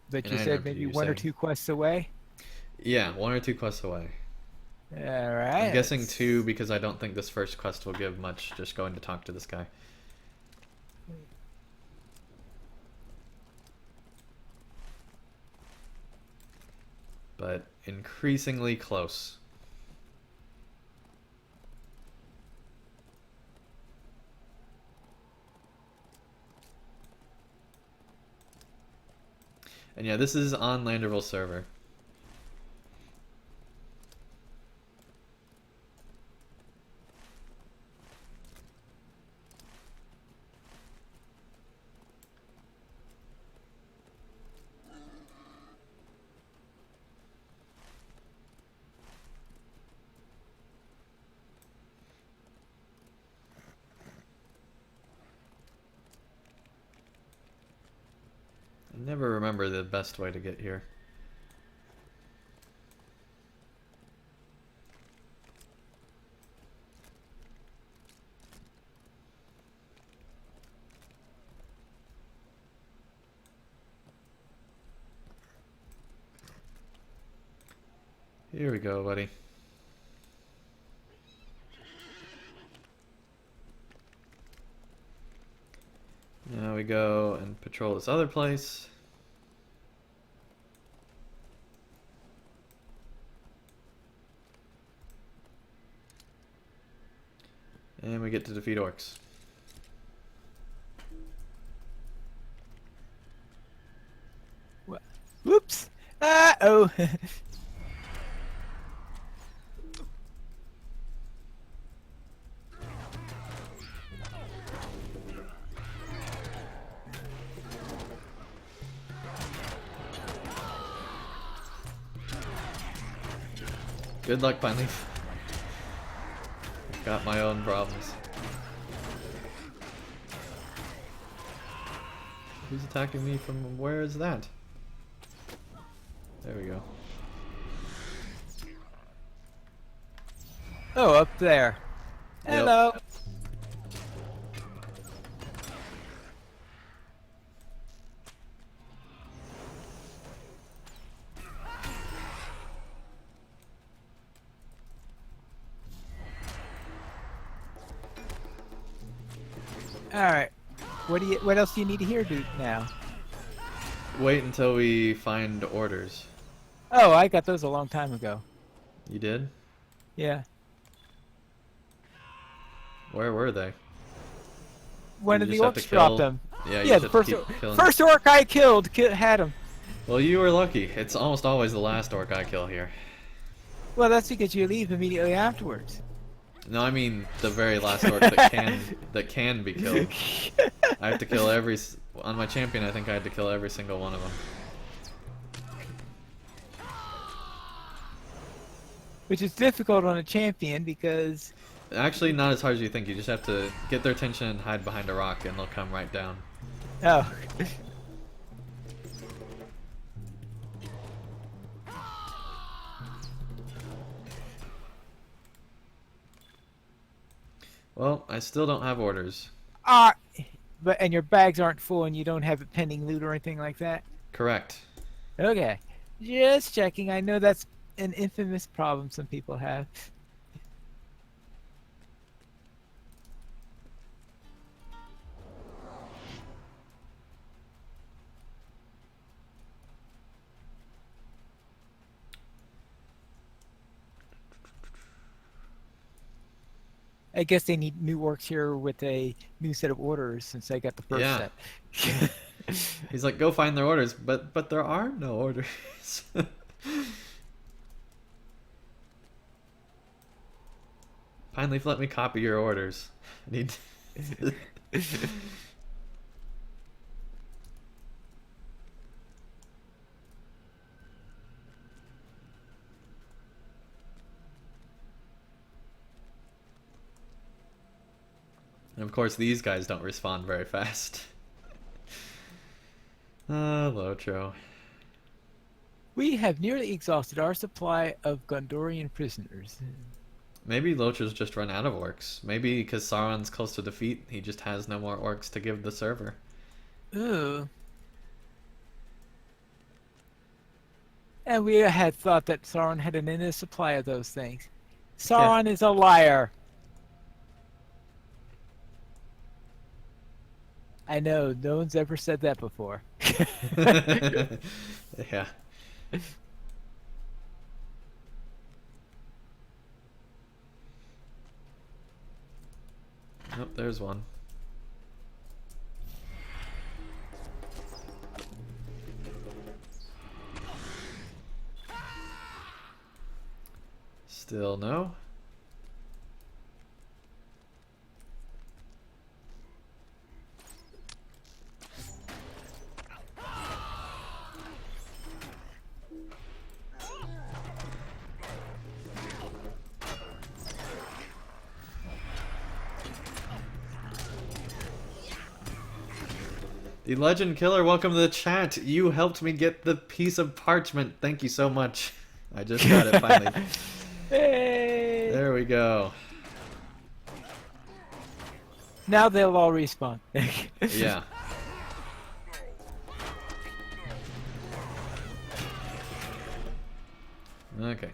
But And you I said remember maybe you one or saying- two quests away? Yeah, 1 or 2 quests away. Alright. I'm guessing 2 because I don't think this first quest will give much, just going to talk to this guy. But increasingly close. And yeah, this is on Landerville server. I never remember the best way to get here. Here we go, buddy. Now we go and patrol this other place. And we get to defeat orcs. Whoops! Uh-oh! Good luck, Pineleaf. Got my own problems. Who's attacking me from where is that? There we go. Oh, up there. Yep. Hello. All right. What else do you need to hear now? Wait until we find orders. Oh, I got those a long time ago. You did? Yeah. Where were they? One You of the just have to orcs dropped kill- them. Yeah, you Yeah, just the have to keep killing. first orc I killed had him. Well, you were lucky. It's almost always the last orc I kill here. Well, that's because you leave immediately afterwards. No, I mean the very last orc that can be killed. I have to kill on my champion. I think I had to kill every single one of them. Which is difficult on a champion because... Actually, not as hard as you think. You just have to get their attention and hide behind a rock, and they'll come right down. Oh. Well, I still don't have orders. And your bags aren't full and you don't have a pending loot or anything like that? Correct. Okay. Just checking. I know that's an infamous problem some people have. I guess they need new orcs here with a new set of orders since I got the first Yeah. set. He's like, go find their orders, but there are no orders. Pineleaf, let me copy your orders. I need. And of course, these guys don't respond very fast. LOTRO. We have nearly exhausted our supply of Gondorian prisoners. Maybe LOTRO's just run out of orcs. Maybe because Sauron's close to defeat, he just has no more orcs to give the server. Ooh. And we had thought that Sauron had an endless supply of those things. Sauron is a liar. I know, no one's ever said that before. Yeah. Oh, there's one. Still no. The Legend Killer, welcome to the chat. You helped me get the piece of parchment. Thank you so much. I just got it finally. Hey! There we go. Now they'll all respawn. Yeah. Okay.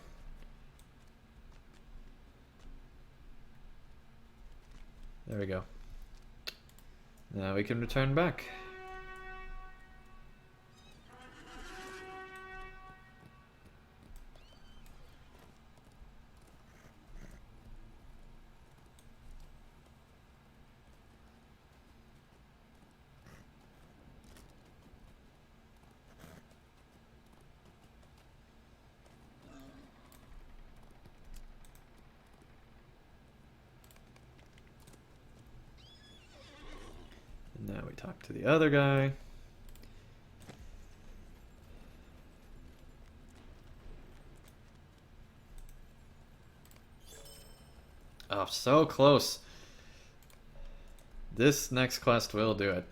There we go. Now we can return back. Now we talk to the other guy. Oh, so close. This next quest will do it.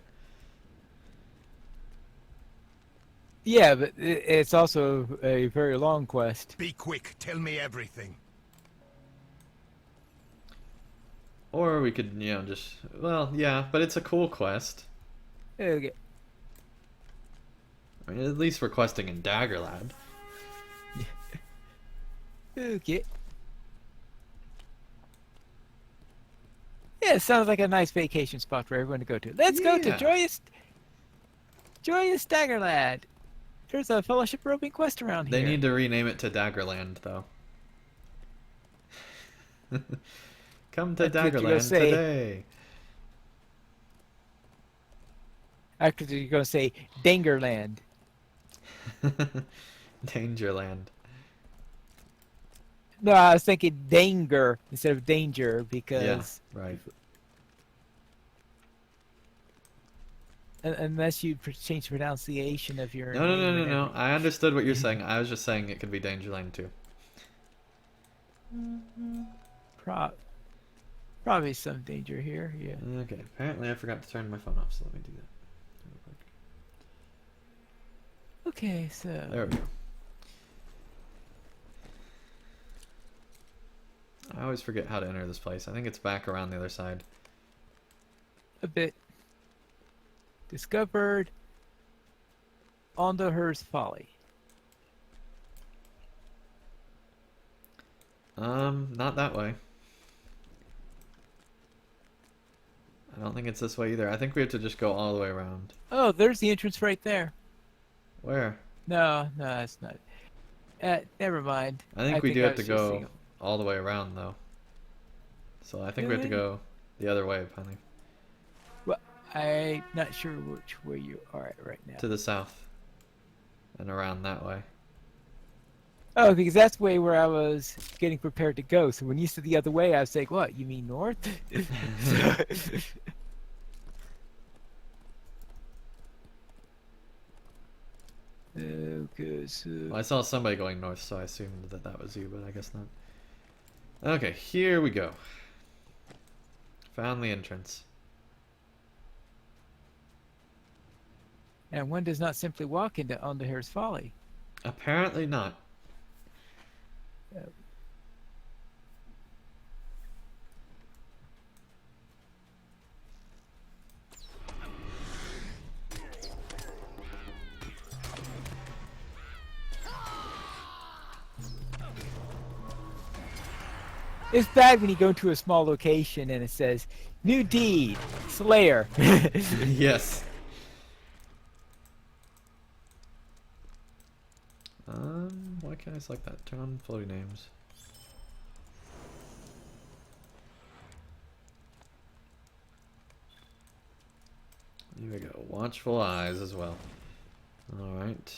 Yeah, but it's also a very long quest. Be quick, tell me everything. Or we could, you know, just... Well, yeah, but it's a cool quest. Okay. I mean, at least we're questing in Daggerland. Okay. Yeah, it sounds like a nice vacation spot for everyone to go to. Let's go to Yeah. Joyous Daggerland. There's a Fellowship roping quest around They here. need to rename it to Daggerland, though. Come to That's what you're gonna Daggerland say. today. Actually, you're going to say Dangerland. Dangerland. No, I was thinking Danger instead of Danger because Yeah, right. unless you change the pronunciation of your No, no, name no, no, and no. everything. I understood what you're saying. I was just saying it could be Dangerland, too. Probably some danger here. Yeah. Okay, apparently I forgot to turn my phone off, so let me do that. Real quick. Okay, so There we go. I always forget how to enter this place. I think it's back around the other side. a bit discovered Onderhurst Folly. Not that way. I don't think it's this way either. I think we have to just go all the way around. Oh, there's the entrance right there. Where? No, that's not. Never mind. I think we do I have to was just go thinking- all the way around, though. So I think we have to Really? go the other way, apparently. Well, I'm not sure which way you are at right now. To the south. And around that way. Oh, because that's the way where I was getting prepared to go. So when you said the other way, I was like, what? You mean north? Okay, so... Well, I saw somebody going north, so I assumed that that was you, but I guess not. Okay, here we go. Found the entrance. And one does not simply walk into Underhair's Folly. Apparently not. It's bad when you go to a small location and it says, New Deed, Slayer. Yes. Why can't I select that? Turn on floating names. Here we go. Watchful eyes as well. Alright.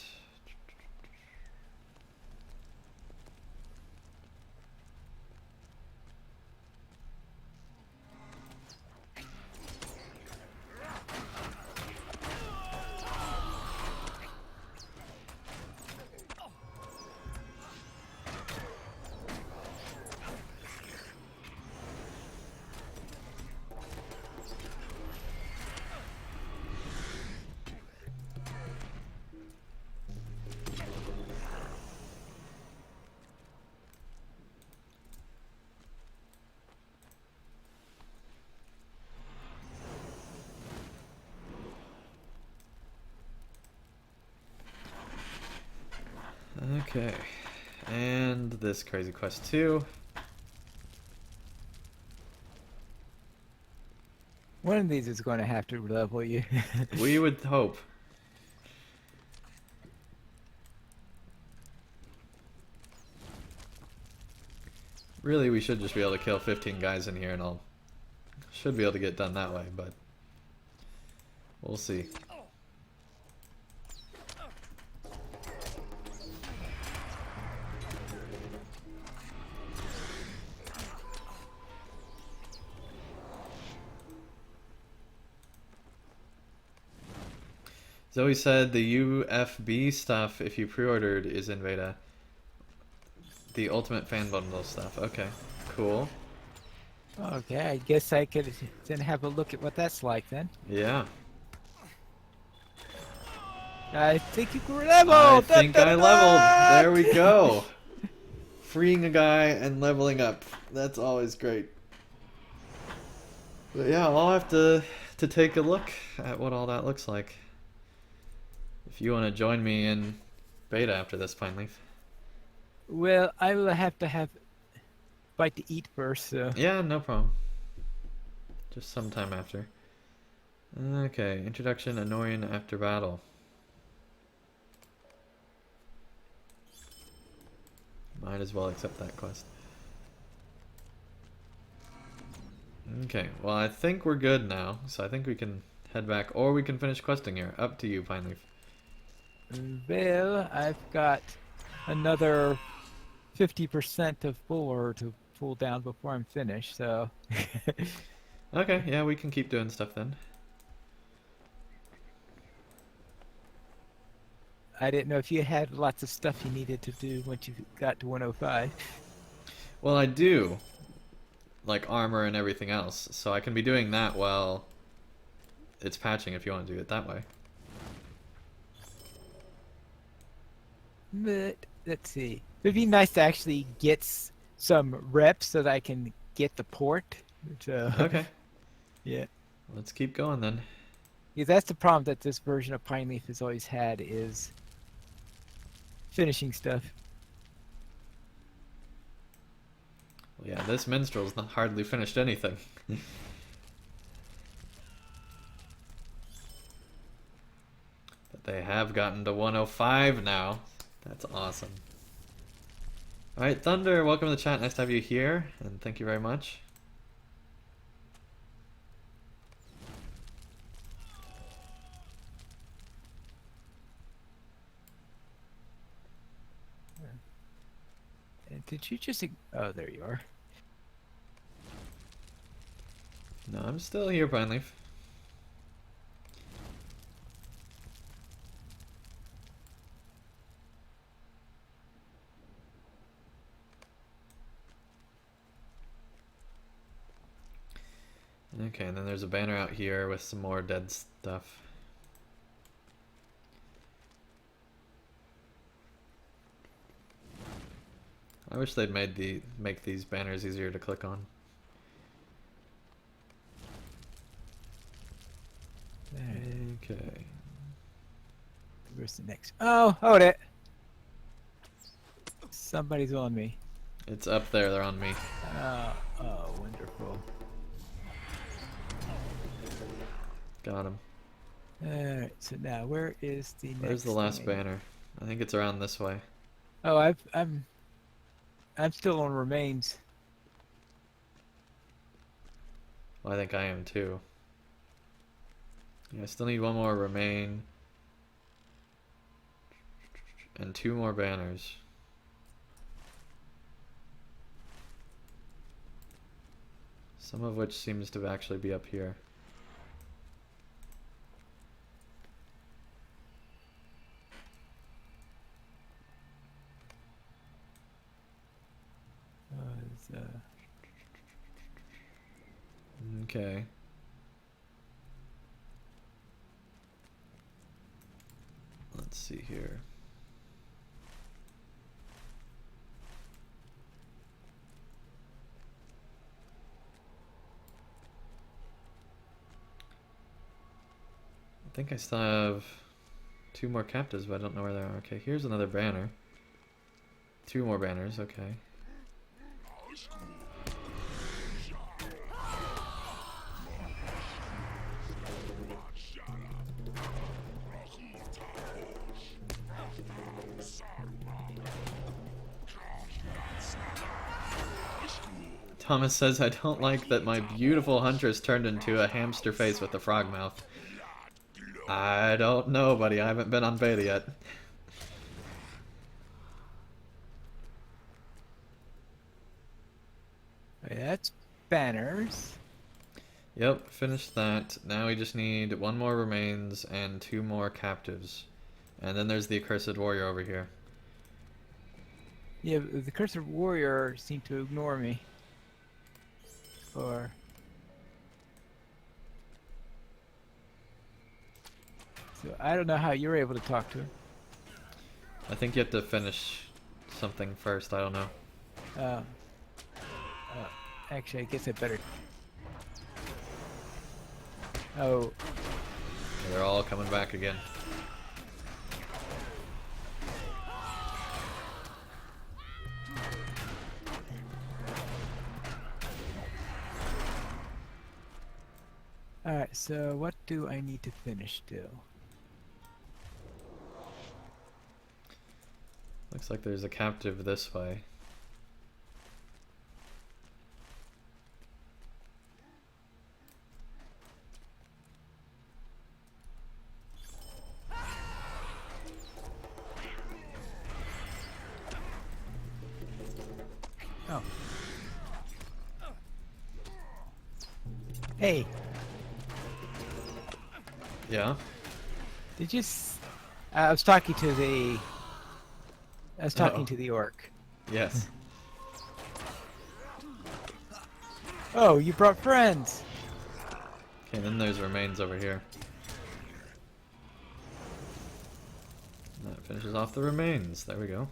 Okay. And this crazy quest too. One of these is going to have to level you. We would hope. Really, we should just be able to kill 15 guys in here and all. Should be able to get done that way, but we'll see. Zoe said the UFB stuff, if you pre-ordered, is in beta. The Ultimate Fan Bundle stuff. Okay, cool. Okay, I guess I could then have a look at what that's like then. Yeah. I think you were leveled! I think I leveled. There we go. Freeing a guy and leveling up. That's always great. But yeah, I'll have to take a look at what all that looks like. If you want to join me in beta after this, Pineleaf. Well, I will have to have bite to eat first, so. Yeah, no problem. Just sometime after. Okay, introduction, Annoying after battle. Might as well accept that quest. Okay, well I think we're good now, so I think we can head back, or we can finish questing here. Up to you, Pineleaf. Well, I've got another 50% of fuller to pull down before I'm finished, so. Okay, yeah, we can keep doing stuff then. I didn't know if you had lots of stuff you needed to do once you got to 105. Well, I do. Like armor and everything else, so I can be doing that while it's patching if you want to do it that way. But, let's see. It'd be nice to actually get some reps so that I can get the port. So, Okay, yeah. let's keep going then. Yeah, that's the problem that this version of Pineleaf has always had is finishing stuff. Well, yeah, this minstrel's not hardly finished anything. But they have gotten to 105 now. That's awesome. Alright, Thunder, welcome to the chat. Nice to have you here, and thank you very much. Did you just... Oh, there you are. No, I'm still here, Pineleaf. Okay, and then there's a banner out here with some more dead stuff. I wish they'd make these banners easier to click on. Okay. Where's the next? Oh, hold it. Somebody's on me. It's up there, they're on me. Oh, wonderful. Got him. Alright, so now where is the next Where's the last thing? banner? I think it's around this way. Oh, I'm still on remains. Well, I think I am too. Yeah, I still need one more remain. And 2 more banners. Some of which seems to actually be up here. Okay. Let's see here. I think I still have 2 more captives, but I don't know where they are. Okay, here's another banner. 2 more banners, okay. Thomas says, I don't like that my beautiful huntress turned into a hamster face with a frog mouth. I don't know, buddy. I haven't been on beta yet. That's banners. Yep, finished that. Now we just need 1 more remains and 2 more captives. And then there's the accursed warrior over here. Yeah, but the Cursed Warrior seemed to ignore me. Or so I don't know how you're able to talk to him. I think you have to finish something first. I don't know. Uh, actually, I guess I better. Oh, They're all coming back again. all right. So what do I need to finish still? Looks like there's a captive this way. Oh. Hey, Yeah? did you? I was talking to the. I was talking Uh-oh. to the orc. Yes. Oh, you brought friends. Okay, then there's remains over here. That finishes off the remains. There we go.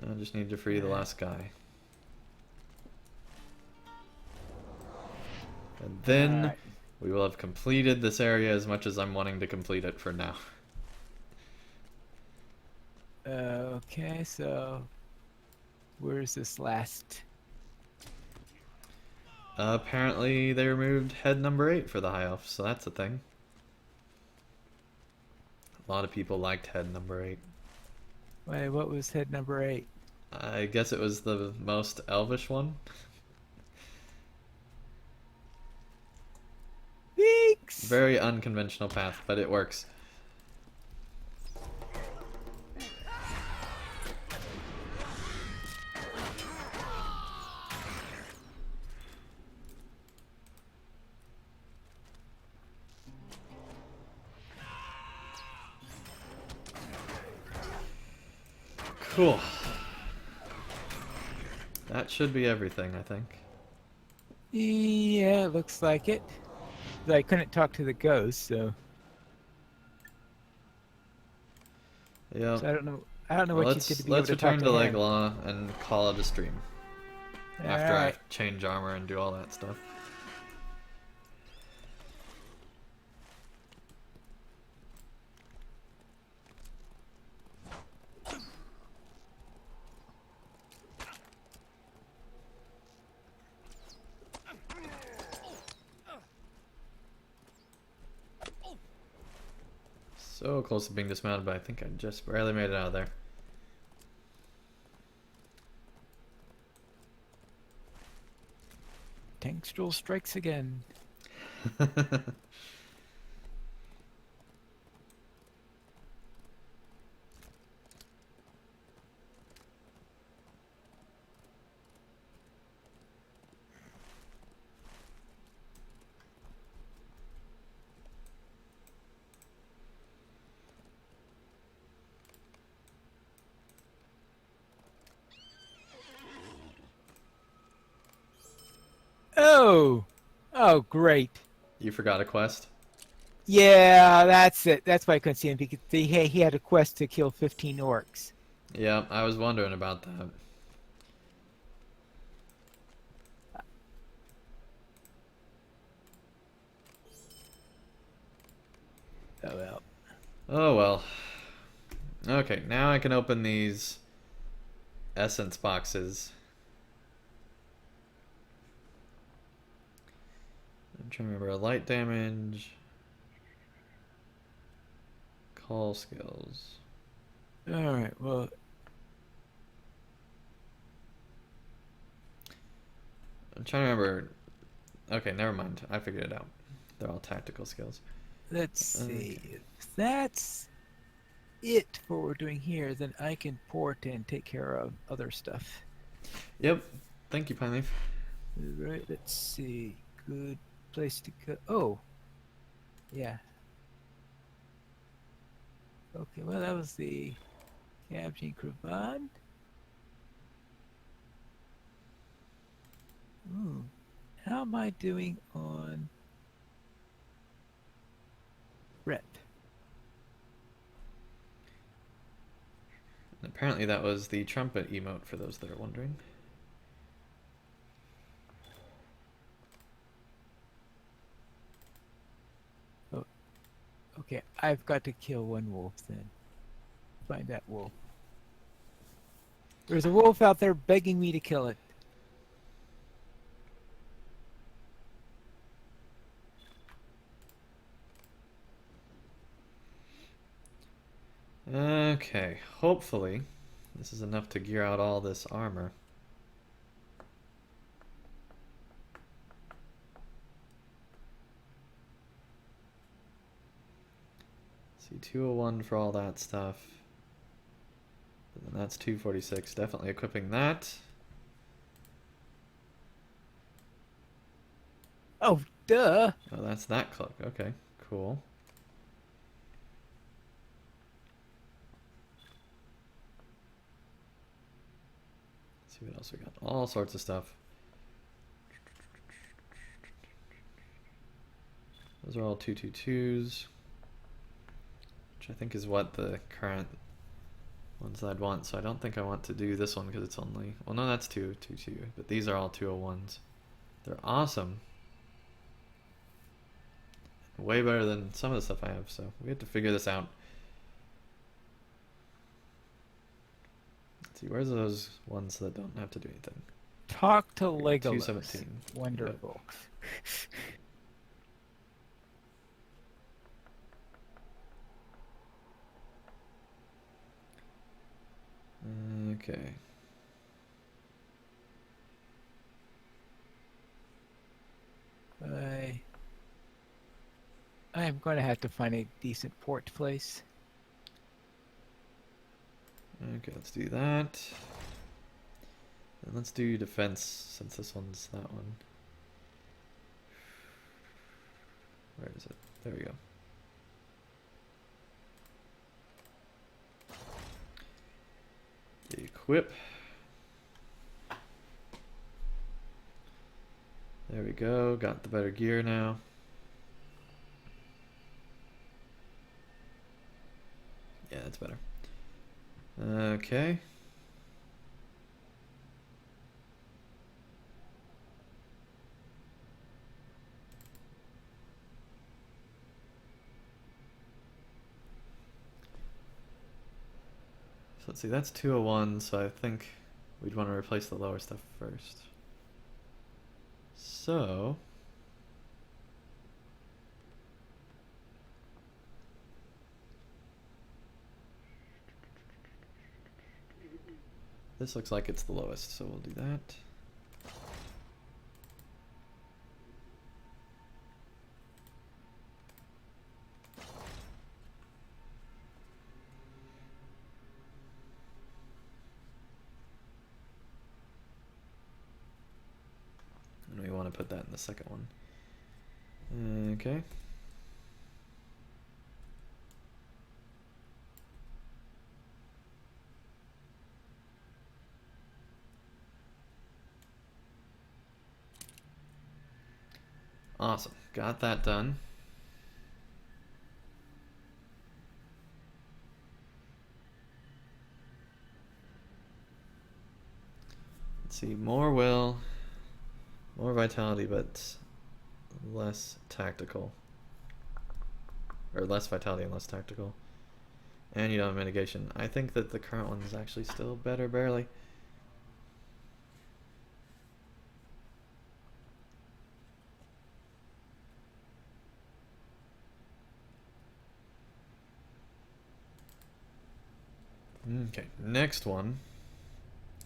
I just need to free the last guy. And then Alright. we will have completed this area as much as I'm wanting to complete it for now. Okay, so where's this last? Apparently they removed head number 8 for the High Elf, so that's a thing. A lot of people liked head number 8. Wait, what was head number 8? I guess it was the most elvish one. Thanks. Very unconventional path, but it works. Cool. That should be everything, I think. Yeah, looks like it. I couldn't talk to the ghost, so Yeah. I don't know. I don't know what you did to be let's able to talk return to to him. Leglaw and call it a stream. After I Alright. change armor and do all that stuff. So close to being dismounted, but I think I just barely made it out of there. Tankstrel strikes again. Oh! Oh, great. You forgot a quest? Yeah, that's it. That's why I couldn't see him, because he had a quest to kill 15 orcs. Yeah, I was wondering about that. Oh well. Oh well. Okay, now I can open these essence boxes. I'm trying to remember. Light damage. Call skills. Alright, well, I'm trying to remember. Okay, never mind. I figured it out. They're all tactical skills. let's see. Okay. If that's it for what we're doing here, then I can port and take care of other stuff. Yep. Thank you, Pineleaf. Right, let's see. Good place to go. Oh! Yeah. Okay, well, that was the Captain Cravat. Ooh, How am I doing on rep? And apparently that was the trumpet emote for those that are wondering. Oh, okay, I've got to kill one wolf then. Find that wolf. There's a wolf out there begging me to kill it. Okay, hopefully this is enough to gear out all this armor. See, 201 for all that stuff. And then that's 246, definitely equipping that. Oh, duh! Oh, that's that cloak, okay, cool. See what else we got. All sorts of stuff. Those are all 222s, which I think is what the current ones I'd want. So I don't think I want to do this one because it's only, well, no, that's 222, but these are all 201s. They're awesome. Way better than some of the stuff I have, so we have to figure this out. Let's see, where's those ones that don't have to do anything? Talk to Here, Legolas. 217. Wonderful. Okay. I'm going to have to find a decent port place. Okay, let's do that. And let's do defense, since this one's that one. Where is it? There we go. Equip. There we go, got the better gear now. Yeah, that's better. Okay. So let's see, that's 201, so I think we'd want to replace the lower stuff first. So this looks like it's the lowest, so we'll do that. And we want to put that in the second one. Okay. Awesome, got that done. Let's see, more will, more vitality, but less tactical. Or less vitality and less tactical. And you don't have mitigation. I think that the current one is actually still better, barely. Okay, next one.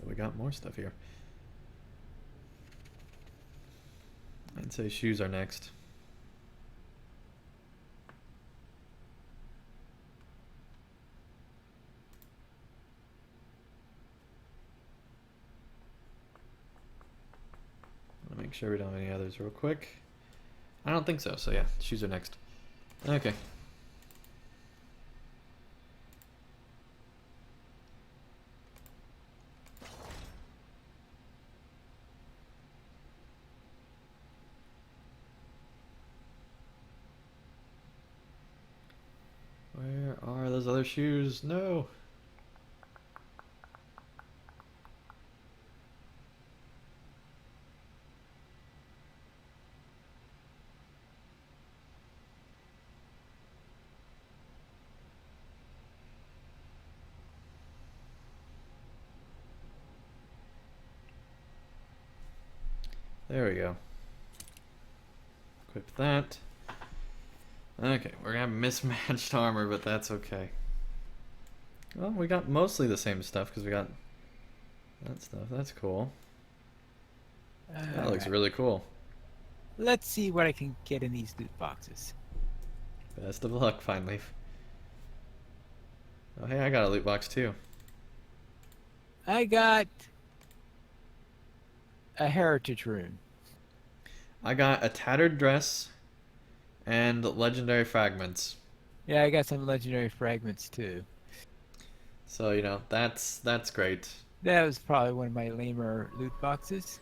We got more stuff here. I'd say shoes are next. I want to make sure we don't have any others real quick. I don't think so, so yeah, shoes are next. Okay. those other shoes. No. There we go. Equip that. Okay, we're gonna have mismatched armor, but that's okay. Well, we got mostly the same stuff because we got that stuff. That's cool. That looks really cool. Let's see what I can get in these loot boxes. Best of luck, Pineleaf. Oh, hey, I got a loot box too. I got a heritage rune. I got a tattered dress and legendary fragments. Yeah, I got some legendary fragments too. So, you know, that's great. That was probably one of my lamer loot boxes.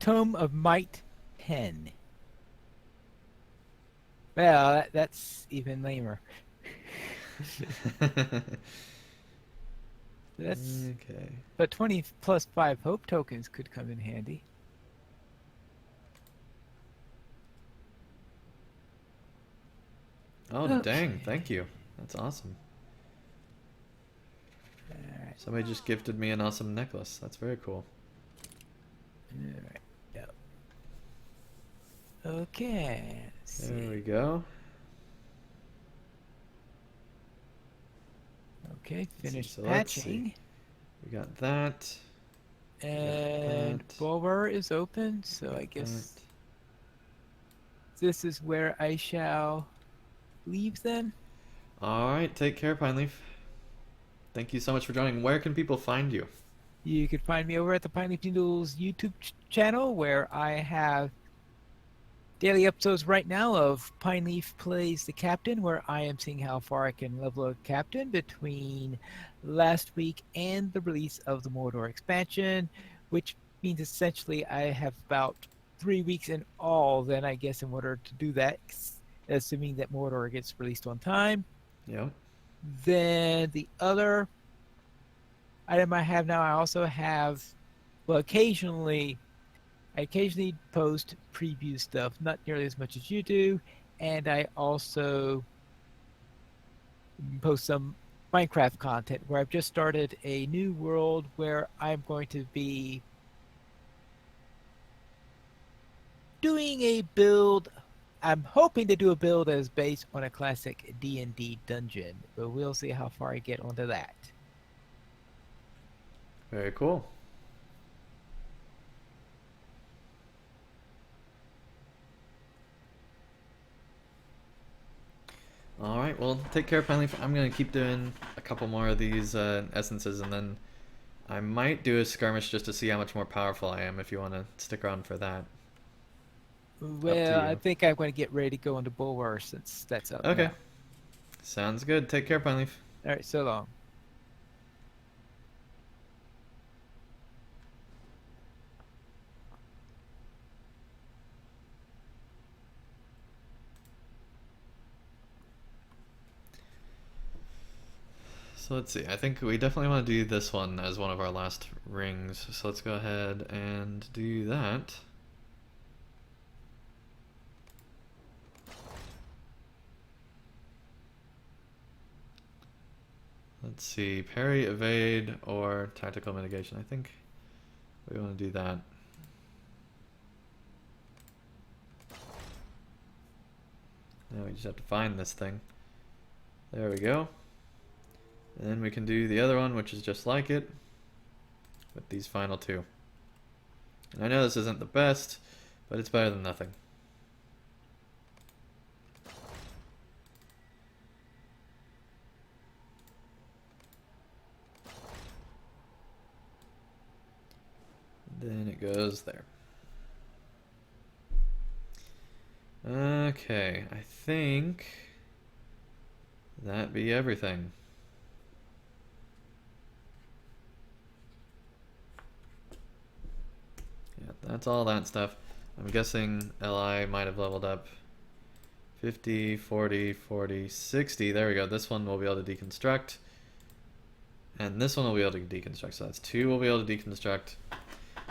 Tome of Might 10. Well, that's even lamer. That's okay. But 20 plus 5 hope tokens could come in handy. Oh, Okay. dang, thank you. That's awesome. Alright, Somebody just gifted me an awesome necklace. That's very cool. alright, yep. Okay, let's There see. we go. Okay, finish So let's see. patching. We got that. And that. Bulwer is open, so I got guess this is where I shall leave then. Alright, take care, Pineleaf. Thank you so much for joining. Where can people find you? You can find me over at the Pineleaf Noodles YouTube channel, where I have daily episodes right now of Pineleaf Plays the Captain, where I am seeing how far I can level a captain between last week and the release of the Mordor expansion, which means essentially I have about 3 weeks in all then, I guess, in order to do that, assuming that Mordor gets released on time. Yep. Then the other item I have now, I also have, well, I occasionally post preview stuff, not nearly as much as you do, and I also post some Minecraft content where I've just started a new world where I'm going to be doing a build. I'm hoping to do a build that is based on a classic D&D dungeon, but we'll see how far I get onto that. Very cool. Alright, well, take care, Pineleaf. I'm going to keep doing a couple more of these essences, and then I might do a skirmish just to see how much more powerful I am, if you want to stick around for that. Well, I you. think I'm going to get ready to go into Bulwer since that's up Okay. now. Sounds good. Take care, Pineleaf. All right, so long. So let's see. I think we definitely want to do this one as one of our last rings. So let's go ahead and do that. Let's see. Parry, evade, or tactical mitigation. I think we want to do that. Now we just have to find this thing. There we go. And then we can do the other one, which is just like it, with these final two. And I know this isn't the best, but it's better than nothing. Then it goes there. Okay, I think that be everything. Yeah, that's all that stuff. I'm guessing Li might have leveled up 50, 40, 40, 60. There we go. This one we'll be able to deconstruct. And this one will be able to deconstruct. So that's 2 we'll be able to deconstruct.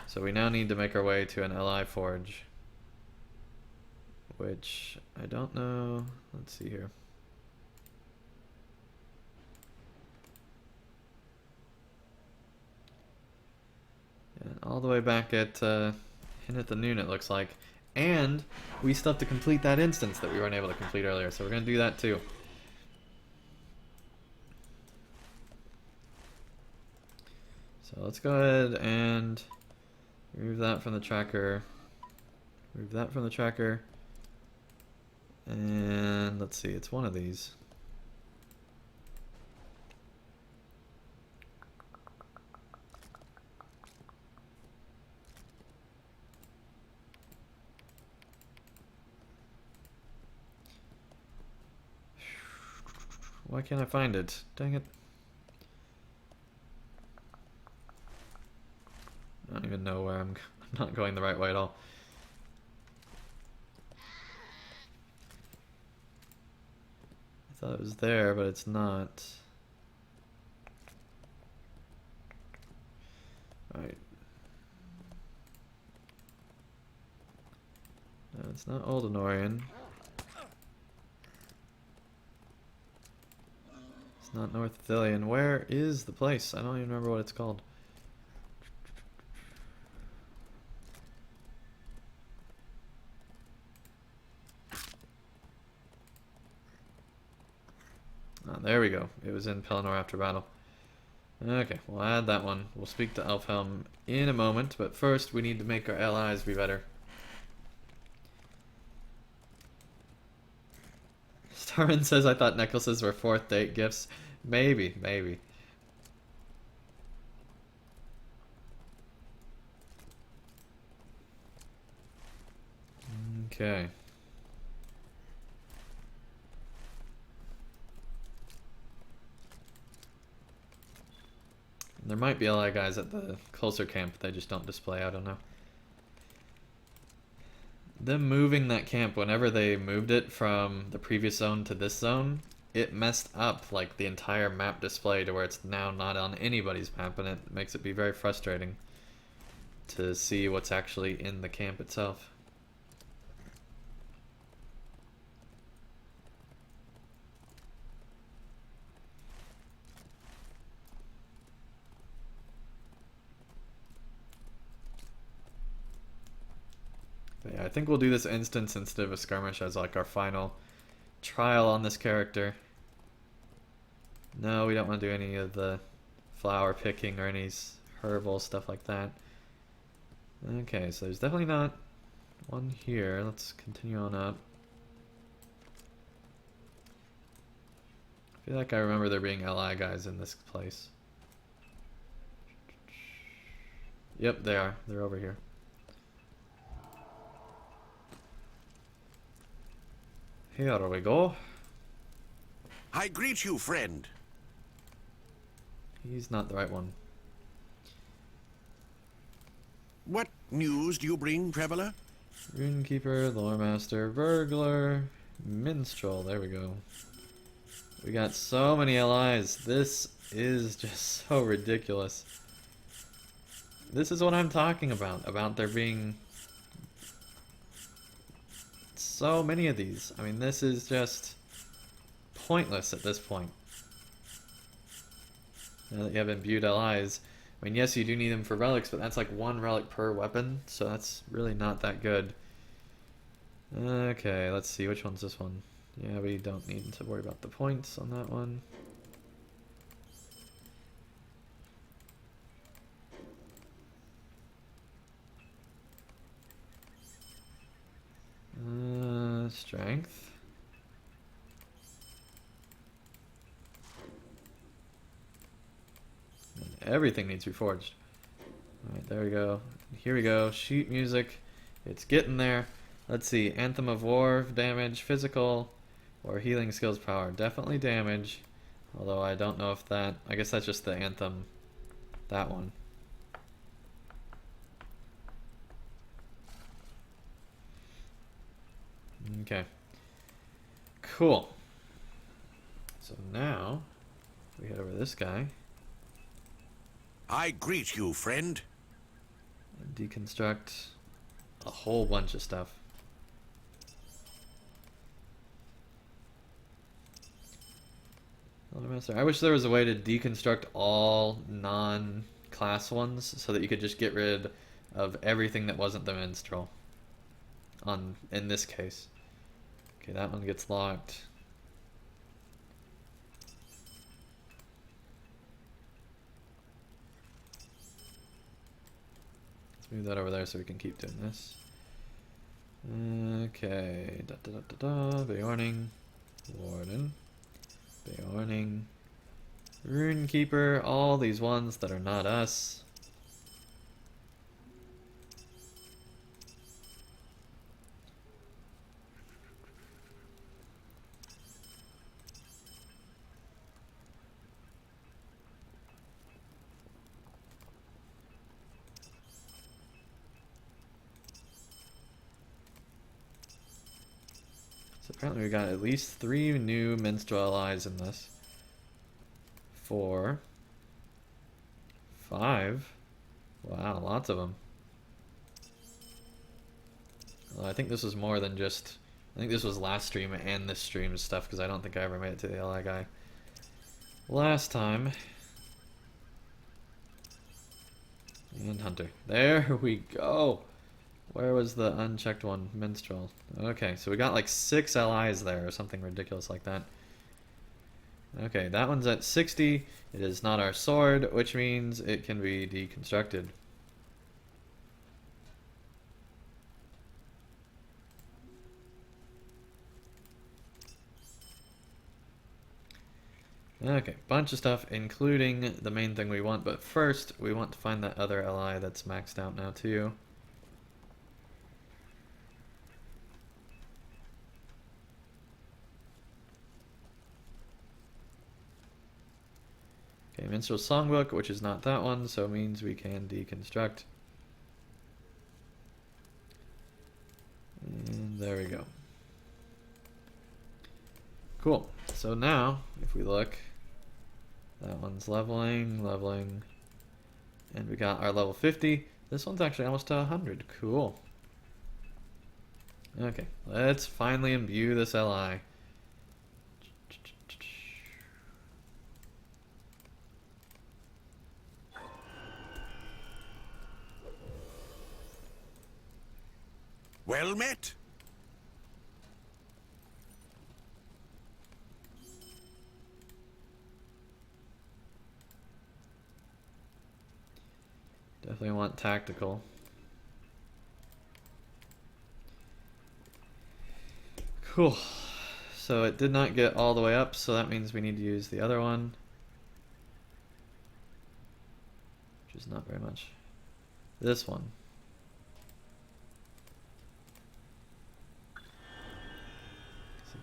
So we now need to make our way to an LI forge. Which, I don't know. Let's see here. And all the way back at Hin at the Noon, it looks like. And we still have to complete that instance that we weren't able to complete earlier. So we're going to do that too. So let's go ahead and remove that from the tracker. Remove that from the tracker. And let's see, it's one of these. Why can't I find it? Dang it. I don't even know where I'm not going the right way at all. I thought it was there, but it's not. Alright. No, it's not Old Honorian. It's not North Thillian. Where is the place? I don't even remember what it's called. Oh, there we go. It was in Pelennor after battle. Okay, we'll add that one. We'll speak to Elfhelm in a moment, but first we need to make our allies be better. Starman says, I thought necklaces were 4th date gifts. Maybe, maybe. Okay. There might be ally guys at the closer camp, they just don't display, I don't know. Them moving that camp, whenever they moved it from the previous zone to this zone, it messed up like the entire map display to where it's now not on anybody's map, and it makes it be very frustrating to see what's actually in the camp itself. But yeah, I think we'll do this instance instead of a skirmish as like our final trial on this character. No, we don't want to do any of the flower picking or any herbal stuff like that. Okay, so there's definitely not one here. Let's continue on up. I feel like I remember there being LI guys in this place. Yep, they are. They're over here. Here we go. I greet you, friend. He's not the right one. What news do you bring, traveler? Runekeeper, Loremaster, Burglar, Minstrel. There we go. We got so many allies. This is just so ridiculous. This is what I'm talking about there being so many of these. I mean, this is just pointless at this point. Now that you have imbued allies, I mean, yes, you do need them for relics, but that's like 1 relic per weapon, so that's really not that good. Okay, let's see, which one's this one? Yeah, we don't need to worry about the points on that one. Strength. And everything needs reforged. Alright, there we go. Here we go. Sheet music. It's getting there. Let's see. Anthem of War, damage, physical, or healing skills power. Definitely damage. Although I don't know if that... I guess that's just the anthem. That one. Okay. Cool. So now we head over to this guy I greet you, friend. and deconstruct a whole bunch of stuff. I wish there was a way to deconstruct all non-class ones so that you could just get rid of everything that wasn't the minstrel. In this case. Okay, that one gets locked. Let's move that over there so we can keep doing this. Okay, Beorning, Warden, Beorning, Runekeeper, all these ones that are not us. So apparently we got at least 3 new minstrel allies in this. 4. 5. Wow, lots of them. Well, I think this was more than just... I think this was last stream and this stream stuff, because I don't think I ever made it to the ally guy last time. And Hunter. There we go! Where was the unchecked one? Minstrel. Okay, so we got like 6 allies there, or something ridiculous like that. Okay, that one's at 60. It is not our sword, which means it can be deconstructed. Okay, bunch of stuff, including the main thing we want, but first we want to find that other ally that's maxed out now too. Okay, Minstrel Songbook, which is not that one, so it means we can deconstruct. And there we go. Cool. So now, if we look, that one's leveling, and we got our level 50. This one's actually almost to 100. Cool. Okay, let's finally imbue this LI. Well met. Definitely want tactical. Cool. So it did not get all the way up, so that means we need to use the other one. Which is not very much. This one.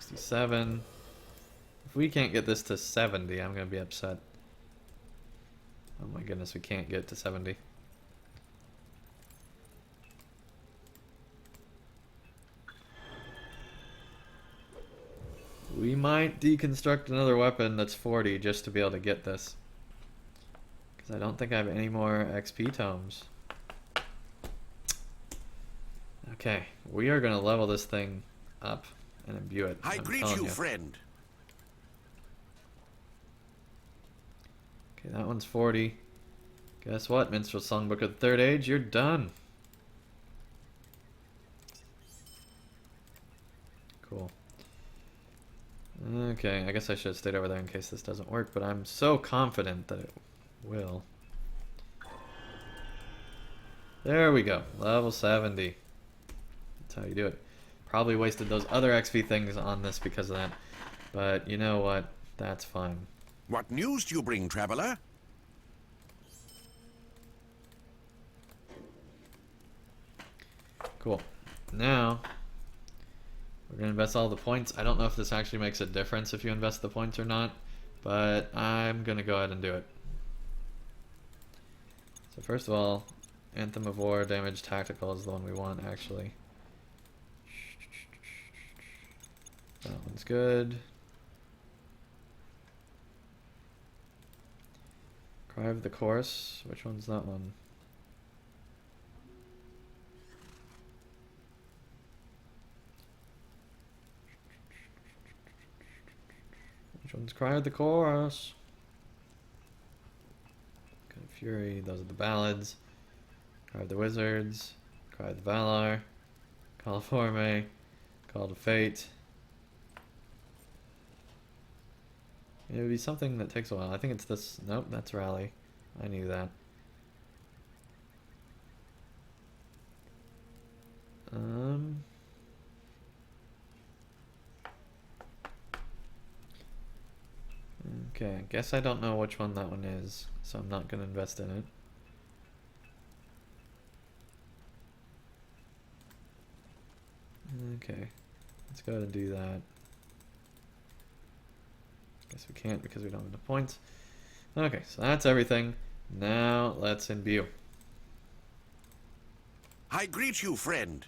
$67. If we can't get this to 70, I'm gonna be upset. Oh my goodness, we can't get to 70. We might deconstruct another weapon that's 40 just to be able to get this. Because I don't think I have any more XP tomes. Okay, we are going to level this thing up and imbue it. I I'm greet telling you, friend. Okay, that one's 40. Guess what, Minstrel Songbook of the Third Age? You're done. Cool. Okay, I guess I should have stayed over there in case this doesn't work, but I'm so confident that it will. There we go. Level 70. That's how you do it. Probably wasted those other XP things on this because of that. But you know what? That's fine. What news do you bring, traveler? Cool. Now, we're going to invest all the points. I don't know if this actually makes a difference if you invest the points or not, but I'm going to go ahead and do it. So first of all, Anthem of War, Damage Tactical is the one we want, actually. That one's good. Cry of the Chorus. Which one's that one? Which one's Cry of the Chorus? Good Fury. Those are the ballads. Cry of the Wizards. Cry of the Valar. Califorme. Call to Fate. It would be something that takes a while. I think it's this. Nope, that's Rally. I knew that. Okay, I guess I don't know which one that one is, so I'm not going to invest in it. Okay, let's go ahead and do that. Guess we can't because we don't have enough points. Okay, so that's everything. Now let's imbue. I greet you, friend.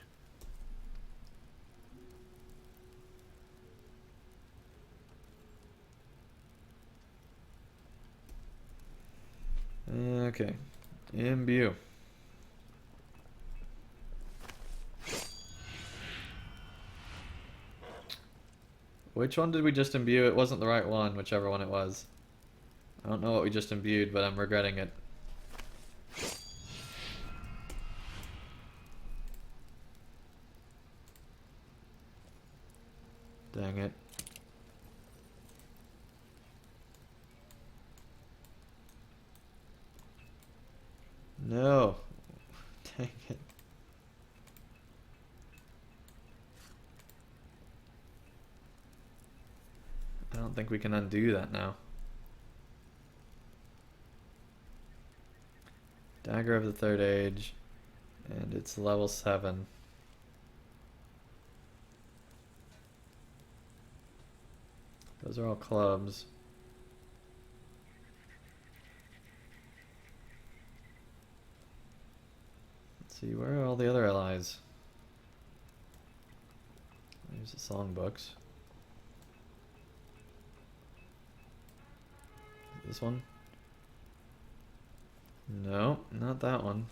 Okay, imbue. Which one did we just imbue? It wasn't the right one, whichever one it was. I don't know what we just imbued, but I'm regretting it. Dang it. No. Dang it. I don't think we can undo that now. Dagger of the Third Age, and it's level 7. Those are all clubs. Let's see, where are all the other allies? There's the songbooks. This one? No, not that one.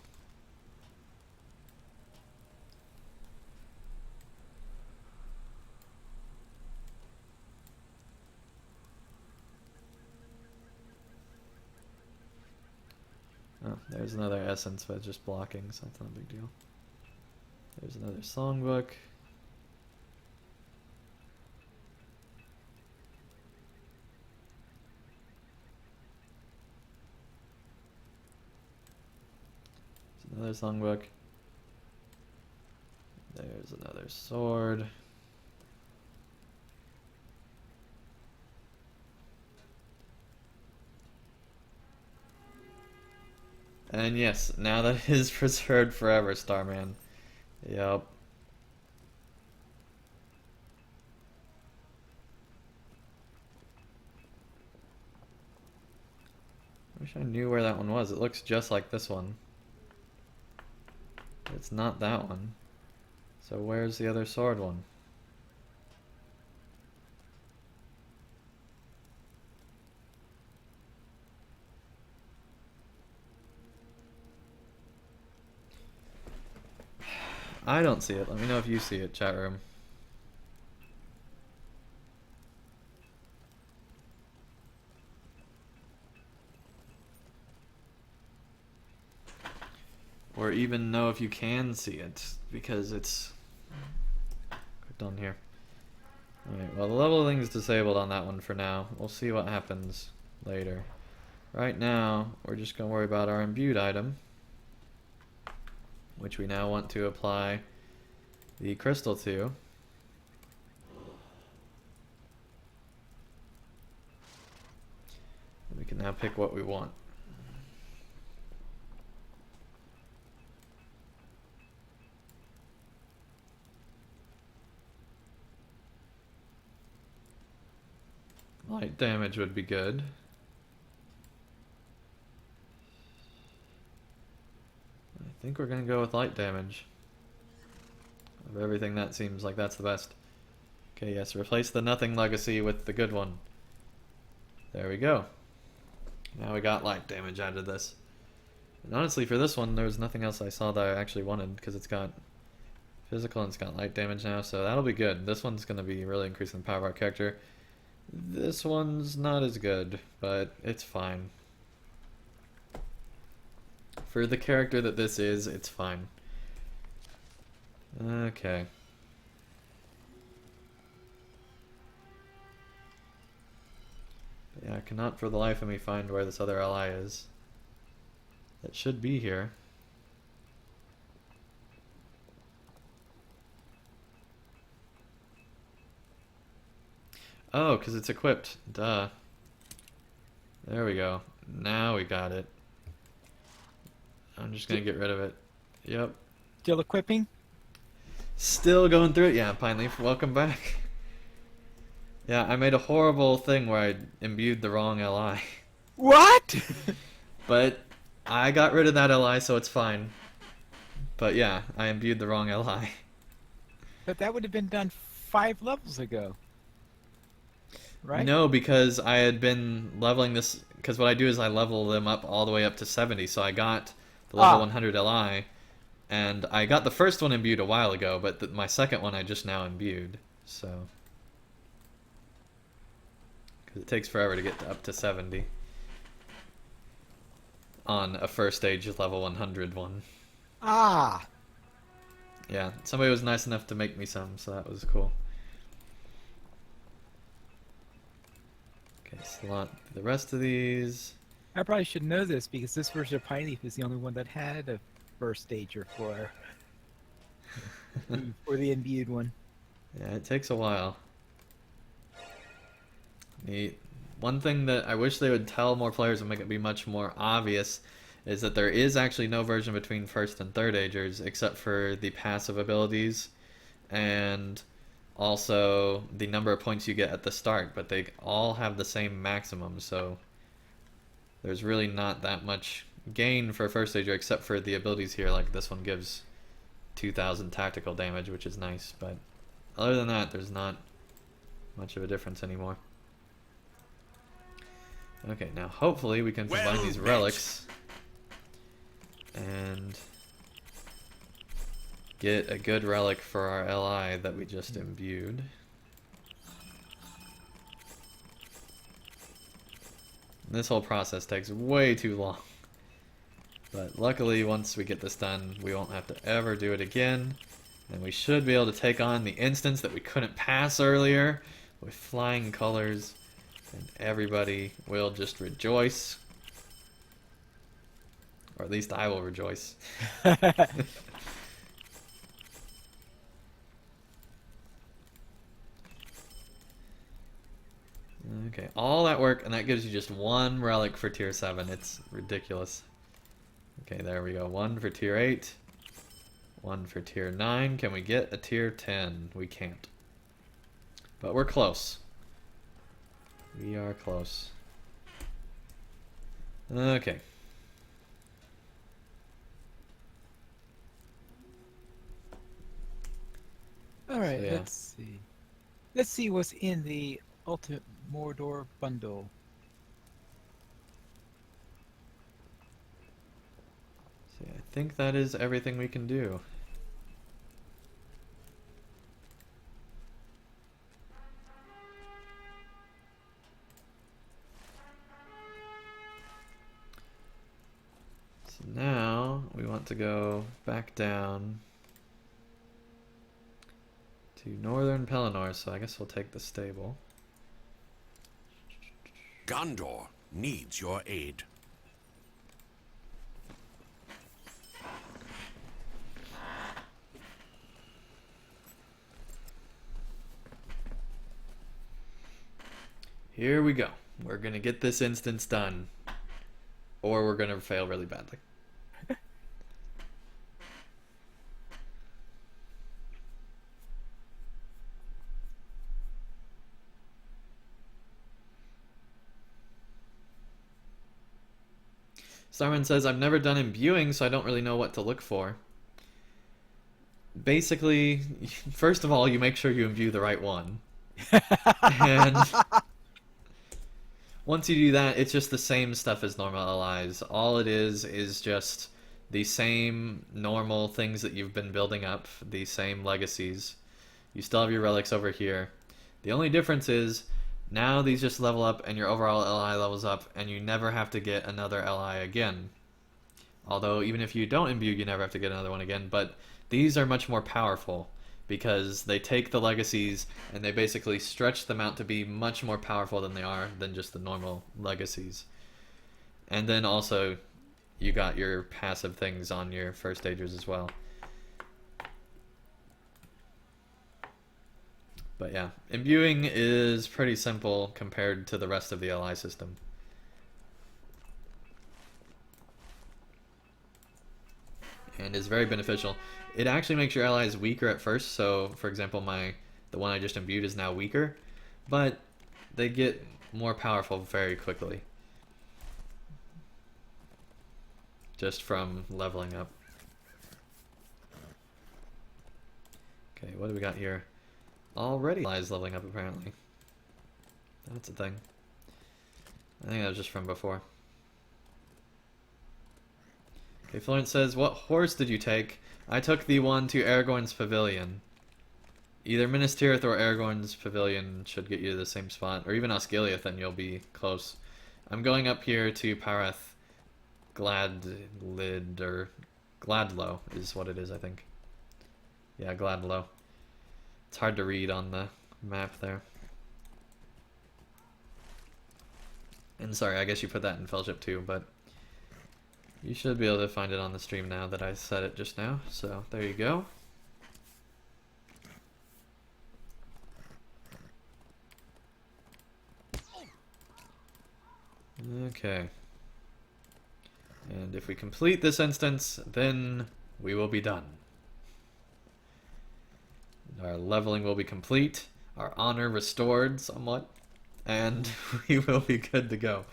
Oh, there's another essence, but just blocking, so that's not a big deal. There's another songbook. There's another songbook. There's another sword. And yes, now that is preserved forever, Starman. Yup. Wish I knew where that one was. It looks just like this one. It's not that one. So where's the other sword one? I don't see it. Let me know if you see it, chat room. Or even know if you can see it, because it's clicked on here. Alright, well the leveling is disabled on that one for now. We'll see what happens later. Right now, we're just going to worry about our imbued item, which we now want to apply the crystal to. And we can now pick what we want. Light damage would be good. I think we're gonna go with light damage. Of everything, that seems like that's the best. Okay, yes, replace the nothing legacy with the good one. There we go. Now we got light damage out of this. And honestly, for this one, there was nothing else I saw that I actually wanted, because it's got physical and it's got light damage now, so that'll be good. This one's going to be really increasing the power of our character. This one's not as good, but it's fine. For the character that this is, it's fine. Okay. But yeah, I cannot for the life of me find where this other ally is. It should be here. Oh, because it's equipped. Duh. There we go. Now we got it. I'm just going to get rid of it. Yep. Still equipping? Still going through it. Yeah, Pineleaf, welcome back. Yeah, I made a horrible thing where I imbued the wrong LI. What? But I got rid of that LI, so it's fine. But yeah, I imbued the wrong LI. But that would have been done 5 levels ago. Right? No, because I had been leveling this... Because what I do is I level them up all the way up to 70. So I got the level 100 LI. And I got the first one imbued a while ago, but my second one I just now imbued. So... Because it takes forever to get up to 70. On a first stage level 100 one. Ah! Yeah, somebody was nice enough to make me some, so that was cool. Okay, slot the rest of these. I probably should know this because this version of Pineleaf is the only one that had a first stager for the imbued one. Yeah, it takes a while. Neat. One thing that I wish they would tell more players and make it be much more obvious is that there is actually no version between first and third agers except for the passive abilities and also the number of points you get at the start, but they all have the same maximum, so there's really not that much gain for first ager except for the abilities here. Like this one gives 2,000 tactical damage, which is nice, but other than that there's not much of a difference anymore. Okay, now hopefully we can combine these relics and get a good relic for our LI that we just imbued. This whole process takes way too long. But luckily, once we get this done, we won't have to ever do it again. And we should be able to take on the instance that we couldn't pass earlier with flying colors. And everybody will just rejoice. Or at least I will rejoice. Okay, all that work, and that gives you just one relic for tier 7. It's ridiculous. Okay, there we go. 1 for tier 8. 1 for tier 9. Can we get a tier 10? We can't. But we're close. We are close. Okay. Alright, So, yeah. let's see. Let's see what's in the Ultimate Mordor bundle. So, yeah, I think that is everything we can do. So now we want to go back down to Northern Pelennor, so I guess we'll take the stable. Gondor needs your aid. Here we go. We're gonna get this instance done. Or we're gonna fail really badly. Starman says, I've never done imbuing, so I don't really know what to look for. Basically, first of all, you make sure you imbue the right one. And once you do that, it's just the same stuff as normal allies. All it is just the same normal things that you've been building up, the same legacies. You still have your relics over here. The only difference is now these just level up and your overall LI levels up, and you never have to get another LI again. Although even if you don't imbue, you never have to get another one again. But these are much more powerful because they take the legacies and they basically stretch them out to be much more powerful than they are than just the normal legacies. And then also you got your passive things on your first stagers as well. But yeah, imbuing is pretty simple compared to the rest of the LI system. And is very beneficial. It actually makes your allies weaker at first, so for example the one I just imbued is now weaker, but they get more powerful very quickly. Just from leveling up. Okay, what do we got here? Already allies leveling up apparently. That's a thing. I think that was just from before. Okay, Florence says, what horse did you take? I took the one to Aragorn's Pavilion. Either Minas Tirith or Aragorn's Pavilion should get you to the same spot, or even Osgiliath, and you'll be close. I'm going up here to Parath Gladlid, or Gladlow is what it is, I think. Yeah, Gladlow. It's hard to read on the map there. And sorry, I guess you put that in Fellowship too, but you should be able to find it on the stream now that I said it just now. So there you go. Okay. And if we complete this instance, then we will be done. Our leveling will be complete, our honor restored somewhat, and we will be good to go.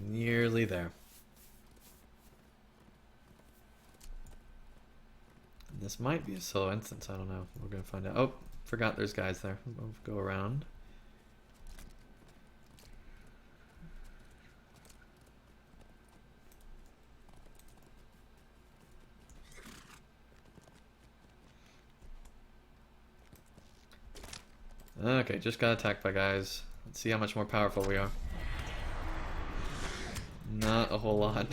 Nearly there. This might be a solo instance, I don't know. We're gonna find out. Oh, forgot there's guys there. We'll go around. Okay, just got attacked by guys. Let's see how much more powerful we are. Not a whole lot.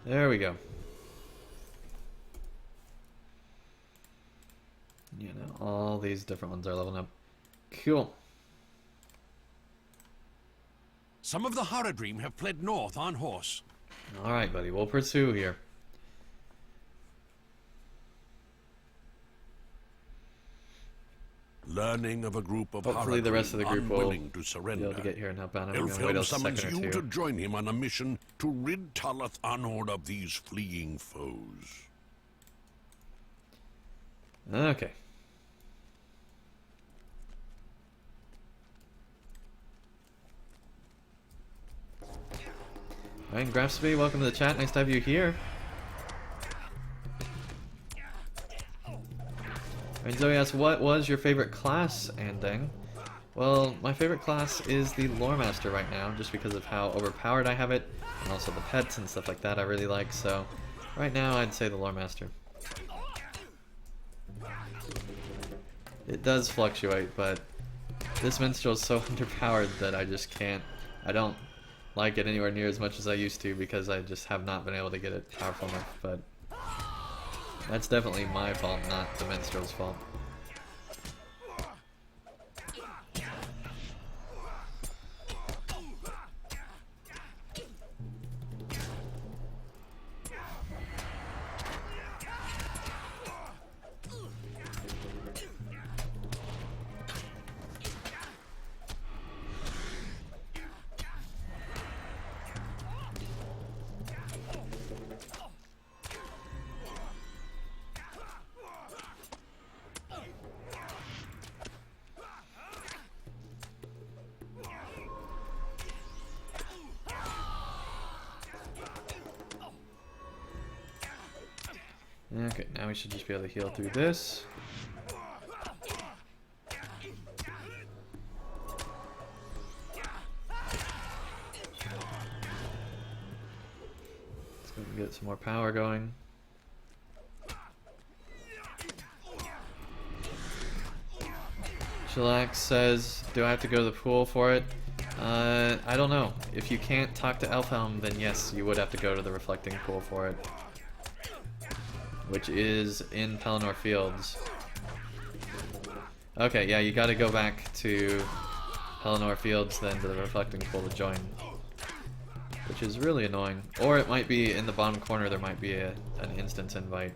There we go. You know, all these different ones are leveling up. Cool. Some of the Haradrim have fled north on horse. Alright, buddy, we'll pursue here. Learning of a group of Hopefully the rest of the group will unwilling to be surrender. able to get here and help out. I'm going to wait Elfhelm a summons second you or to two. join him on a mission to rid Talath Anhord of these fleeing foes. Okay. Alright, Grafsby, welcome to the chat. Nice to have you here. And Zoe asks, what was your favorite class, Andang? Well, my favorite class is the Lore Master right now, just because of how overpowered I have it, and also the pets and stuff like that I really like, so right now I'd say the Lore Master. It does fluctuate, but this Minstrel is so underpowered that I just can't, I don't like it anywhere near as much as I used to because I just have not been able to get it powerful enough, but that's definitely my fault, not the Minstrel's fault. Okay, now we should just be able to heal through this. Let's go and get some more power going. Chillax says, do I have to go to the pool for it? I don't know. If you can't talk to Elfhelm, then yes, you would have to go to the reflecting pool for it. Which is in Pelennor Fields. Okay, yeah, you gotta go back to Pelennor Fields then to the reflecting pool to join. Which is really annoying. Or it might be in the bottom corner, there might be an instance invite.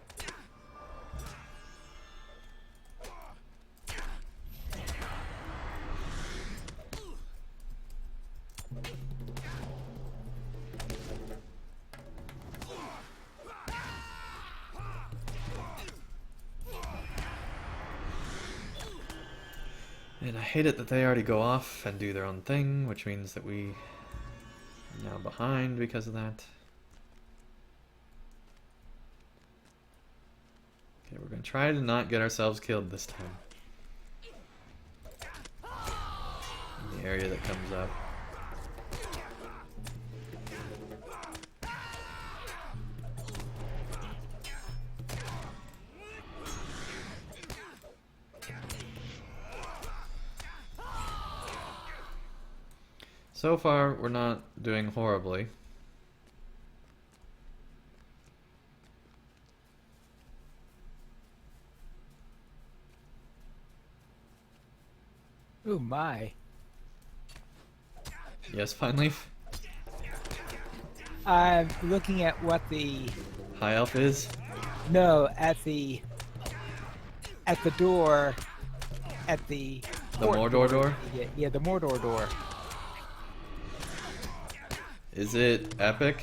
And I hate it that they already go off and do their own thing, which means that we are now behind because of that. Okay, we're going to try to not get ourselves killed this time. In the area that comes up. So far, we're not doing horribly. Ooh, my. Yes, Pineleaf? I'm looking at what the... High Elf is? No, at the door, at the... The Mordor door? Yeah, the Mordor door. Is it epic?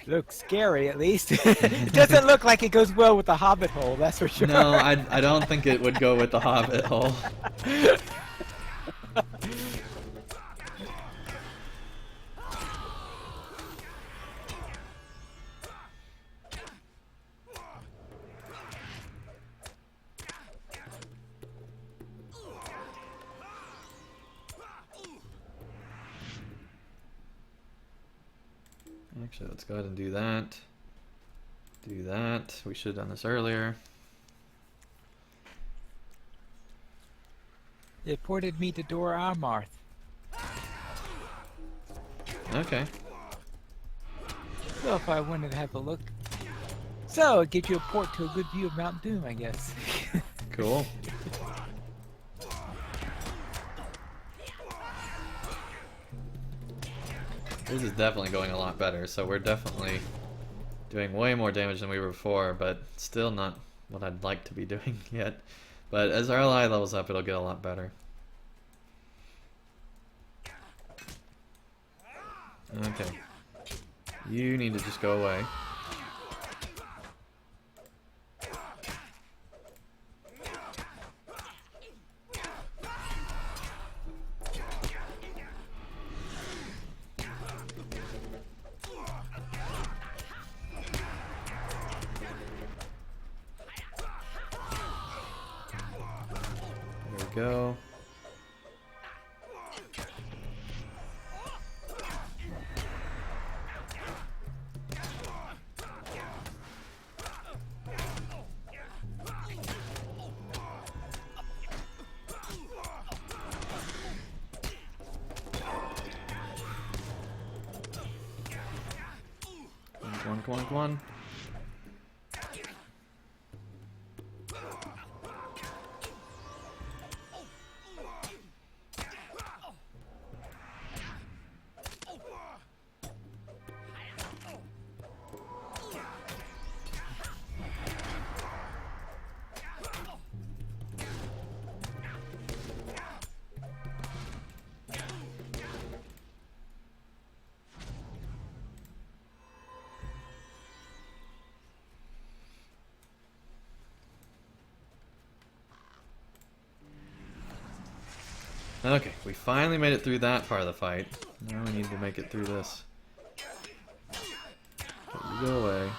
Looks scary, at least. It doesn't look like it goes well with the Hobbit hole, that's for sure. No, I don't think it would go with the Hobbit hole. Actually, let's go ahead and do that. Do that. We should have done this earlier. It ported me to Dor Armarth. Okay. So if I wanted to have a look. So it gives you a port to a good view of Mount Doom, I guess. Cool. This is definitely going a lot better, so we're definitely doing way more damage than we were before, but still not what I'd like to be doing yet. But as our ally levels up, it'll get a lot better. Okay. You need to just go away. Go. Come on, come on. Okay, we finally made it through that part of the fight. Now we need to make it through this. Okay, you go away.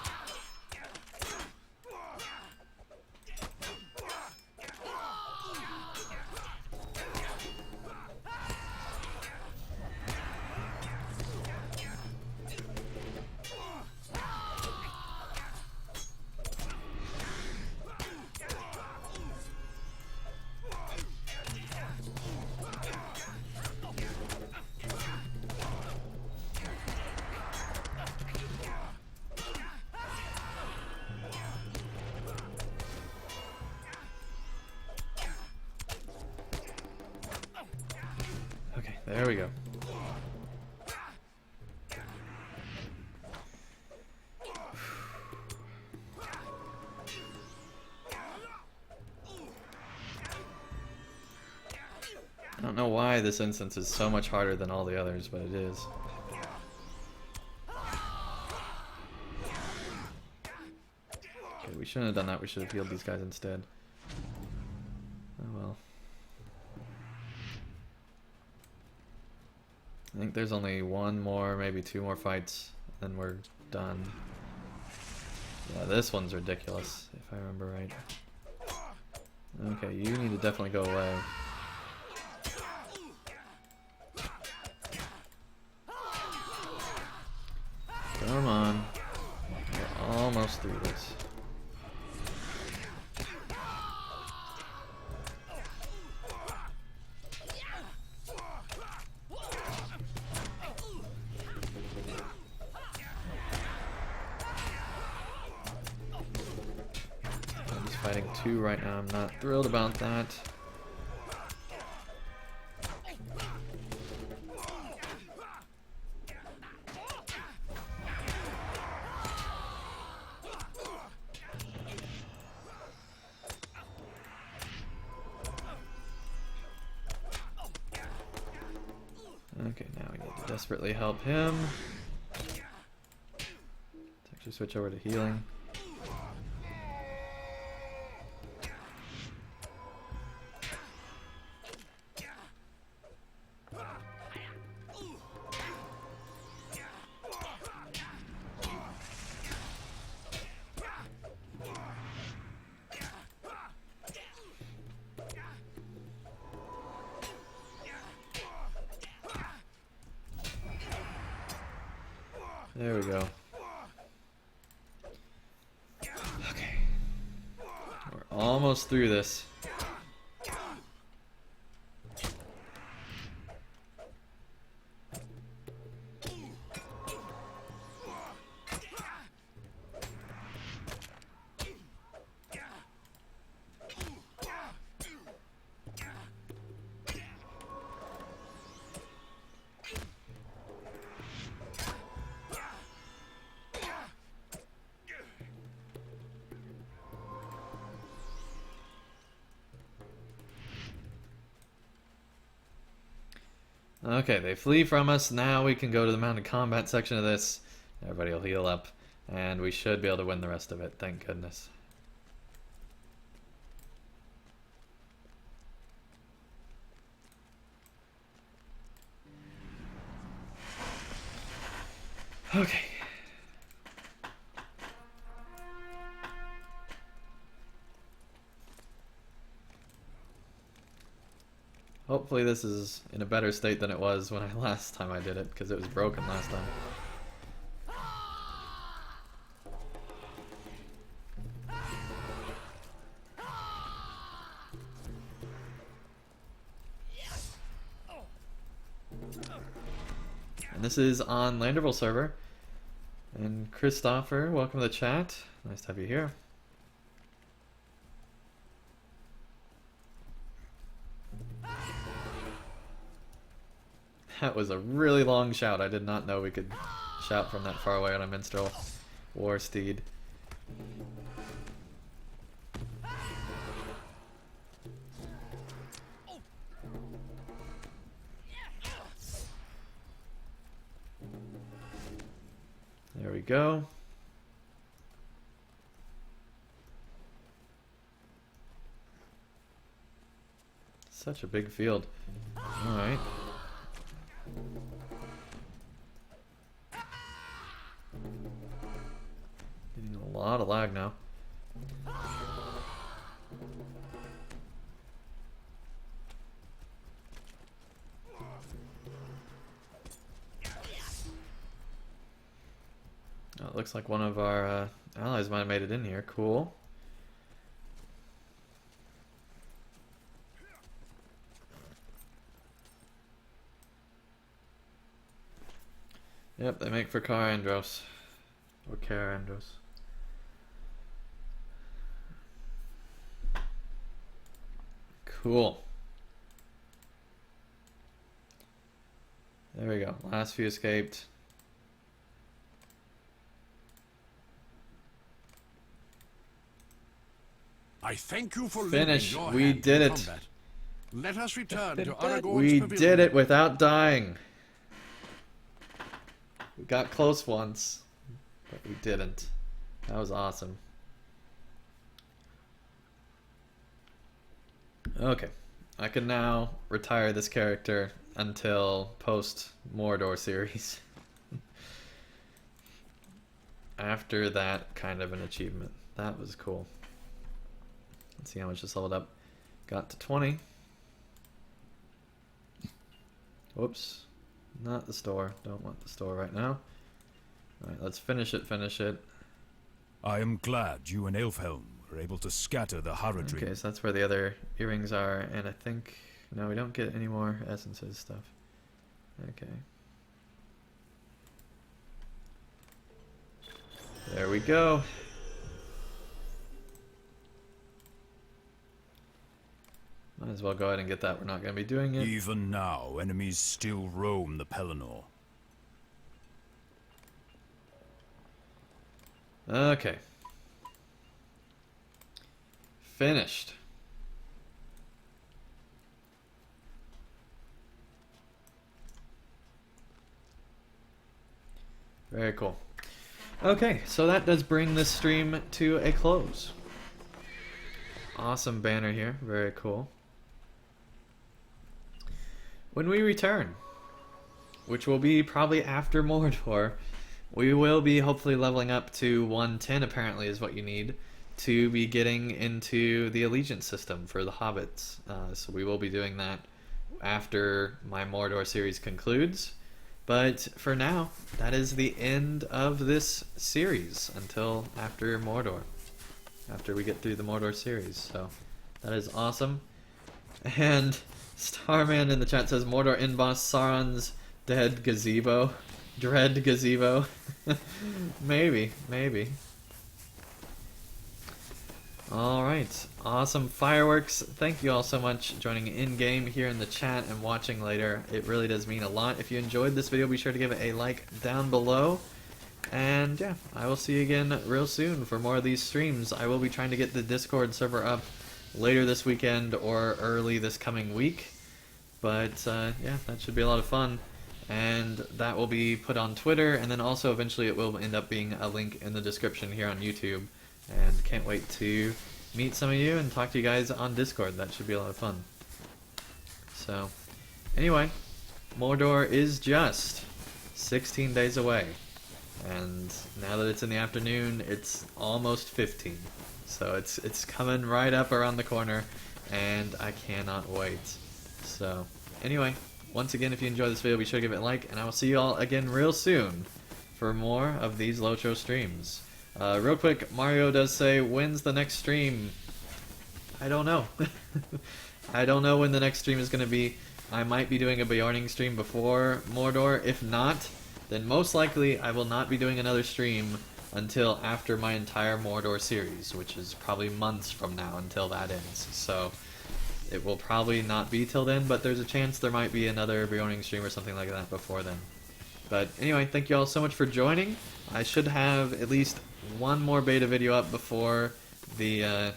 There we go. I don't know why this instance is so much harder than all the others, but it is. Okay, we shouldn't have done that. We should have healed these guys instead. Oh well. I think there's only one more, maybe two more fights, then we're done. Yeah, this one's ridiculous, if I remember right. Okay, you need to definitely go away. Come on. We're almost through this. I'm just fighting two right now. I'm not thrilled about that. Okay, now we need to desperately help him. Let's actually switch over to healing. There we go. Okay. We're almost through this. Okay, they flee from us. Now we can go to the mounted combat section of this. Everybody will heal up, and we should be able to win the rest of it. Thank goodness. Okay. Hopefully this is in a better state than it was when last time I did it, because it was broken last time. And this is on Landerville server. And Christopher, welcome to the chat. Nice to have you here. That was a really long shout. I did not know we could shout from that far away on a minstrel war steed. There we go. Such a big field. All right. Getting a lot of lag now. Oh, it looks like one of our allies might have made it in here. Cool. Yep, they make for Car Andros. Or Care Andros. Cool. There we go. Last few escaped. I thank you for Finish. lending your We hand did in it. combat. Let us return to Dun-dun-dun. Aragorn's We pavilion. did it without dying. We got close once, but we didn't. That was awesome. Okay, I can now retire this character until post Mordor series. After that kind of an achievement. That was cool. Let's see how much this leveled up. Got to 20. Whoops. Not the store. Don't want the store right now. Alright, let's finish it, finish it. I am glad you and Elfhelm were able to scatter the Haradrim. Okay, so that's where the other earrings are, and I think... No, we don't get any more essences stuff. Okay. There we go. Might as well go ahead and get that. We're not going to be doing it. Even now, enemies still roam the Pelennor. Okay. Finished. Very cool. Okay, so that does bring this stream to a close. Awesome banner here. Very cool. When we return, which will be probably after Mordor, we will be hopefully leveling up to 110 apparently is what you need to be getting into the allegiance system for the hobbits. So we will be doing that after my Mordor series concludes. But for now, that is the end of this series until after Mordor. After we get through the Mordor series. So that is awesome. And Starman in the chat says Mordor end boss Sauron's dead gazebo. Dread gazebo. Maybe, maybe. Alright, awesome fireworks. Thank you all so much joining in-game here in the chat and watching later. It really does mean a lot. If you enjoyed this video, be sure to give it a like down below. And yeah, I will see you again real soon for more of these streams. I will be trying to get the Discord server up later this weekend or early this coming week. But yeah, that should be a lot of fun. And that will be put on Twitter, and then also eventually it will end up being a link in the description here on YouTube. And can't wait to meet some of you and talk to you guys on Discord. That should be a lot of fun. So, anyway, Mordor is just 16 days away. And now that it's in the afternoon, it's almost 15. So it's coming right up around the corner, and I cannot wait. So, anyway, once again, if you enjoyed this video, be sure to give it a like, and I will see you all again real soon for more of these LOTRO streams. Real quick, Mario does say, when's the next stream? I don't know. I don't know when the next stream is going to be. I might be doing a Bjorning stream before Mordor. If not, then most likely I will not be doing another stream until after my entire Mordor series, which is probably months from now until that ends. So it will probably not be till then, but there's a chance there might be another Bjorning stream or something like that before then. But anyway, thank you all so much for joining. I should have at least one more beta video up before the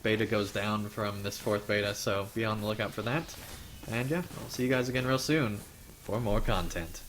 beta goes down from this 4th beta, so be on the lookout for that. And yeah, I'll see you guys again real soon for more content.